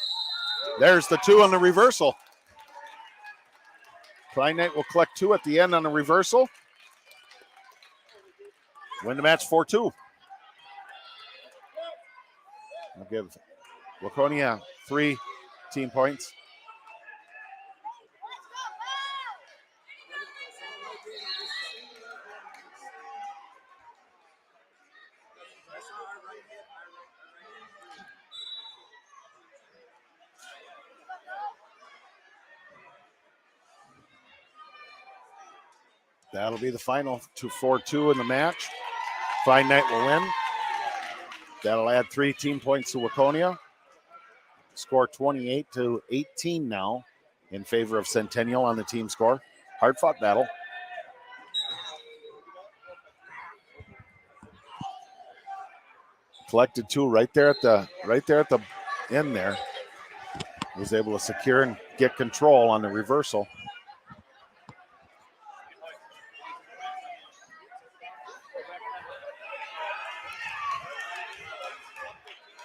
There's the two on the reversal. Klein Knight will collect two at the end on the reversal. Win the match 4-2. I'll give Waconia 3 team points. That'll be the final 4-2 in the match. Klein Knight will win. That'll add 3 team points to Waconia. Score 28-18 now in favor of Centennial on the team score. Hard-fought battle. Collected 2 right there at the end there. Was able to secure and get control on the reversal.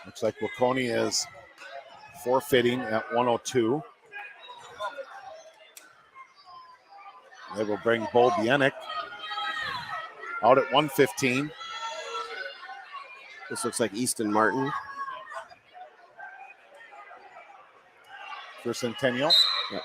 Looks like Waconia is forfeiting at 102. They will bring Bo Bieniek out at 115. This looks like Easton Martin. For Centennial. Yep.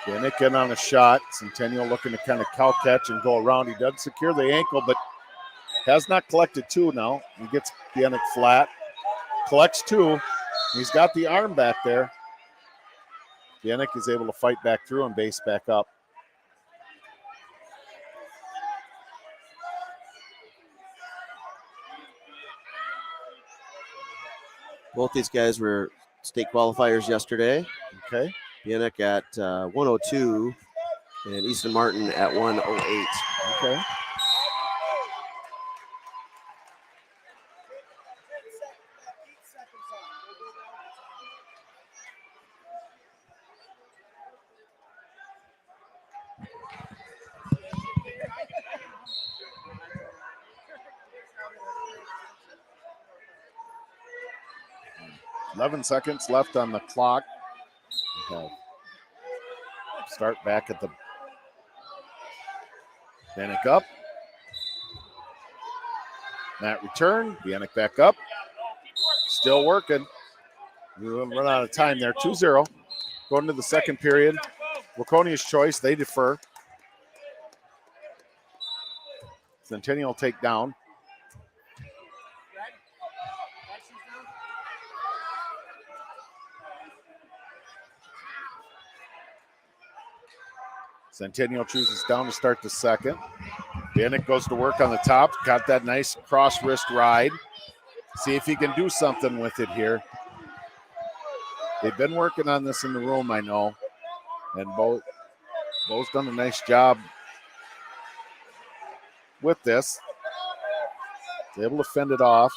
Bieniek in on a shot. Centennial looking to kind of cow catch and go around. He does secure the ankle, but has not collected 2 now. He gets Bieniek flat. Collects 2. He's got the arm back there. Bieniek is able to fight back through and base back up. Both these guys were state qualifiers yesterday. Okay. Bienick at 102 and Easton Martin at 108. Okay. $11 left on the clock. Okay. Start back at the Bienick up. Matt return. Bienick back up. Still working. We're going to run out of time there. 2-0. Going to the second period. Waconia's choice. They defer. Centennial take down. Centennial chooses down to start the second. Bienick goes to work on the top. Got that nice cross wrist ride. See if he can do something with it here. They've been working on this in the room, I know. And Bo's done a nice job with this. He's able to fend it off.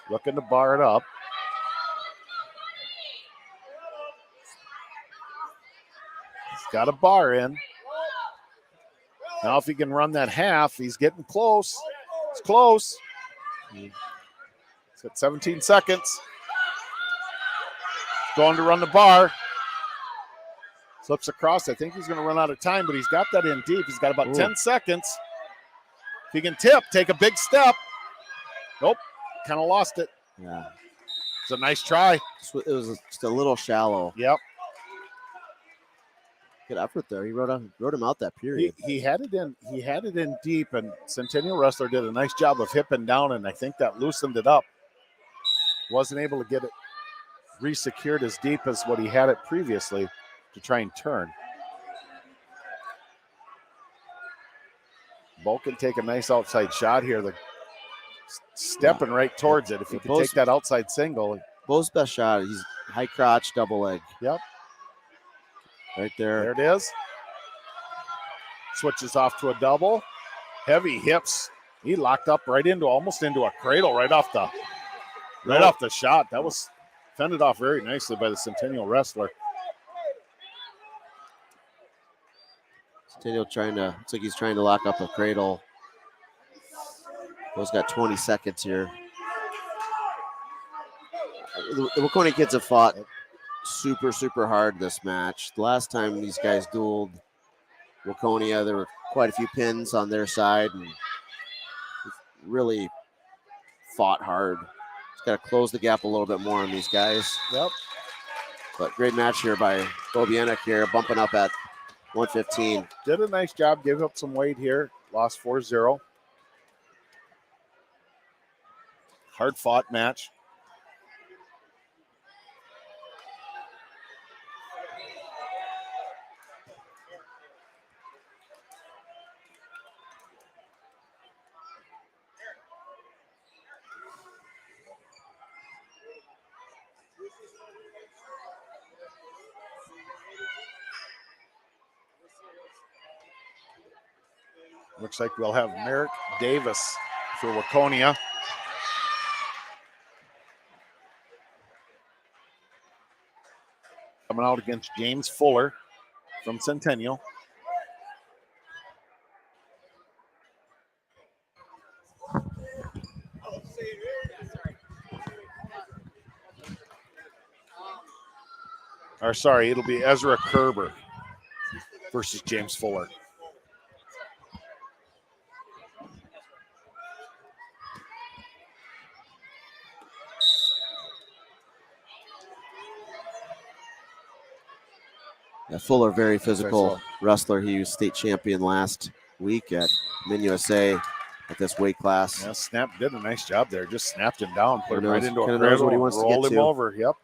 Looking to bar it up. He's got a bar in. Now if he can run that half, he's getting close. It's close. He's got 17 seconds. Going to run the bar. Slips across. I think he's going to run out of time, but he's got that in deep. He's got about 10 seconds. If he can tip, take a big step. Nope. Kind of lost it. Yeah. It's a nice try. It was just a little shallow. Yep. Good effort there. He wrote him out that period. He had it in. He had it in deep, and Centennial wrestler did a nice job of hipping down, and I think that loosened it up. Wasn't able to get it re-secured as deep as what he had it previously to try and turn. Bo can take a nice outside shot here. The stepping right towards it. If he can take that outside single. Bo's best shot. He's high crotch, double leg. Yep. Right there. There it is. Switches off to a double. Heavy hips. He locked up almost into a cradle right off the shot. That was fended off very nicely by the Centennial wrestler. Centennial looks like he's trying to lock up a cradle. Bo's got 20 seconds here. The Waconia kids have fought super, super hard this match. The last time these guys dueled Waconia, there were quite a few pins on their side and really fought hard. Just got to close the gap a little bit more on these guys. Yep. But great match here by Bo Bienick here, bumping up at 115. Did a nice job, gave up some weight here. Lost 4-0. Hard fought match. Looks like we'll have Merrick Davis for Waconia. Coming out against James Fuller from Centennial. Or sorry, it'll be Ezra Kerber versus James Fuller. Yeah, Fuller, very physical wrestler. He was state champion last week at NYWA at this weight class. Yeah, Snap did a nice job there. Just snapped him down, put him right into a knows what he wants to get rolled him to. over. Yep.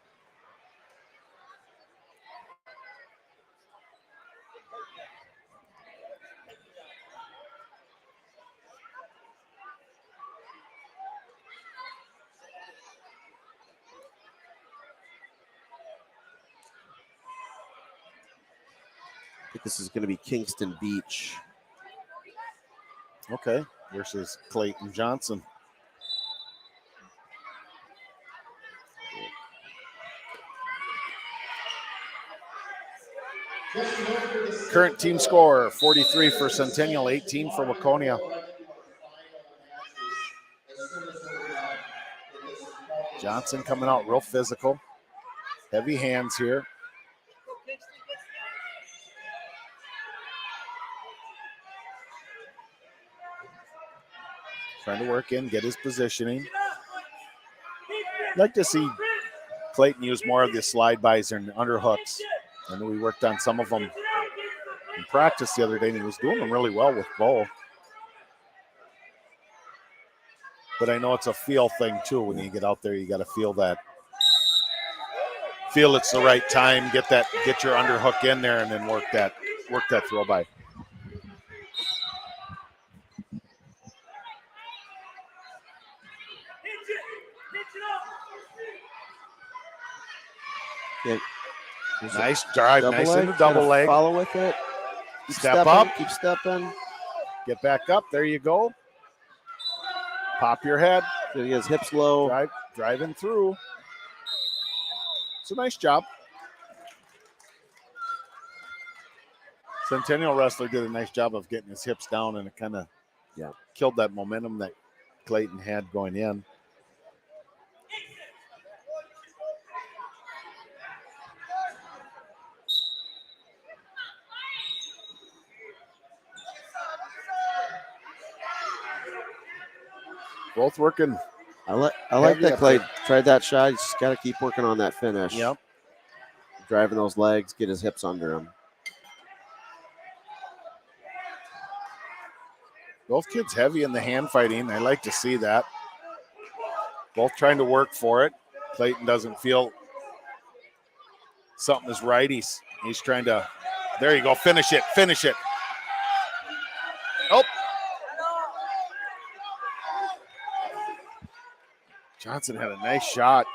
think this is going to be Kingston Beach. Okay, versus Clayton Johnson. Current team score, 43 for Centennial, 18 for Waconia. Johnson coming out real physical. Heavy hands here. Trying to work in, get his positioning. Like to see Clayton use more of the slide bys and underhooks. I know we worked on some of them in practice the other day, and he was doing them really well with both. But I know it's a feel thing too. When you get out there, you got to feel that. Feel it's the right time. Get your underhook in there, and then work that throw by. Yeah. Nice drive, nice leg, into double leg. Follow with it. Keep Step stepping, up. Keep stepping. Get back up. There you go. Pop your head. Get his hips low. Driving through. It's a nice job. Centennial wrestler did a nice job of getting his hips down, and it kind of killed that momentum that Clayton had going in. Both working. I like that Clay tried that shot. He's just got to keep working on that finish. Yep. Driving those legs, get his hips under him. Both kids heavy in the hand fighting. I like to see that. Both trying to work for it. Clayton doesn't feel something is right. He's trying to, there you go, finish it. Oh. Johnson had a nice shot.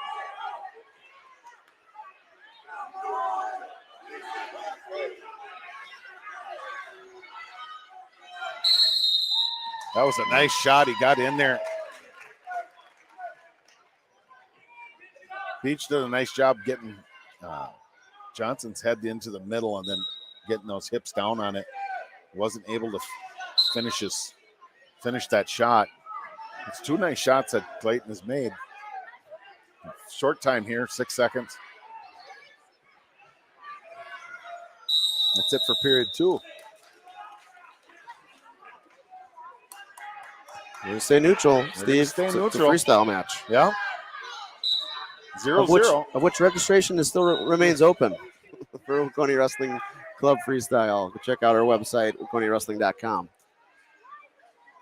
That was a nice shot. He got in there. Beach did a nice job getting Johnson's head into the middle and then getting those hips down on it. Wasn't able to finish that shot. It's two nice shots that Clayton has made. Short time here, 6 seconds. That's it for period 2. We're going to stay neutral, Steve. Stay It's neutral. a freestyle match. Yeah. 0-0. Of which registration remains open for Waconia Wrestling Club Freestyle. Check out our website, waconiawrestling.com.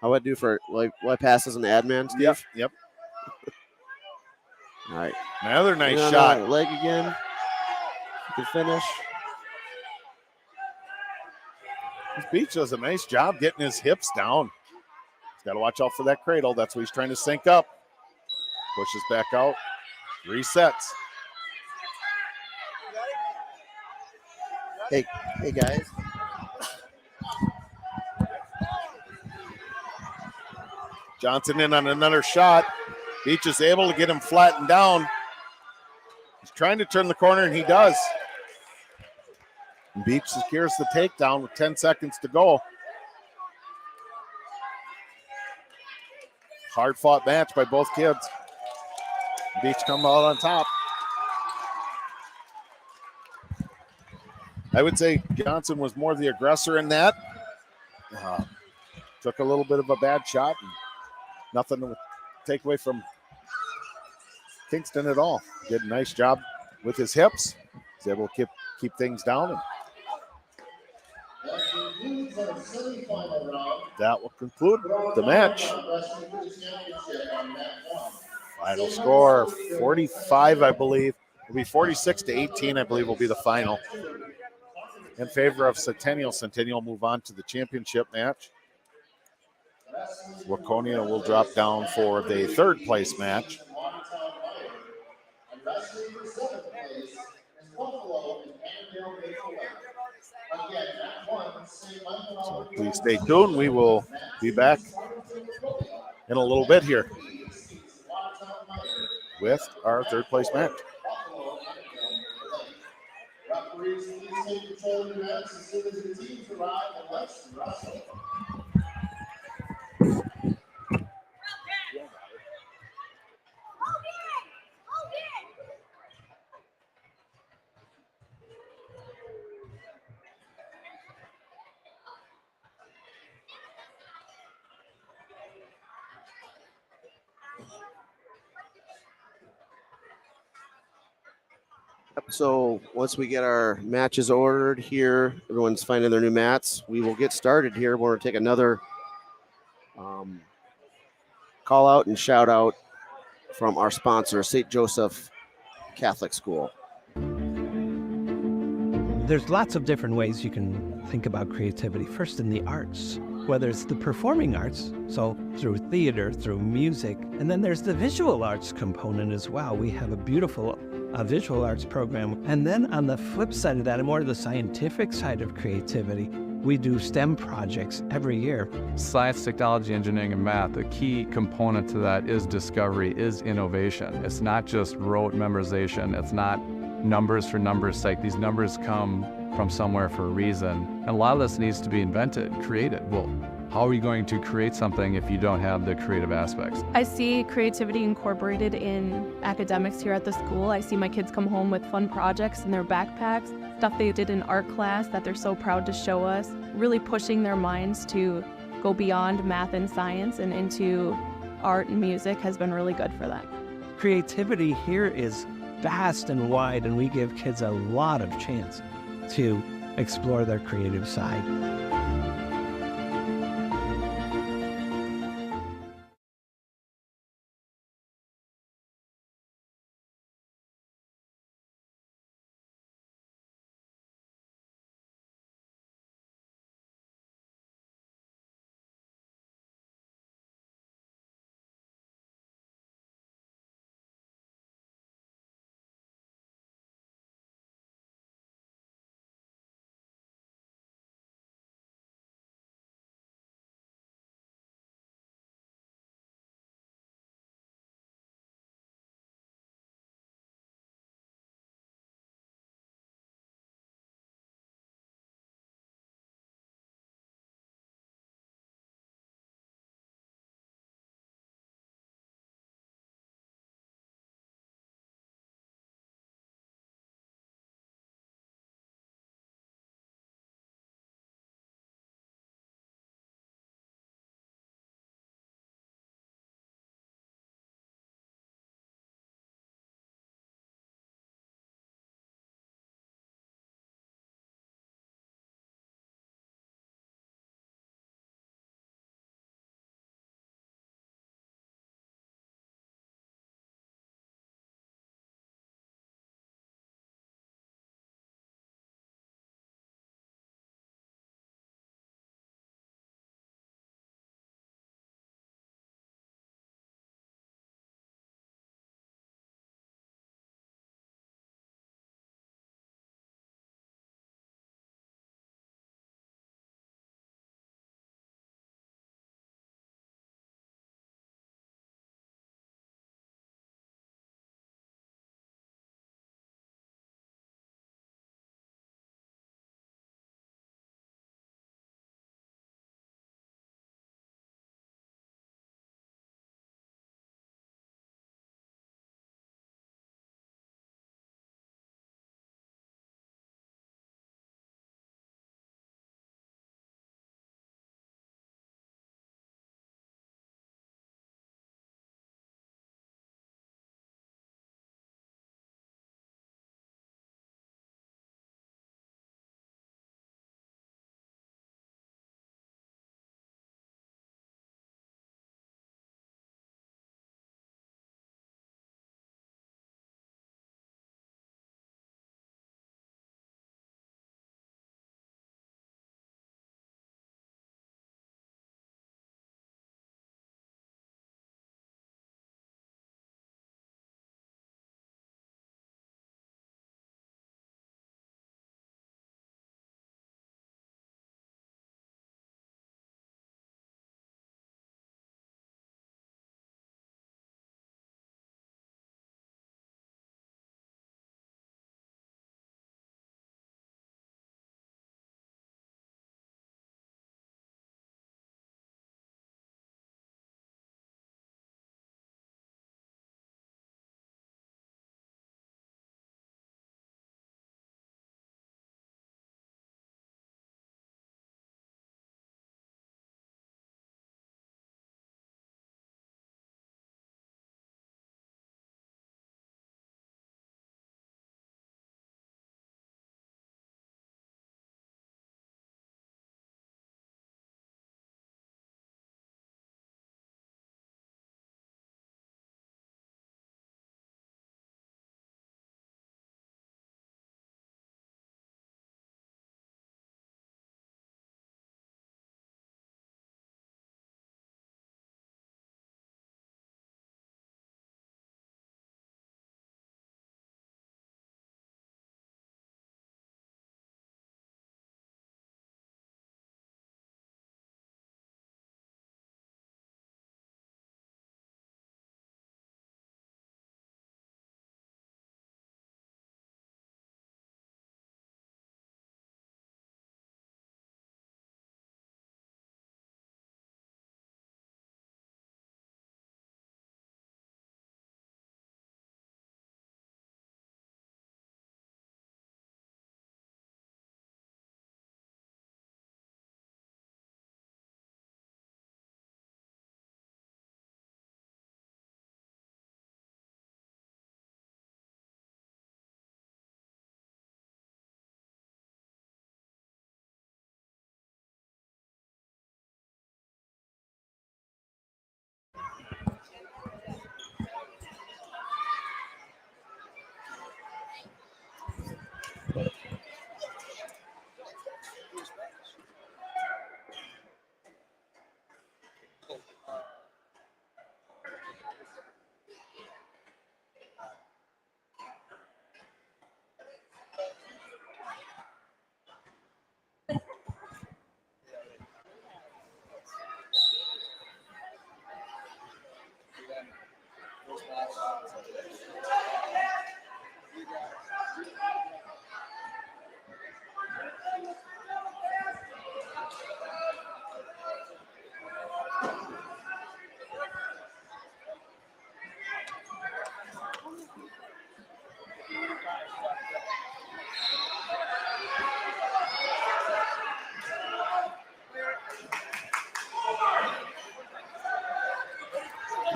How would I do for like what passes an admin, Steve? Yep. All right. Another nice shot. Leg again. You can finish. This Beach does a nice job getting his hips down. He's got to watch out for that cradle. That's what he's trying to sync up. Pushes back out. Resets. Hey guys. Johnson in on another shot. Beach is able to get him flattened down. He's trying to turn the corner, and he does. And Beach secures the takedown with 10 seconds to go. Hard-fought match by both kids. Beach come out on top. I would say Johnson was more the aggressor in that. Took a little bit of a bad shot. And nothing to take away from Kingston at all. Did a nice job with his hips. He's able to keep things down. And that will conclude the match. Final score 45, I believe. It'll be 46-18, I believe, will be the final. In favor of Centennial. Centennial move on to the championship match. Waconia will drop down for the third place match. So please stay tuned. We will be back in a little bit here with our third place match. Referees, please take control of your match as soon as your teams arrive and let's wrestle. So once we get our matches ordered here, everyone's finding their new mats, we will get started here. We're going to take another call out and shout out from our sponsor, St. Joseph Catholic School. There's lots of different ways you can think about creativity. First, in the arts, whether it's the performing arts, so through theater, through music, and then there's the visual arts component as well. We have a beautiful visual arts program. And then on the flip side of that, and more the scientific side of creativity, we do STEM projects every year. Science, technology, engineering, and math, a key component to that is discovery, is innovation. It's not just rote memorization. It's not numbers for numbers' sake. These numbers come from somewhere for a reason. And a lot of this needs to be invented, created. Well, how are you going to create something if you don't have the creative aspects? I see creativity incorporated in academics here at the school. I see my kids come home with fun projects in their backpacks, stuff they did in art class that they're so proud to show us, really pushing their minds to go beyond math and science and into art and music has been really good for them. Creativity here is vast and wide, and we give kids a lot of chance to explore their creative side.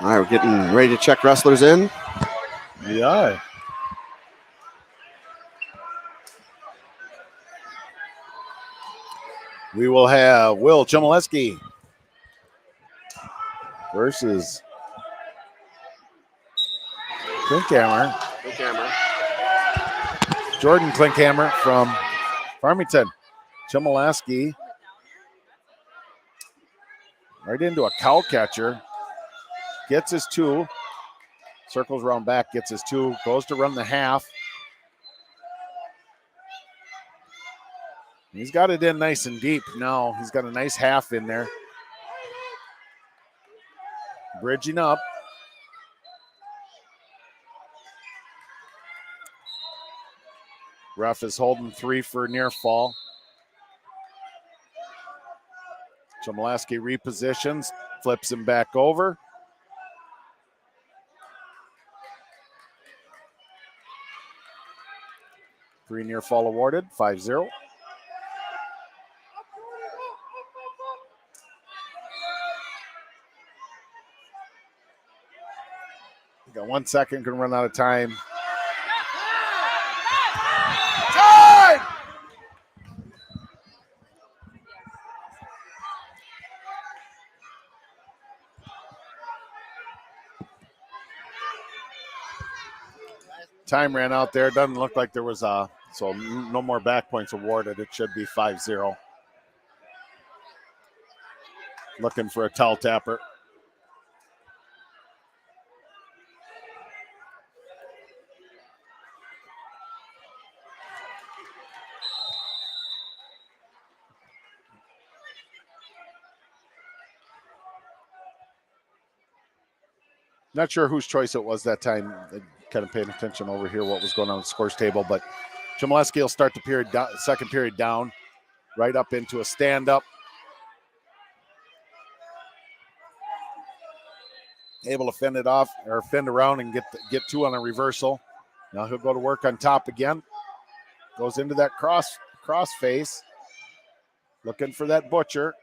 All right, we're getting ready to check wrestlers in. Yeah. We will have Will Chmielewski versus Klinkhammer. Jordan Klinkhammer from Farmington. Chmielewski right into a cow catcher. Gets his 2. Circles around back, gets his 2. Goes to run the half. He's got it in nice and deep now. He's got a nice half in there. Bridging up. Ref is holding 3 for near fall. Chmielewski repositions, flips him back over. Three near fall awarded, 5-0. We got 1 second, gonna run out of time. Time! Time ran out there. Doesn't look like there was so no more back points awarded. It should be 5-0. Looking for a towel tapper. Not sure whose choice it was that time. Kind of paying attention over here what was going on the scores table, but Chmielewski will start the period second period down, right up into a stand-up. Able to fend it off or fend around and get 2 on a reversal. Now he'll go to work on top again. Goes into that cross face. Looking for that butcher.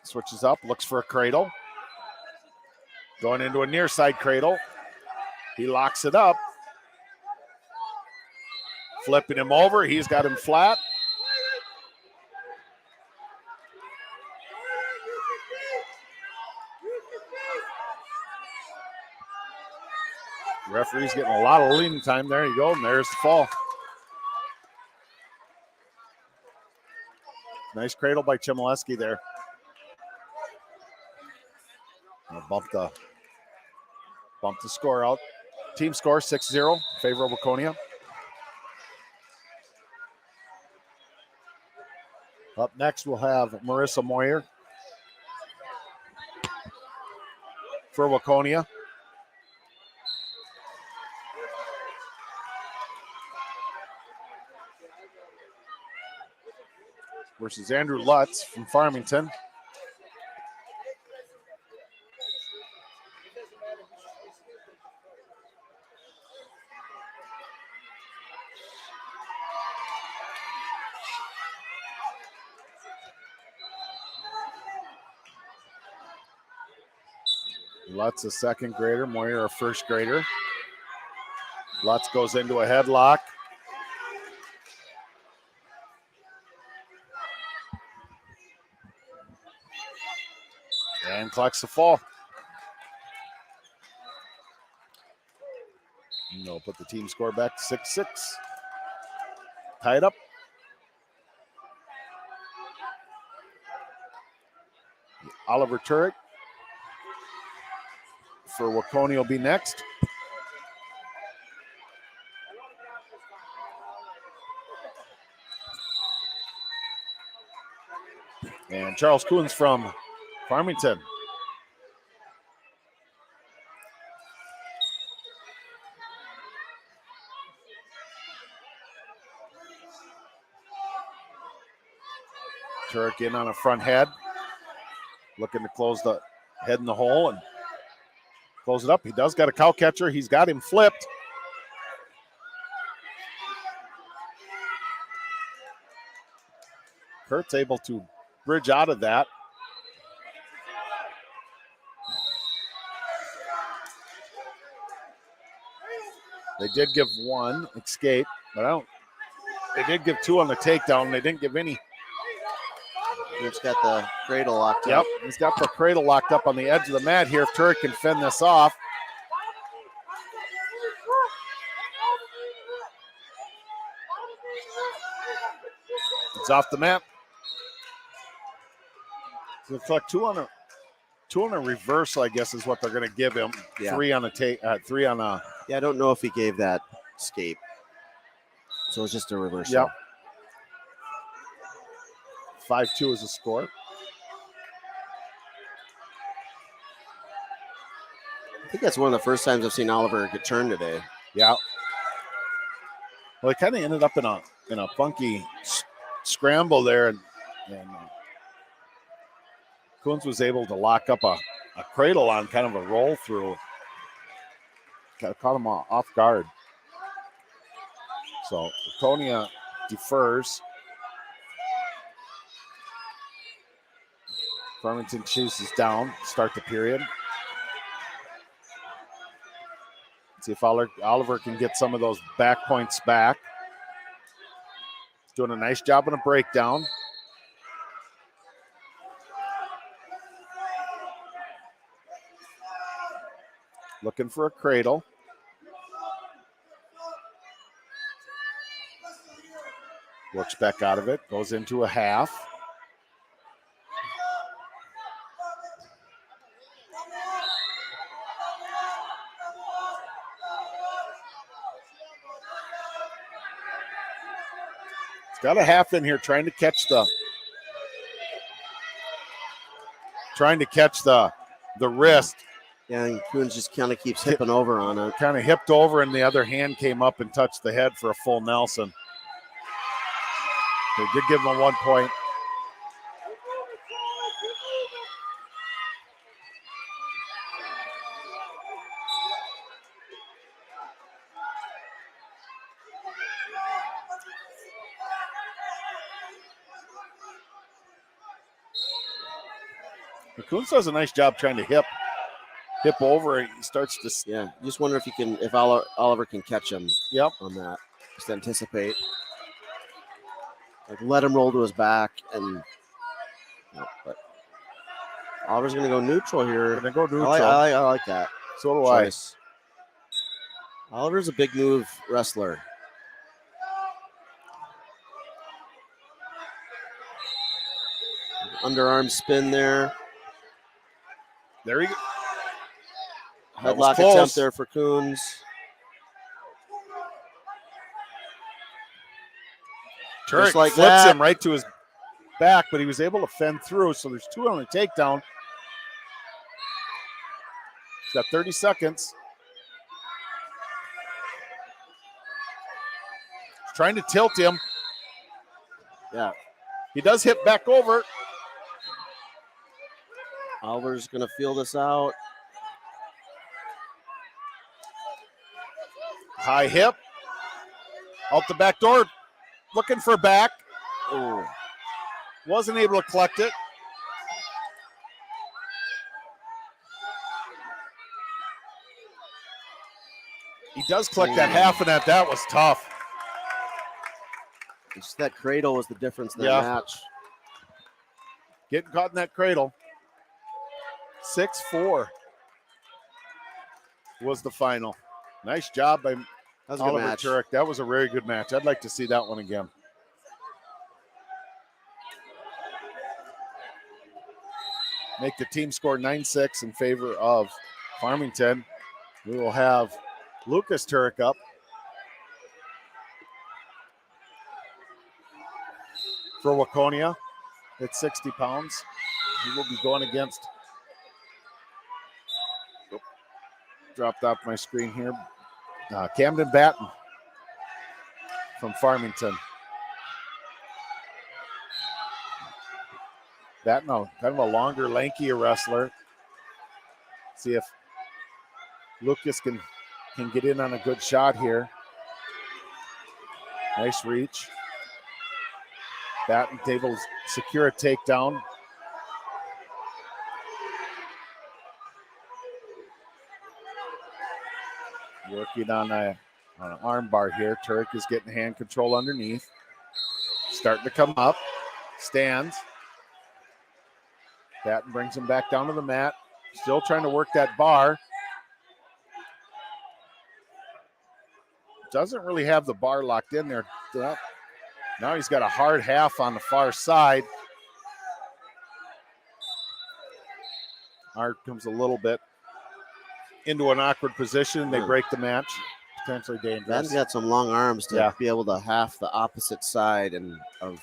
Switches up, looks for a cradle. Going into a near side cradle. He locks it up. Flipping him over. He's got him flat. Referee's getting a lot of lean time. There you go. And there's the fall. Nice cradle by Chmielewski there. Bump the score out. Team score 6-0, favor of Waconia. Up next, we'll have Marissa Moyer for Waconia. Versus Andrew Lutz from Farmington. Lutz a second grader, Moyer a first grader. Lutz goes into a headlock. And collects the fall. And they'll put the team score back to 6-6. Tied up. Oliver Turek for Waconia will be next. And Charles Coons from Farmington. Turek in on a front head. Looking to close the head in the hole and close it up. He does got a cow catcher. He's got him flipped. Kurt's able to bridge out of that. They did give one escape, but they did give two on the takedown. They didn't give any. He's got the cradle locked Yep, up. he's got the cradle locked up on the edge of the mat here. If Turek can fend this off. It's off the mat. So it's like two on a reversal, I guess, is what they're going to give him. Yeah. Three on a. Yeah, I don't know if he gave that escape. So it's just a reversal. Yep. 5-2 is the score. I think that's one of the first times I've seen Oliver get turned today. Yeah. Well, it kind of ended up in a funky scramble there, and Coons was able to lock up a cradle on kind of a roll through. Caught him off guard. So Waconia defers. Farmington chases down, start the period. See if Oliver can get some of those back points back. He's doing a nice job on a breakdown. Looking for a cradle. Works back out of it, goes into a half. Got a half in here trying to catch the wrist. Yeah, and Coons just kind of keeps hipping over on it. Kind of hipped over, and the other hand came up and touched the head for a full Nelson. They did give him a 1 point. Coons does a nice job trying to hip over. He starts to. Yeah, you just wonder if Oliver can catch him. Yep. On that, just anticipate. Like let him roll to his back, and but Oliver's going to go neutral here. Gonna go neutral. I like that. So do choice. Oliver's a big move wrestler. Underarm spin there. There he go. Headlock attempt there for Coons. Turek like flips that. him right to his back, but he was able to fend through. So there's two on the takedown. He's got 30 seconds. He's trying to tilt him. Yeah. He does hit back over. Oliver's going to feel this out. High hip. Out the back door. Looking for back. Ooh. Wasn't able to collect it. He does collect that half, and that was tough. Just that cradle was the difference in that match. Getting caught in that cradle. 6-4 was the final. Nice job by Oliver Turek. That was a very good match. I'd like to see that one again. Make the team score 9-6 in favor of Farmington. We will have Lucas Turek up for Waconia at 60 pounds. He will be going against, dropped off my screen here, Camden Batten from Farmington. Batten, kind of a longer, lankier wrestler. See if Lucas can get in on a good shot here. Nice reach. Batten able to secure a takedown. Working on a On an arm bar here, Turk is getting hand control underneath. Starting to come up. Stands. Batten brings him back down to the mat. Still trying to work that bar. Doesn't really have the bar locked in there. Now he's got a hard half on the far side. Art comes a little bit into an awkward position. They break the match. Potentially dangerous. Ben's got some long arms to be able to half the opposite side and of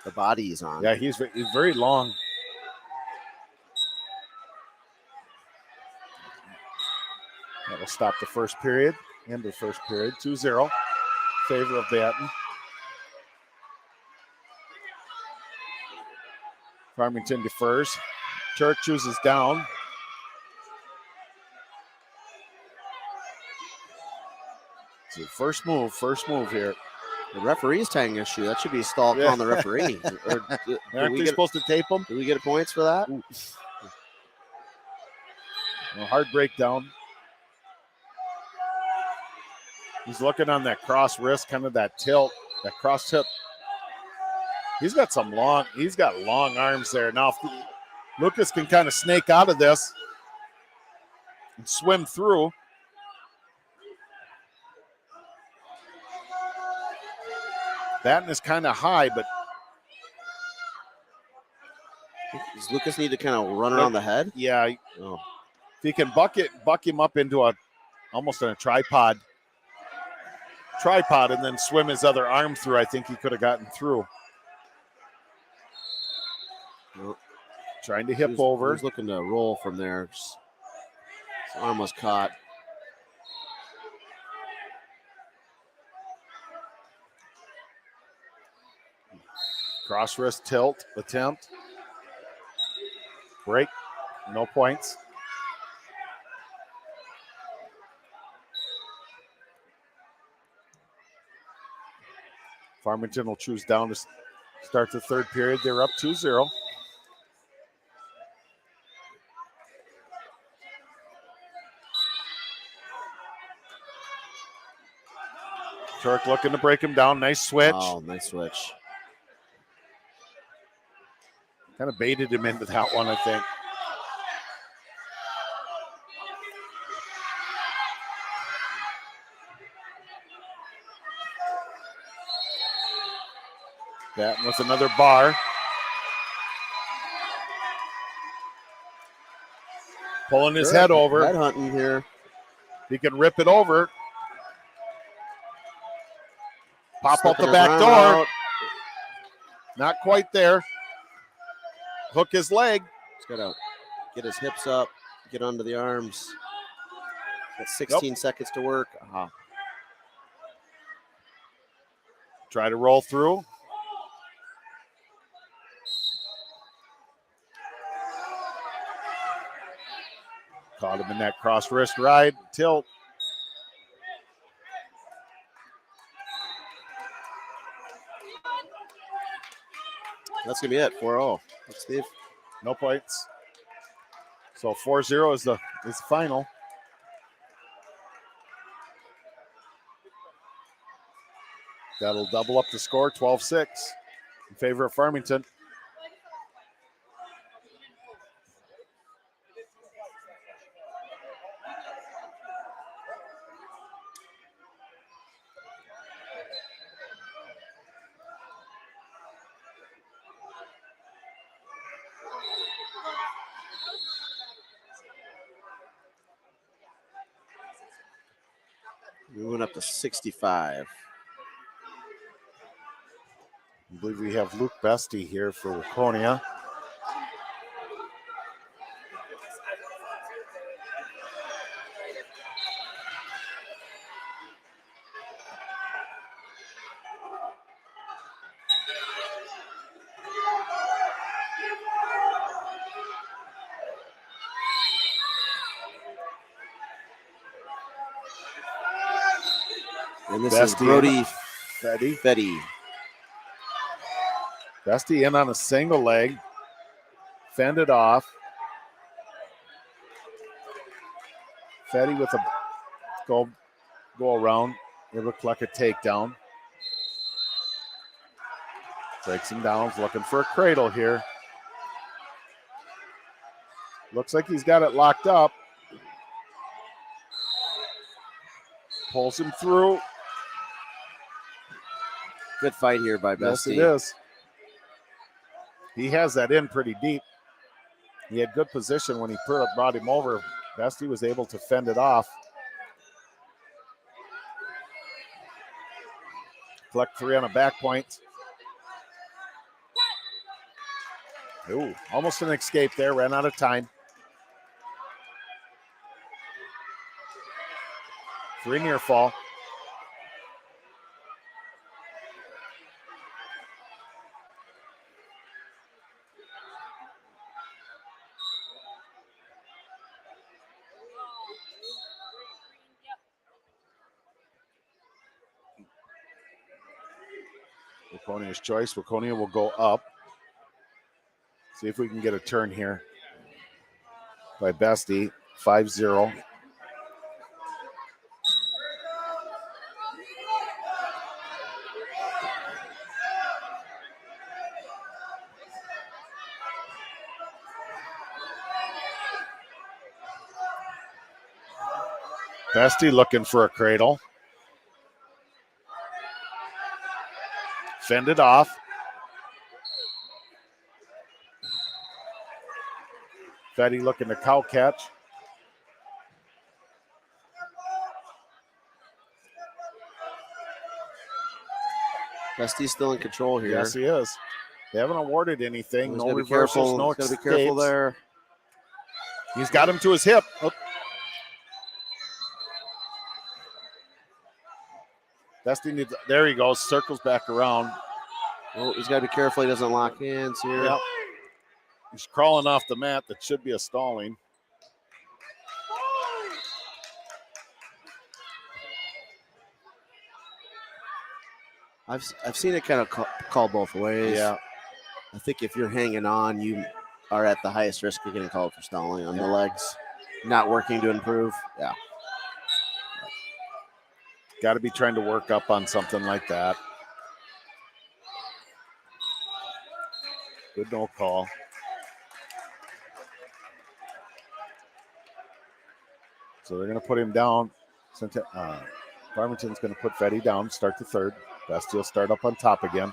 the body he's on. Yeah, he's very long. That'll stop the first period. End of the first period. 2-0. Favor of Batten. Farmington defers. Turk chooses down. So first move here. The referee's tying issue. That should be stalled on the referee. Aren't we supposed to tape him? Do we get points for that? A hard breakdown. He's looking on that cross wrist, kind of that tilt, that cross tip. He's got long arms there. Now, if Lucas can kind of snake out of this and swim through. Batten is kind of high, but does Lucas need to kind of run around the head? Yeah. Oh. If he can buck him up into almost in a tripod and then swim his other arm through, I think he could have gotten through. Well, trying to hip over. He's looking to roll from there. His arm was caught. Cross wrist tilt attempt. Break. No points. Farmington will choose down to start the third period. They're up 2-0. Turk looking to break him down. Nice switch. Oh, nice switch. Kind of baited him into that one, I think. Batten with another bar. Pulling his head over. Head hunting here. He can rip it over. Pop out the Slipping back his door. arm out. Not quite there. Hook his leg. He's got to get his hips up, get under the arms. Got 16 seconds to work. Try to roll through. Caught him in that cross wrist ride. Tilt. That's going to be it. 4-0. Thanks, Steve. No points. So 4-0 is the final. That'll double up the score, 12-6 in favor of Farmington. We went up to 65. I believe we have Luke Bestie here for Waconia. And this is Brody Fetty. Bestie in on a single leg. Fended off. Fetty with a go around. able to collect a takedown. Breaks him down, is looking for a cradle here. Looks like he's got it locked up. Pulls him through. Good fight here by Yes, Bestie. it is. He has that in pretty deep. He had good position when he brought him over. Bestie was able to fend it off. Collect 3 on a back point. Ooh, almost an escape there. Ran out of time. 3 near fall. Waconia's choice. Waconia will go up. See if we can get a turn here by Bestie. 5-0. Bestie looking for a cradle. Fended off. Fetty looking to cow catch. Bestie's still in control here. Yes, he is. They haven't awarded anything. He's No gotta be reversals, careful. no He's gotta be careful escapes. there. He's got him to his hip. Oh. Bestie needs, there he goes, circles back around. Oh, he's got to be careful he doesn't lock hands here. Yep. He's crawling off the mat. That should be a stalling. I've seen it kind of call both ways. Yeah. I think if you're hanging on, you are at the highest risk of getting called for stalling on the legs. Not working to improve. Yeah. Got to be trying to work up on something like that. Good no call. So they're going to put him down. Farmington's going to put Fetty down, start the third. Bestie will start up on top again.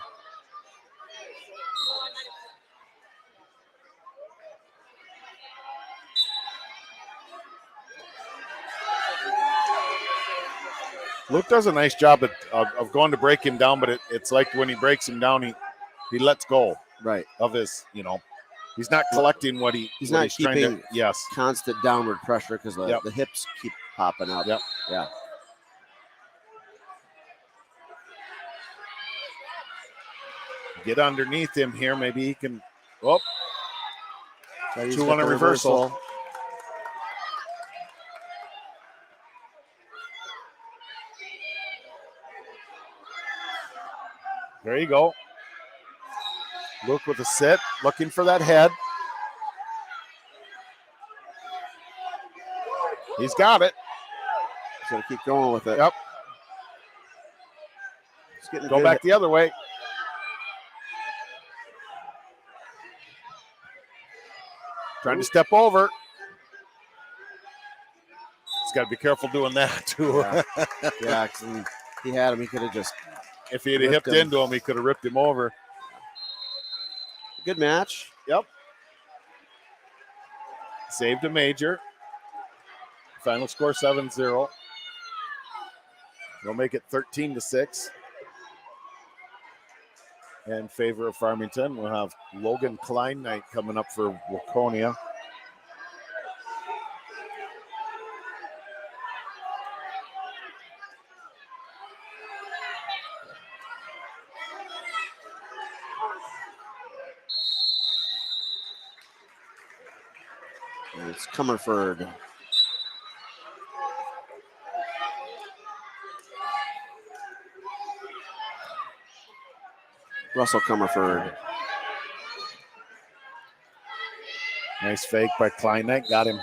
Luke does a nice job of going to break him down, but it's like when he breaks him down, he lets go Right. of his, he's not collecting what He's what not he's trying keeping to, yes. constant downward pressure because Yep. the hips keep popping up. Yep. Yeah. Get underneath him here. Maybe he can, oh, So he's 2 got on a the reversal. There you go. Luke with a sit, looking for that head. He's got it. He's got to keep going with it. Yep. He's getting Go good. back the other way. Trying to step over. He's got to be careful doing that too. Yeah. Yeah, 'cause he had him. He could have just If he had hipped him. into him, he could have ripped him over. good match. Yep. Saved a major. Final score 7-0. They'll make it 13-6. In favor of Farmington, we'll have Logan Klein Knight coming up for Waconia. And it's Comerford. Russell Comerford. Nice fake by Klein Knight. Got him.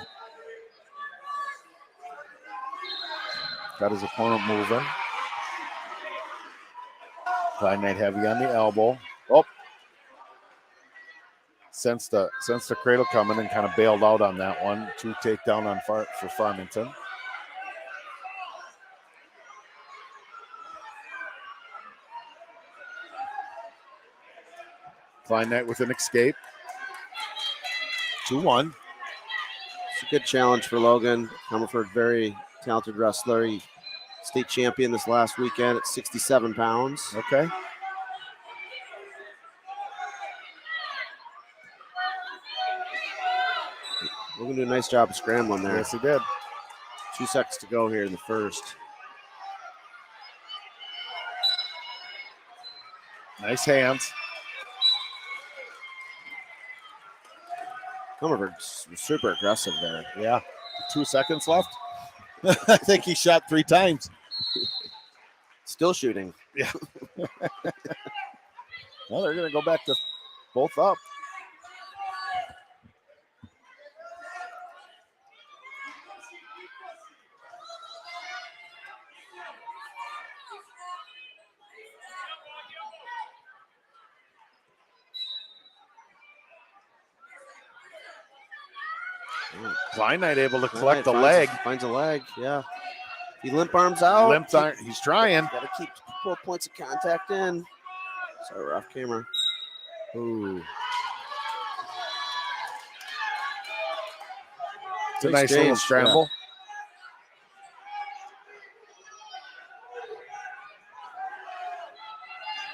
Got his opponent moving. Klein Knight heavy on the elbow. Oh, sensed the cradle coming and kind of bailed out on that one. 2 takedown on for Farmington. Klein Knight with an escape. 2-1. It's a good challenge for Logan. Comerford, very talented wrestler. He state champion this last weekend at 67 pounds. Okay. Logan did a nice job of scrambling there. Yes, he did. 2 seconds to go here in the first. Nice hands. Comerford was super aggressive there. Yeah. 2 seconds left. I think he shot 3 times. Still shooting. Yeah. Well, they're going to go back to both up. Klein Knight able to collect the leg. Finds a leg, yeah. He limp arms out. Limp arm, he's trying. Got to keep both points of contact in. Sorry, off camera. Ooh. It's a nice little scramble.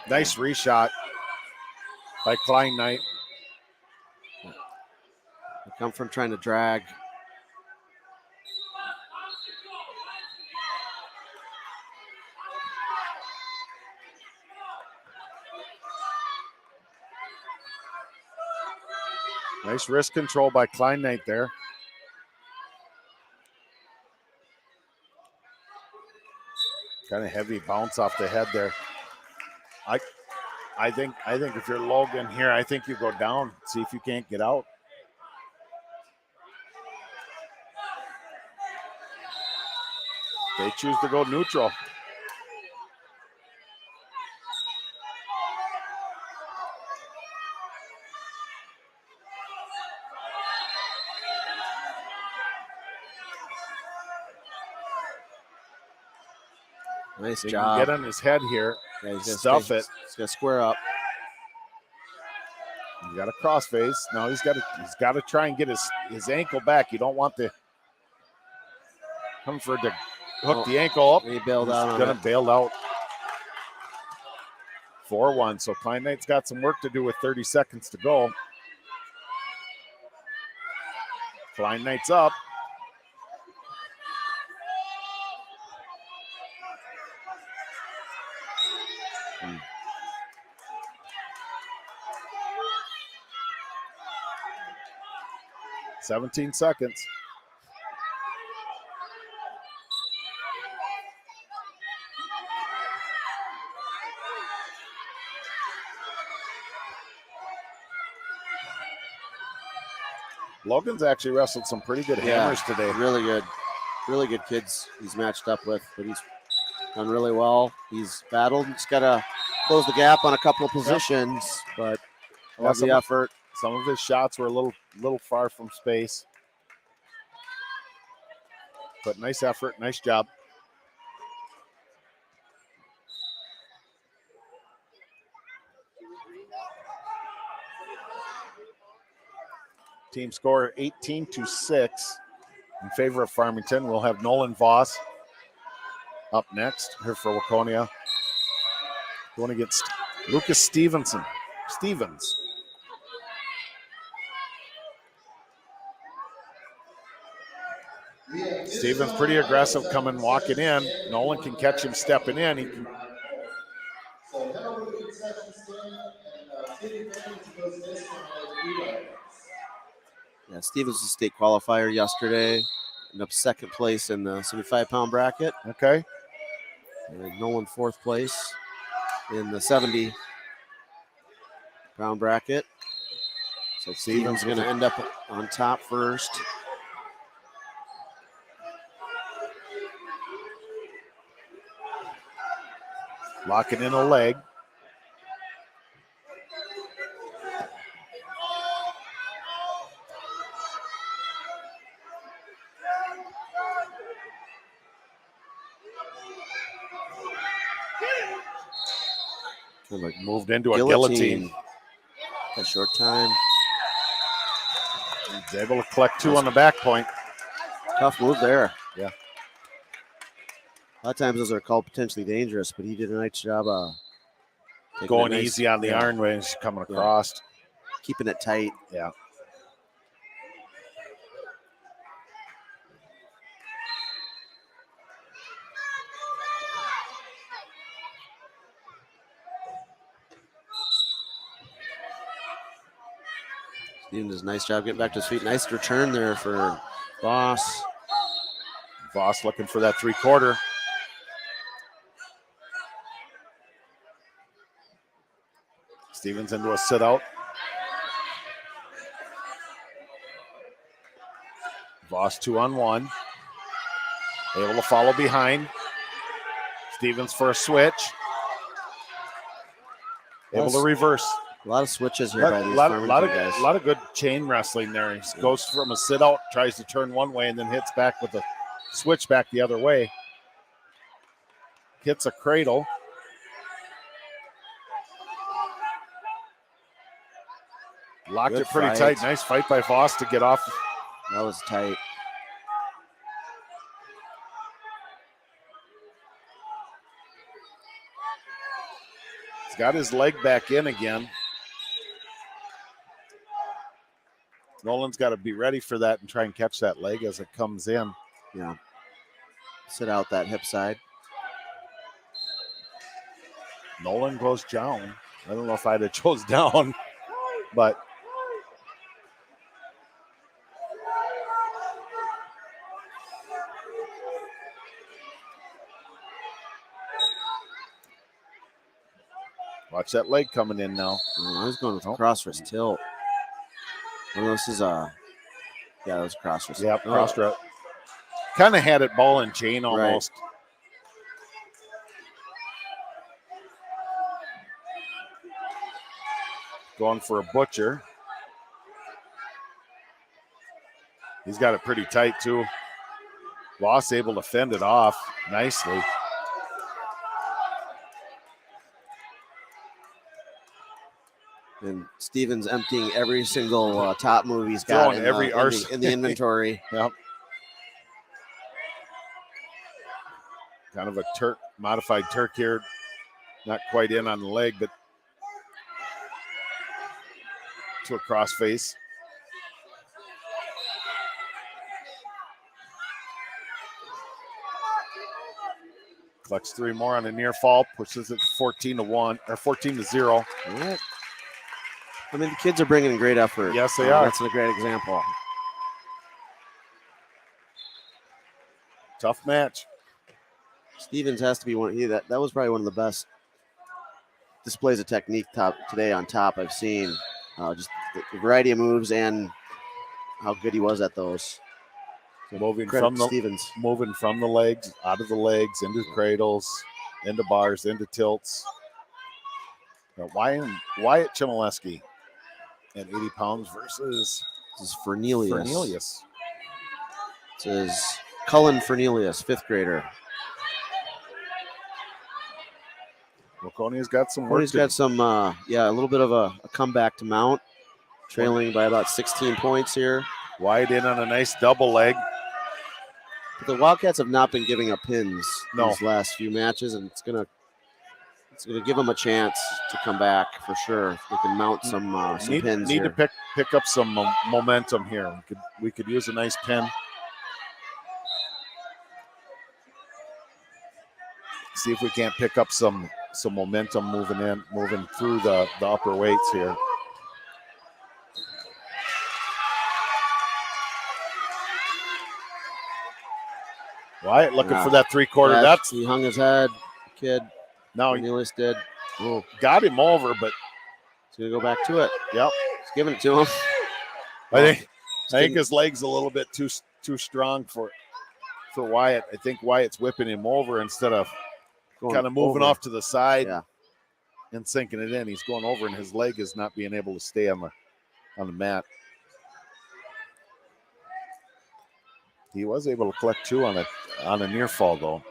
Yeah. Nice reshot by Klein Knight. They come from trying to drag. Nice wrist control by Klein Knight there. Kind of heavy bounce off the head there. I think if you're Logan here, I think you go down, see if you can't get out. They choose to go neutral. Nice He job. can get on his head here. Yeah, he's Stuff it. He's gonna square up. You got a crossface. Now he's got to try and get his ankle back. You don't want the Comerford to hook the ankle up. He bailed out on gonna it. bail out. 4-1. So Klein Knight's got some work to do with 30 seconds to go. Klein Knight's up. Hmm. 17 seconds. Logan's actually wrestled some pretty good hammers today. Really good kids he's matched up with, but he's done really well. He's battled. He's got to close the gap on a couple of positions, but love the effort. Some of his shots were a little far from space, but nice effort, nice job. Team score 18-6 in favor of Farmington. We'll have Nolan Voss up next here for Waconia. Going against Lucas Stevens. Stevens pretty aggressive walking in. Nolan can catch him stepping in. He can. Yeah, Stevens was a state qualifier yesterday. Ended up second place in the 75-pound bracket. Okay. And Nolan fourth place in the 70-pound bracket. So Stevens going to end up on top first. Locking in a leg. Like moved into a guillotine. A short time. He's able to collect 2 on the back point. Tough move there. Yeah. A lot of times those are called potentially dangerous, but he did a nice job going easy on the iron when he's coming across. Keeping it tight. Yeah. Steven does a nice job getting back to his feet. Nice return there for Voss. Voss looking for that 3/4. Stevens into a sit out. Voss 2-on-1. Able to follow behind. Stevens for a switch. Able to reverse. A lot of switches here by these guys. A lot of good chain wrestling there. He goes from a sit out, tries to turn one way, and then hits back with a switch back the other way. Hits a cradle. Locked it pretty tight. Nice fight by Voss to get off. That was tight. He's got his leg back in again. Nolan's got to be ready for that and try and catch that leg as it comes in. Yeah. Sit out that hip side. Nolan goes down. I don't know if I'd have chose down, but watch that leg coming in now. I was going with cross wrist tilt. Oh, this is yeah, that was cross wrist. Yep, cross wrist. Kind of had it ball and chain almost. Right. Going for a butcher. He's got it pretty tight too. Voss able to fend it off nicely. And Stevens emptying every single top move he's got in the inventory. Yep. Kind of a modified Turk here. Not quite in on the leg, but to a cross face. Collects 3 more on a near fall, pushes it 14-1 or 14-0. Right. I mean, the kids are bringing great effort. Yes, they are. That's a great example. Tough match. Stevens has to be one. That was probably one of the best displays of technique today on top I've seen. Just the variety of moves and how good he was at those. So moving from the legs, out of the legs, into cradles, into bars, into tilts. Now, Wyatt Chmielewski at 80 pounds versus this is Fernelius. This is Cullen Fernelius, 5th grader. Waconia's got some work. He's got some, a little bit of a comeback to mount, trailing by about 16 points here. Wide in on a nice double leg. But the Wildcats have not been giving up pins these last few matches, and it's gonna give them a chance to come back for sure. They can mount some pins. Need to pick up some momentum here. We could use a nice pin. See if we can't pick up some momentum moving through the upper weights here. Wyatt looking for that 3/4. He hung his head, kid. Now Cornelius did. Oh, got him over, but he's gonna go back to it. Yep, he's giving it to him. I think his leg's a little bit too strong for Wyatt. I think Wyatt's whipping him over instead of kind of moving off to the side and sinking it in. He's going over, and his leg is not being able to stay on the mat. He was able to collect 2 on a near fall though.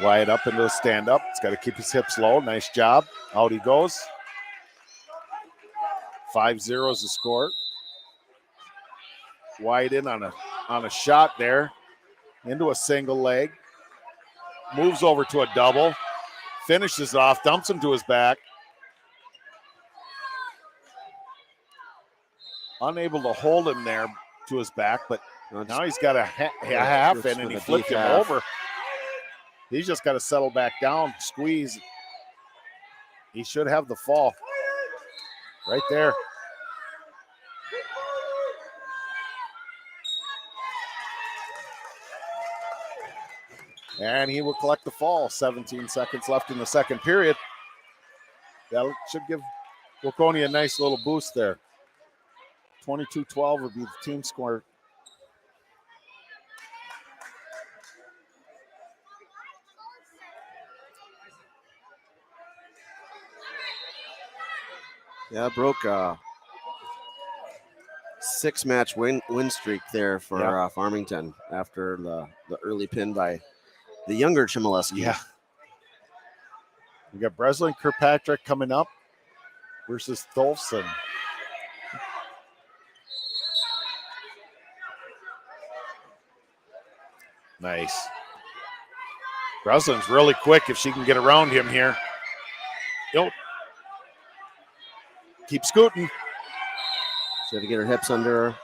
Wyatt up into the stand-up. He's got to keep his hips low. Nice job. Out he goes. 5-0 is the score. Wyatt in on a shot there. Into a single leg. Moves over to a double. Finishes off. Dumps him to his back. Unable to hold him there to his back, but now he's got a half in, and he flipped him over. He's just got to settle back down, squeeze. He should have the fall right there. And he will collect the fall. 17 seconds left in the second period. That should give Waconia a nice little boost there. 22-12 would be the team score. Yeah, broke a 6-match win streak there for Farmington after the early pin by the younger Chmielewski. Yeah. We got Breslin Kirkpatrick coming up versus Tholfsen. Nice. Breslin's really quick if she can get around him here. Yo. Keep scooting. She had to get her hips under her.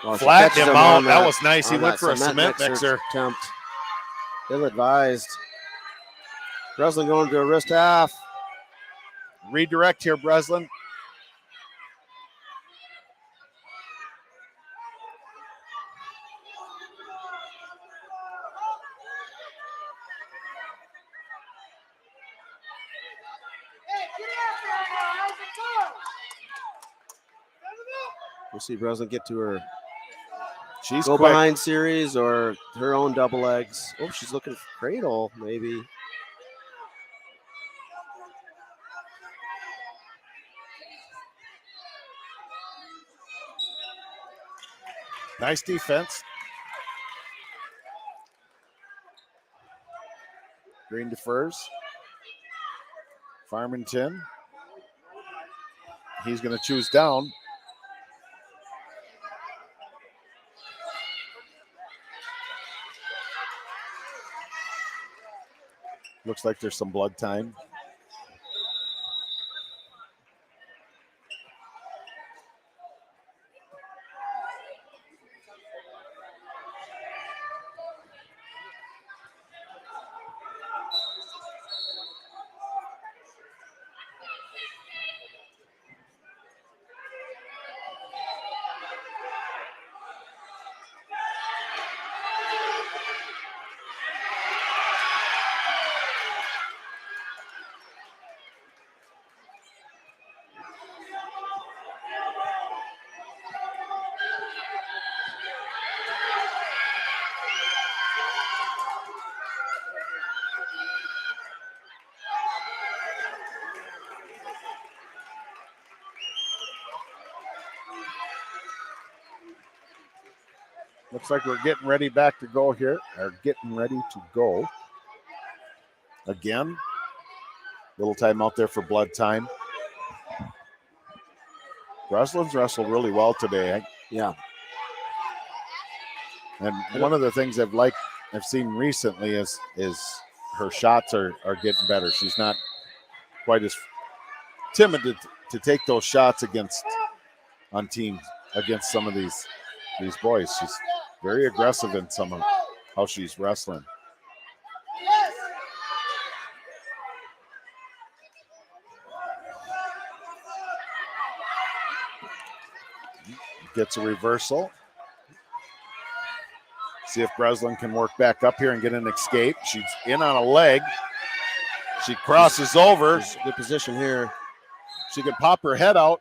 Oh, Flattened him out. That was nice. He went for a cement mixer. Attempt. Ill advised. Breslin going to a wrist half. Redirect here, Breslin. We'll see Breslin get to her She's go quick. behind series or her own double legs. Oh, she's looking for cradle, maybe. Nice defense. Green defers. Farmington. He's going to choose down. Looks like there's some blood time. Looks like we're getting ready back to go here, or getting ready to go. Again, little time out there for blood time. Breslin's wrestled really well today. Yeah. And one of the things I've seen recently is her shots are getting better. She's not quite as timid to take those shots against some of these boys. She's very aggressive in some of how she's wrestling. Gets a reversal. See if Breslin can work back up here and get an escape. She's in on a leg. She crosses over. Good position here. She can pop her head out.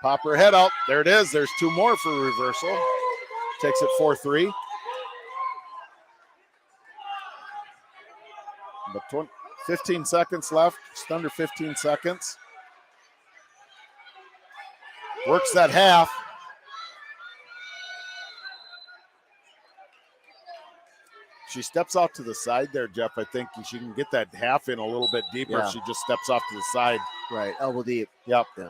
Pop her head out. There it is. There's two more for reversal. Takes it 4-3. But 15 seconds left. Just under 15 seconds. Works that half. she steps out to the side there, Jeff, I think she can get that half in a little bit deeper Yeah. if she just steps off to the side. Right, elbow deep. Yep. Yeah.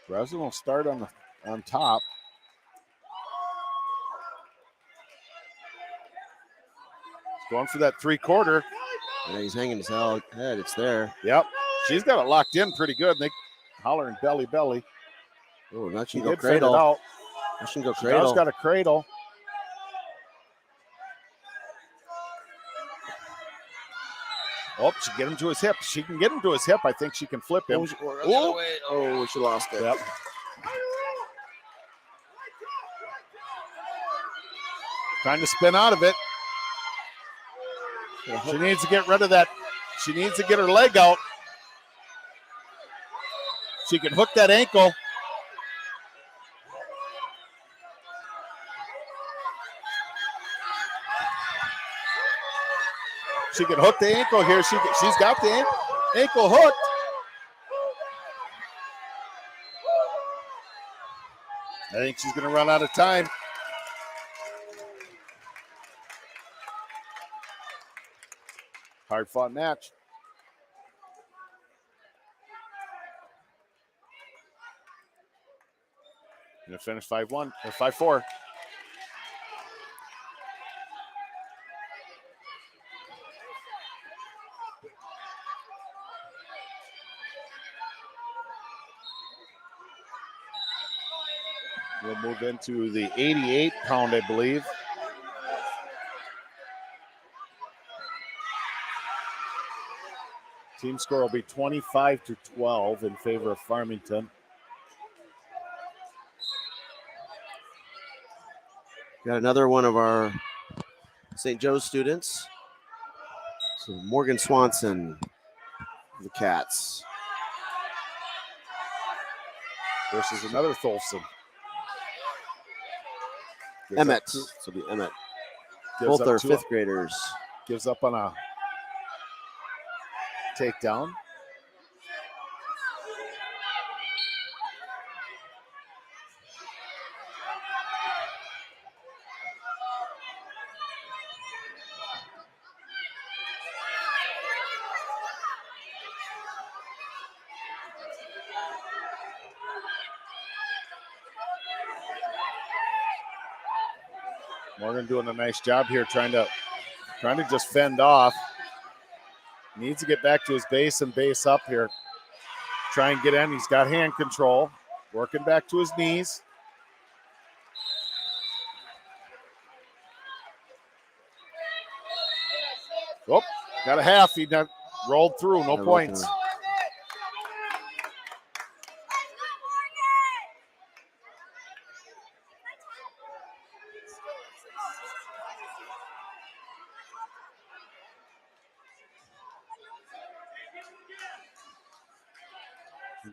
Breslin will start on top. He's going for that 3/4. Yeah, he's hanging his head. It's there. Yep. She's got it locked in pretty good. They hollering belly. Oh, now she She can go did fend it cradle. out. Now she can go She cradle. does got a cradle. Oh, she get him to his hip. She can get him to his hip. I think she can flip him. Oh, she lost it. Yep. Trying to spin out of it. She needs to get rid of that. She needs to get her leg out. She can hook that ankle. She can hook the ankle here. She's got the ankle hooked. I think she's going to run out of time. Hard fought match. Going to finish 5-1 or 5-4. We'll move into the 88 pound, I believe. Team score will be 25-12 in favor of Farmington. Got another one of our St. Joe's students. So Morgan Swanson, the Cats. Versus another Tholfsen. Emmett. So be Emmett. Both are fifth graders. Gives up on a takedown. Morgan doing a nice job here, trying to just fend off. Needs to get back to his base and base up here. Try and get in. He's got hand control. Working back to his knees. Oh, got a half. He rolled through. No points.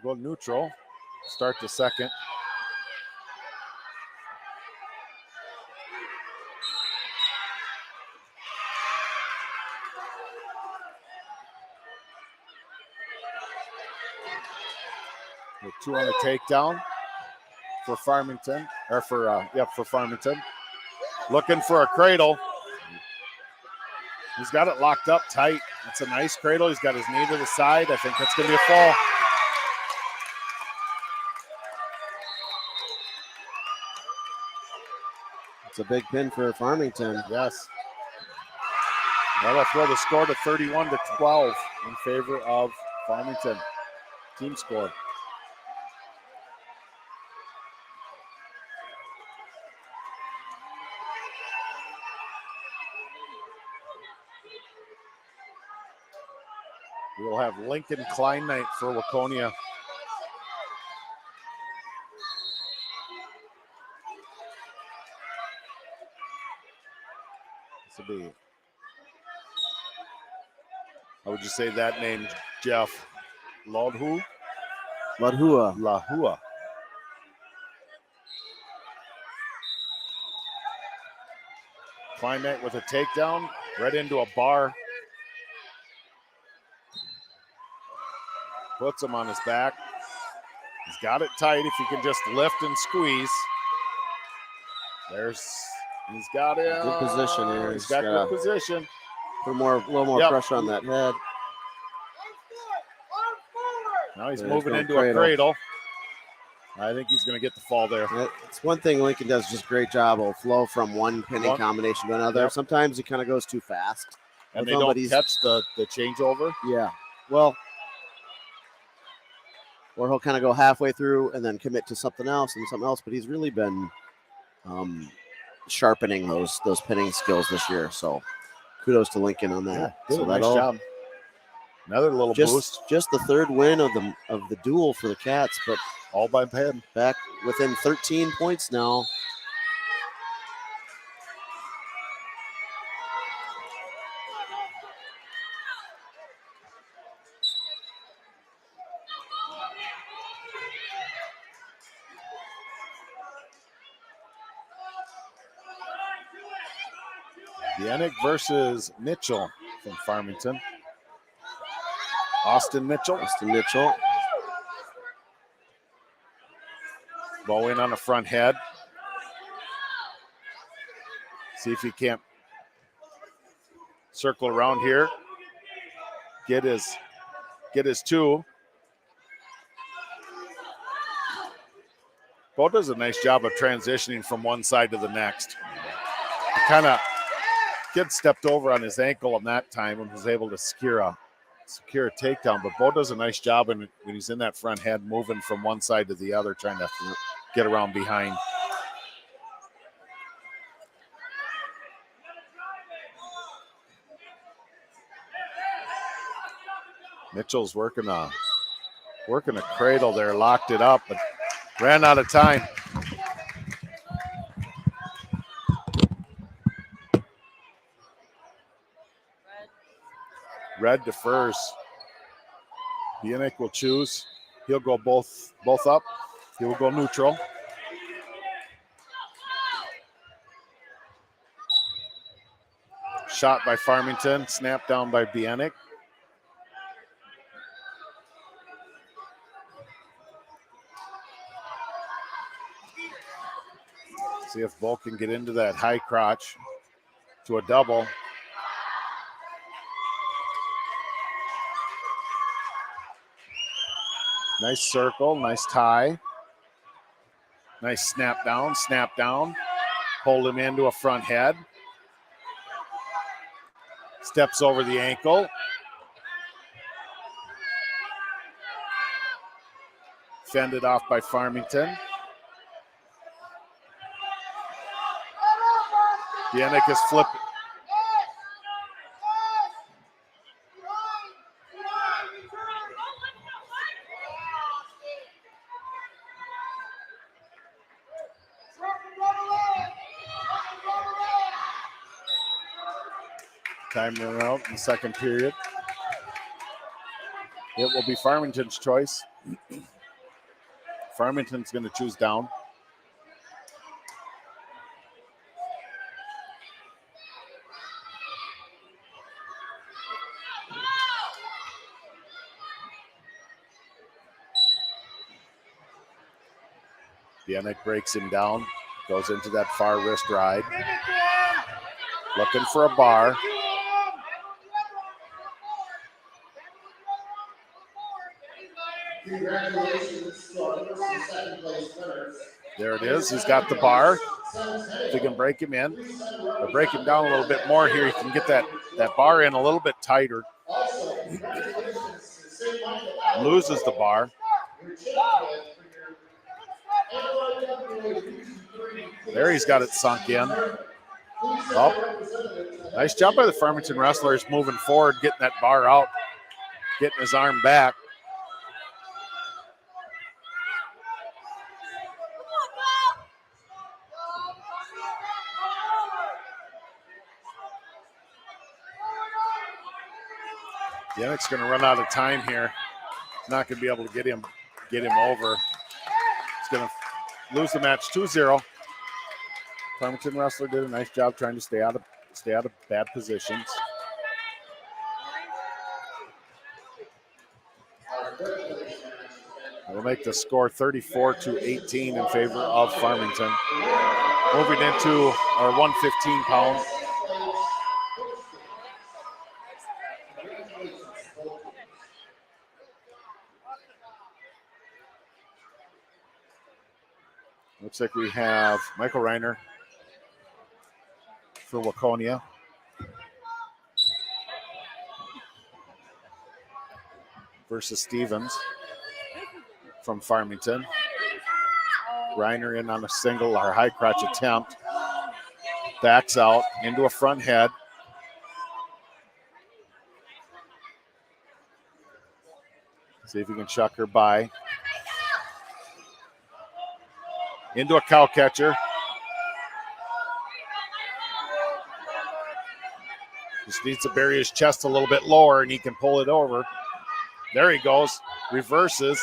We'll go neutral. Start the second. The 2 on the takedown for Farmington, or for Farmington. Looking for a cradle. He's got it locked up tight. That's a nice cradle. He's got his knee to the side. I think that's going to be a fall. It's a big pin for Farmington. Yes. That'll throw the score to 31-12 in favor of Farmington. Team score. We'll have Lincoln Klein night for Waconia. This will be. How would you say that name, Jeff? Lodhu? Ladhua. Lahua. Find that with a takedown, right into a bar. Puts him on his back. He's got it tight if he can just lift and squeeze. He's got it. Good position here. He's got good position. Put a little more pressure on that head. Now he's There, moving he's into going a cradle. I think he's going to get the fall there. It's one thing Lincoln does just a great job of flow from one pinning combination to another. Yep. Sometimes he kind of goes too fast. And they don't catch the changeover. Yeah. Well, or he'll kind of go halfway through and then commit to something else and something else. But he's really been sharpening those pinning skills this year. So kudos to Lincoln on that. Yeah, so nice job. Another little boost. Just the third win of the duel for the Cats, but all by pen. Back within 13 points now. Yannick versus Mitchell from Farmington. Austin Mitchell. Bow in on the front head. See if he can't circle around here. Get his two. Bo does a nice job of transitioning from one side to the next. He kind of kid stepped over on his ankle on that time and was able to secure a takedown. But Bo does a nice job when he's in that front head, moving from one side to the other, trying to get around behind. Mitchell's working a cradle there, locked it up, but ran out of time. Red defers. Yannick will choose. He'll go both up. He will go neutral. Shot by Farmington, snapped down by Bieniek. See if Bo can get into that high crotch to a double. Nice circle, nice tie. Nice snap down. Hold him into a front head. Steps over the ankle. Fended off by Farmington. Bieniek is flipping. Time run out in the second period. It will be Farmington's choice. Farmington's going to choose down. Bieniek breaks him down, goes into that far wrist ride. Looking for a bar. There it is. He's got the bar. If he can break him in, or break him down a little bit more here, he can get that bar in a little bit tighter. Loses the bar. There he's got it sunk in. Oh, nice job by the Farmington wrestlers moving forward, getting that bar out, getting his arm back. Yannick's going to run out of time here. Not going to be able to get him over. He's going to lose the match 2-0. Farmington wrestler did a nice job trying to stay out stay out of bad positions. We'll make the score 34-18 in favor of Farmington. Moving into our 115-pound. Looks like we have Michael Reiner for Waconia. Versus Stevens from Farmington. Reiner in on a single or high crotch attempt. Backs out into a front head. See if he can chuck her by. Into a cow catcher. Just needs to bury his chest a little bit lower and he can pull it over. There he goes. Reverses.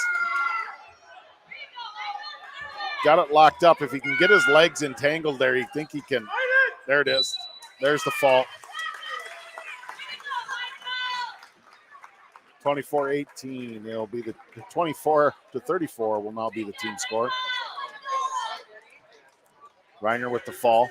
Got it locked up. If he can get his legs entangled there, you think he can. There it is. There's the fault. 24-18. It'll be the 24-34 will now be the team score. Reiner with the fall.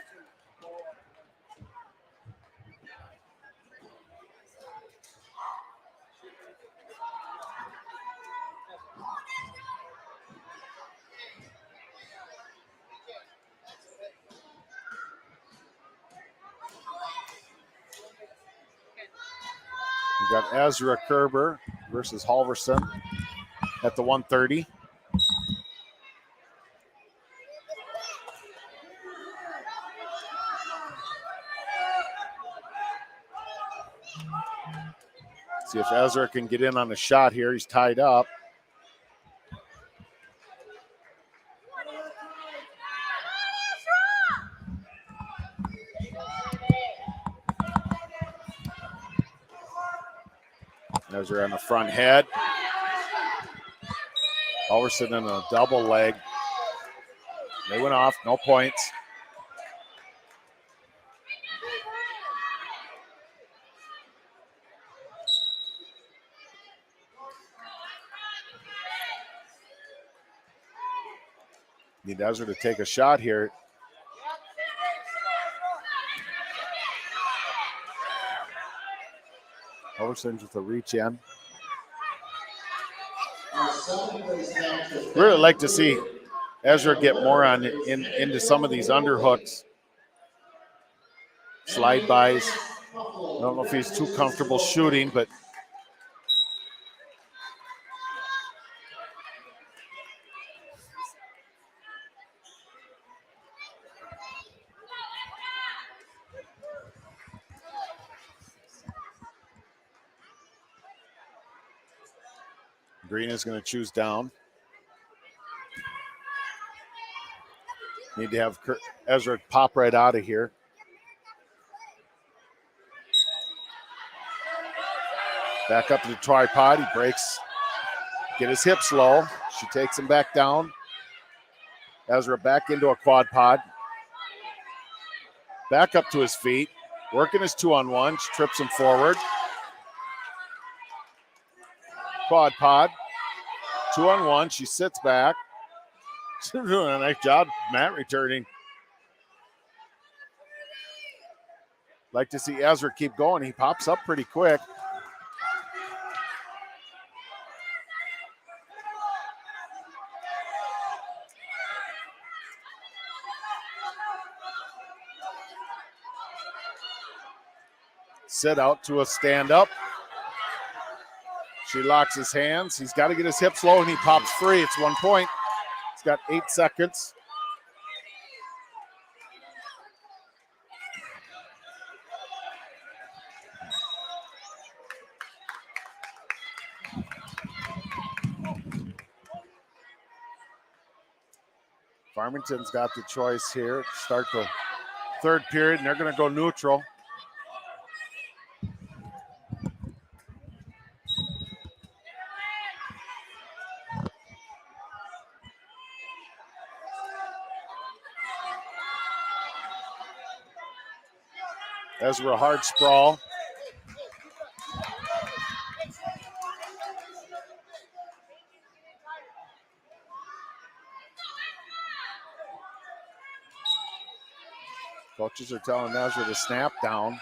We got Ezra Kerber versus Halverson at the 130. See if Ezra can get in on a shot here. He's tied up. Ezra on the front head. Halverson in a double leg. They went off, no points. Need Ezra to take a shot here. Halverson with a reach in. Really like to see Ezra get more on into some of these underhooks. Slide bys. I don't know if he's too comfortable shooting, but Green is going to choose down. Need to have Ezra pop right out of here. Back up to the tripod. He breaks. Get his hips low. She takes him back down. Ezra back into a quad pod. Back up to his feet. Working his 2-on-1. She trips him forward. Quad pod. 2-on-1. She sits back. She's doing a nice job, Matt, returning. Like to see Ezra keep going. He pops up pretty quick. Sit out to a stand up. She locks his hands. He's got to get his hips low and he pops free. It's 1 point. He's got 8 seconds. Farmington's got the choice here to start the third period, and they're going to go neutral. Ezra hard sprawl. Coaches are telling Ezra to snap down.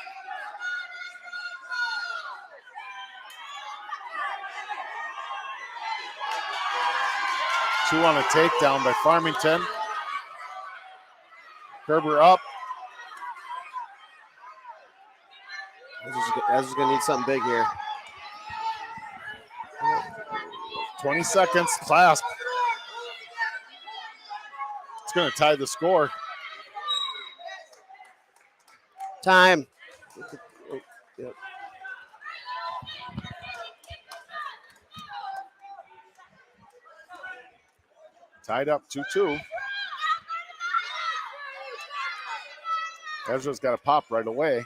Two on a takedown by Farmington. Kerber up. Ezra's going to need something big here. 20 seconds, clasp. It's going to tie the score. Time. Yep. Tied up 2-2. Ezra's got to pop right away.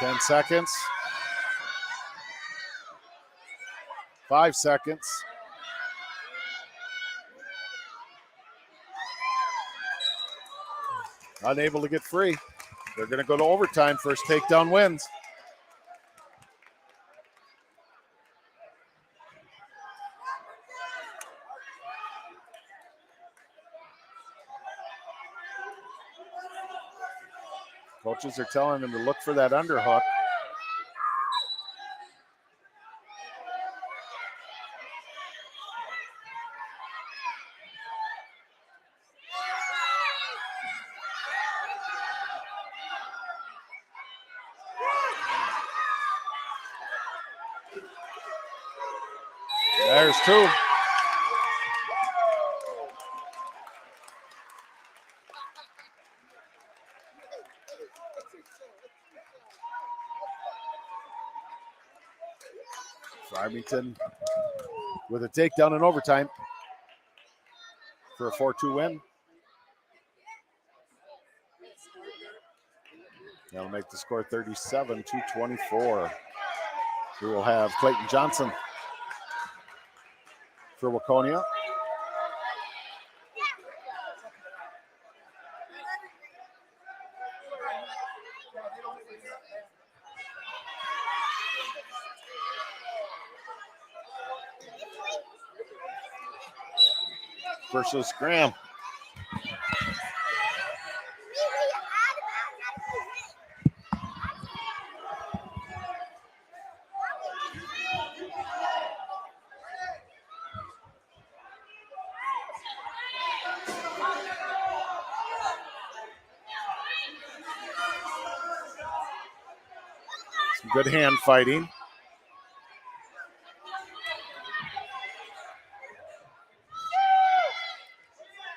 Ten seconds. 5 seconds. Unable to get free. They're going to go to overtime. First takedown wins. Coaches are telling them to look for that underhook. There's two. Farmington with a takedown in overtime for a 4-2 win. That'll make the score 37-24. We will have Clayton Johnson for Waconia. Versus Graham. Some good hand fighting.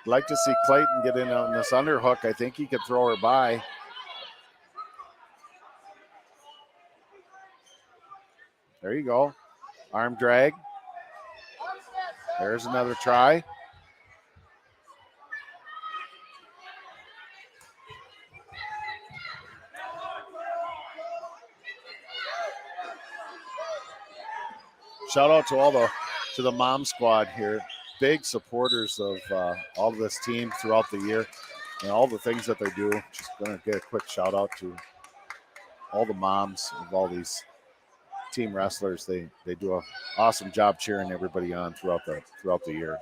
Like to see Clayton get in on this underhook. I think he could throw her by. There you go. Arm drag. There's another try. Shout out to the mom squad here. Big supporters of all of this team throughout the year and all the things that they do. Just going to get a quick shout out to all the moms of all these team wrestlers. They do an awesome job cheering everybody on throughout the year.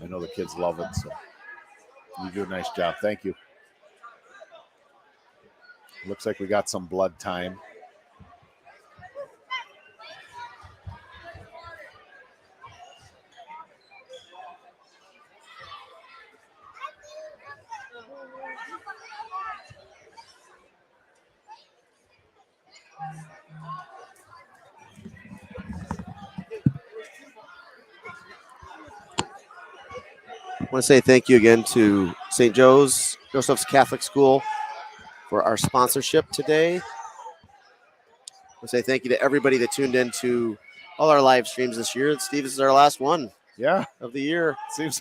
I know the kids love it, so you do a nice job. Thank you. Looks like we got some blood time. I want to say thank you again to St. Joseph's Catholic School for our sponsorship today. I want to say thank you to everybody that tuned in to all our live streams this year. Steve, this is our last one of the year. Seems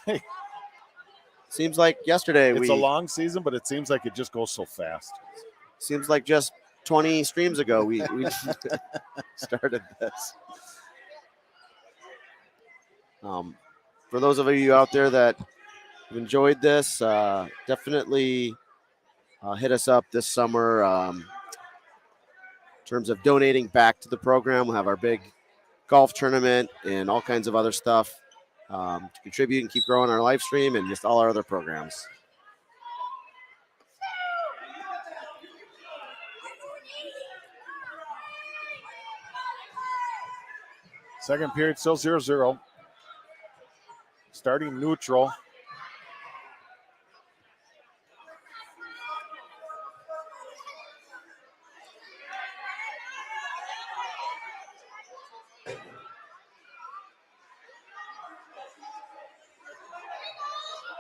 like yesterday. It's a long season, but it seems like it just goes so fast. Seems like just 20 streams ago we started this. For those of you out there that have enjoyed this, definitely hit us up this summer. In terms of donating back to the program, we'll have our big golf tournament and all kinds of other stuff to contribute and keep growing our live stream and just all our other programs. Second period still 0-0. Starting neutral.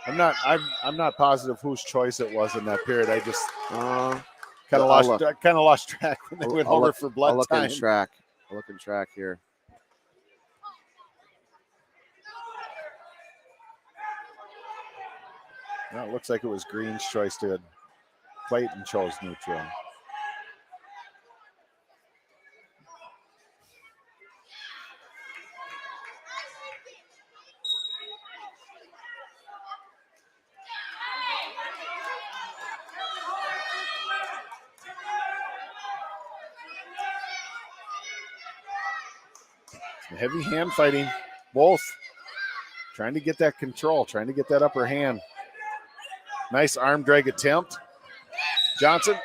I'm not positive whose choice it was in that period. I just kind of lost track when they went over for blood time. I'll look in track here. Well, it looks like it was Green's choice to Clayton chose neutral. Some heavy hand fighting, both trying to get that control, trying to get that upper hand. Nice arm drag attempt. Johnson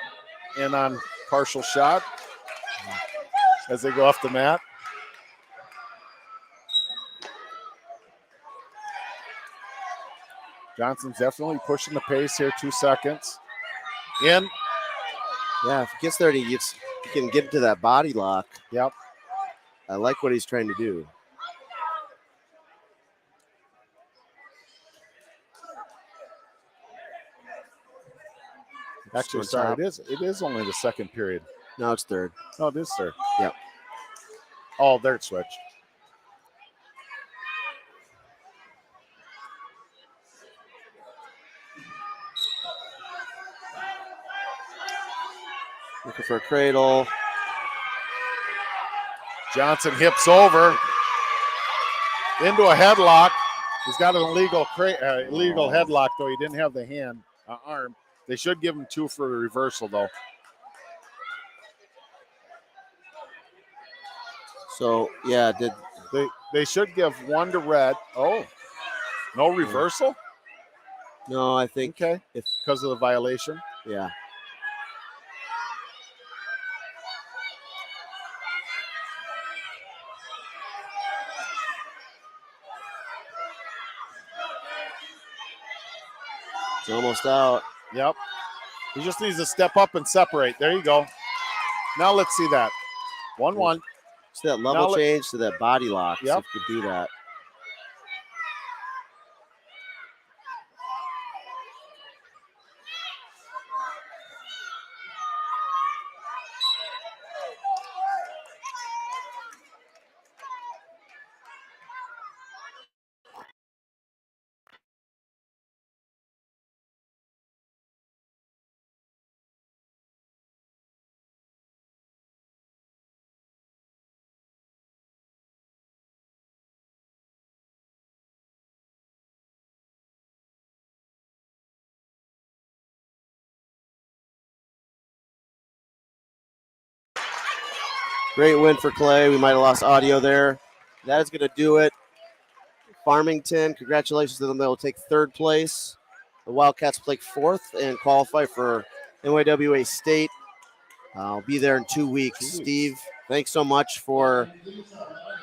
in on partial shot as they go off the mat. Johnson's definitely pushing the pace here, 2 seconds. In. Yeah, if he gets there, he can get to that body lock. Yep. I like what he's trying to do. Actually, sorry, it is only the second period. No, it's third. No, it is third. Yep. Oh, there it switched. Looking for a cradle. Johnson hips over into a headlock. He's got an illegal headlock, though he didn't have the arm. They should give him 2 for a reversal, though. So, yeah, they should give 1 to red. Oh, no reversal? No, I think okay, because of the violation. Yeah. It's almost out. Yep. He just needs to step up and separate. There you go. Now let's see that. 1-1. It's that level change to that body lock. Yep. So if you could do that. Great win for Clay. We might have lost audio there. That is going to do it. Farmington, congratulations to them. They'll take 3rd place. The Wildcats take 4th and qualify for NYWA State. I'll be there in 2 weeks. Steve, thanks so much for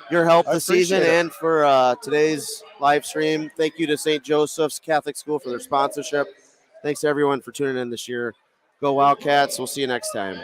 your help this season and for today's live stream. Thank you to St. Joseph's Catholic School for their sponsorship. Thanks to everyone for tuning in this year. Go Wildcats. We'll see you next time.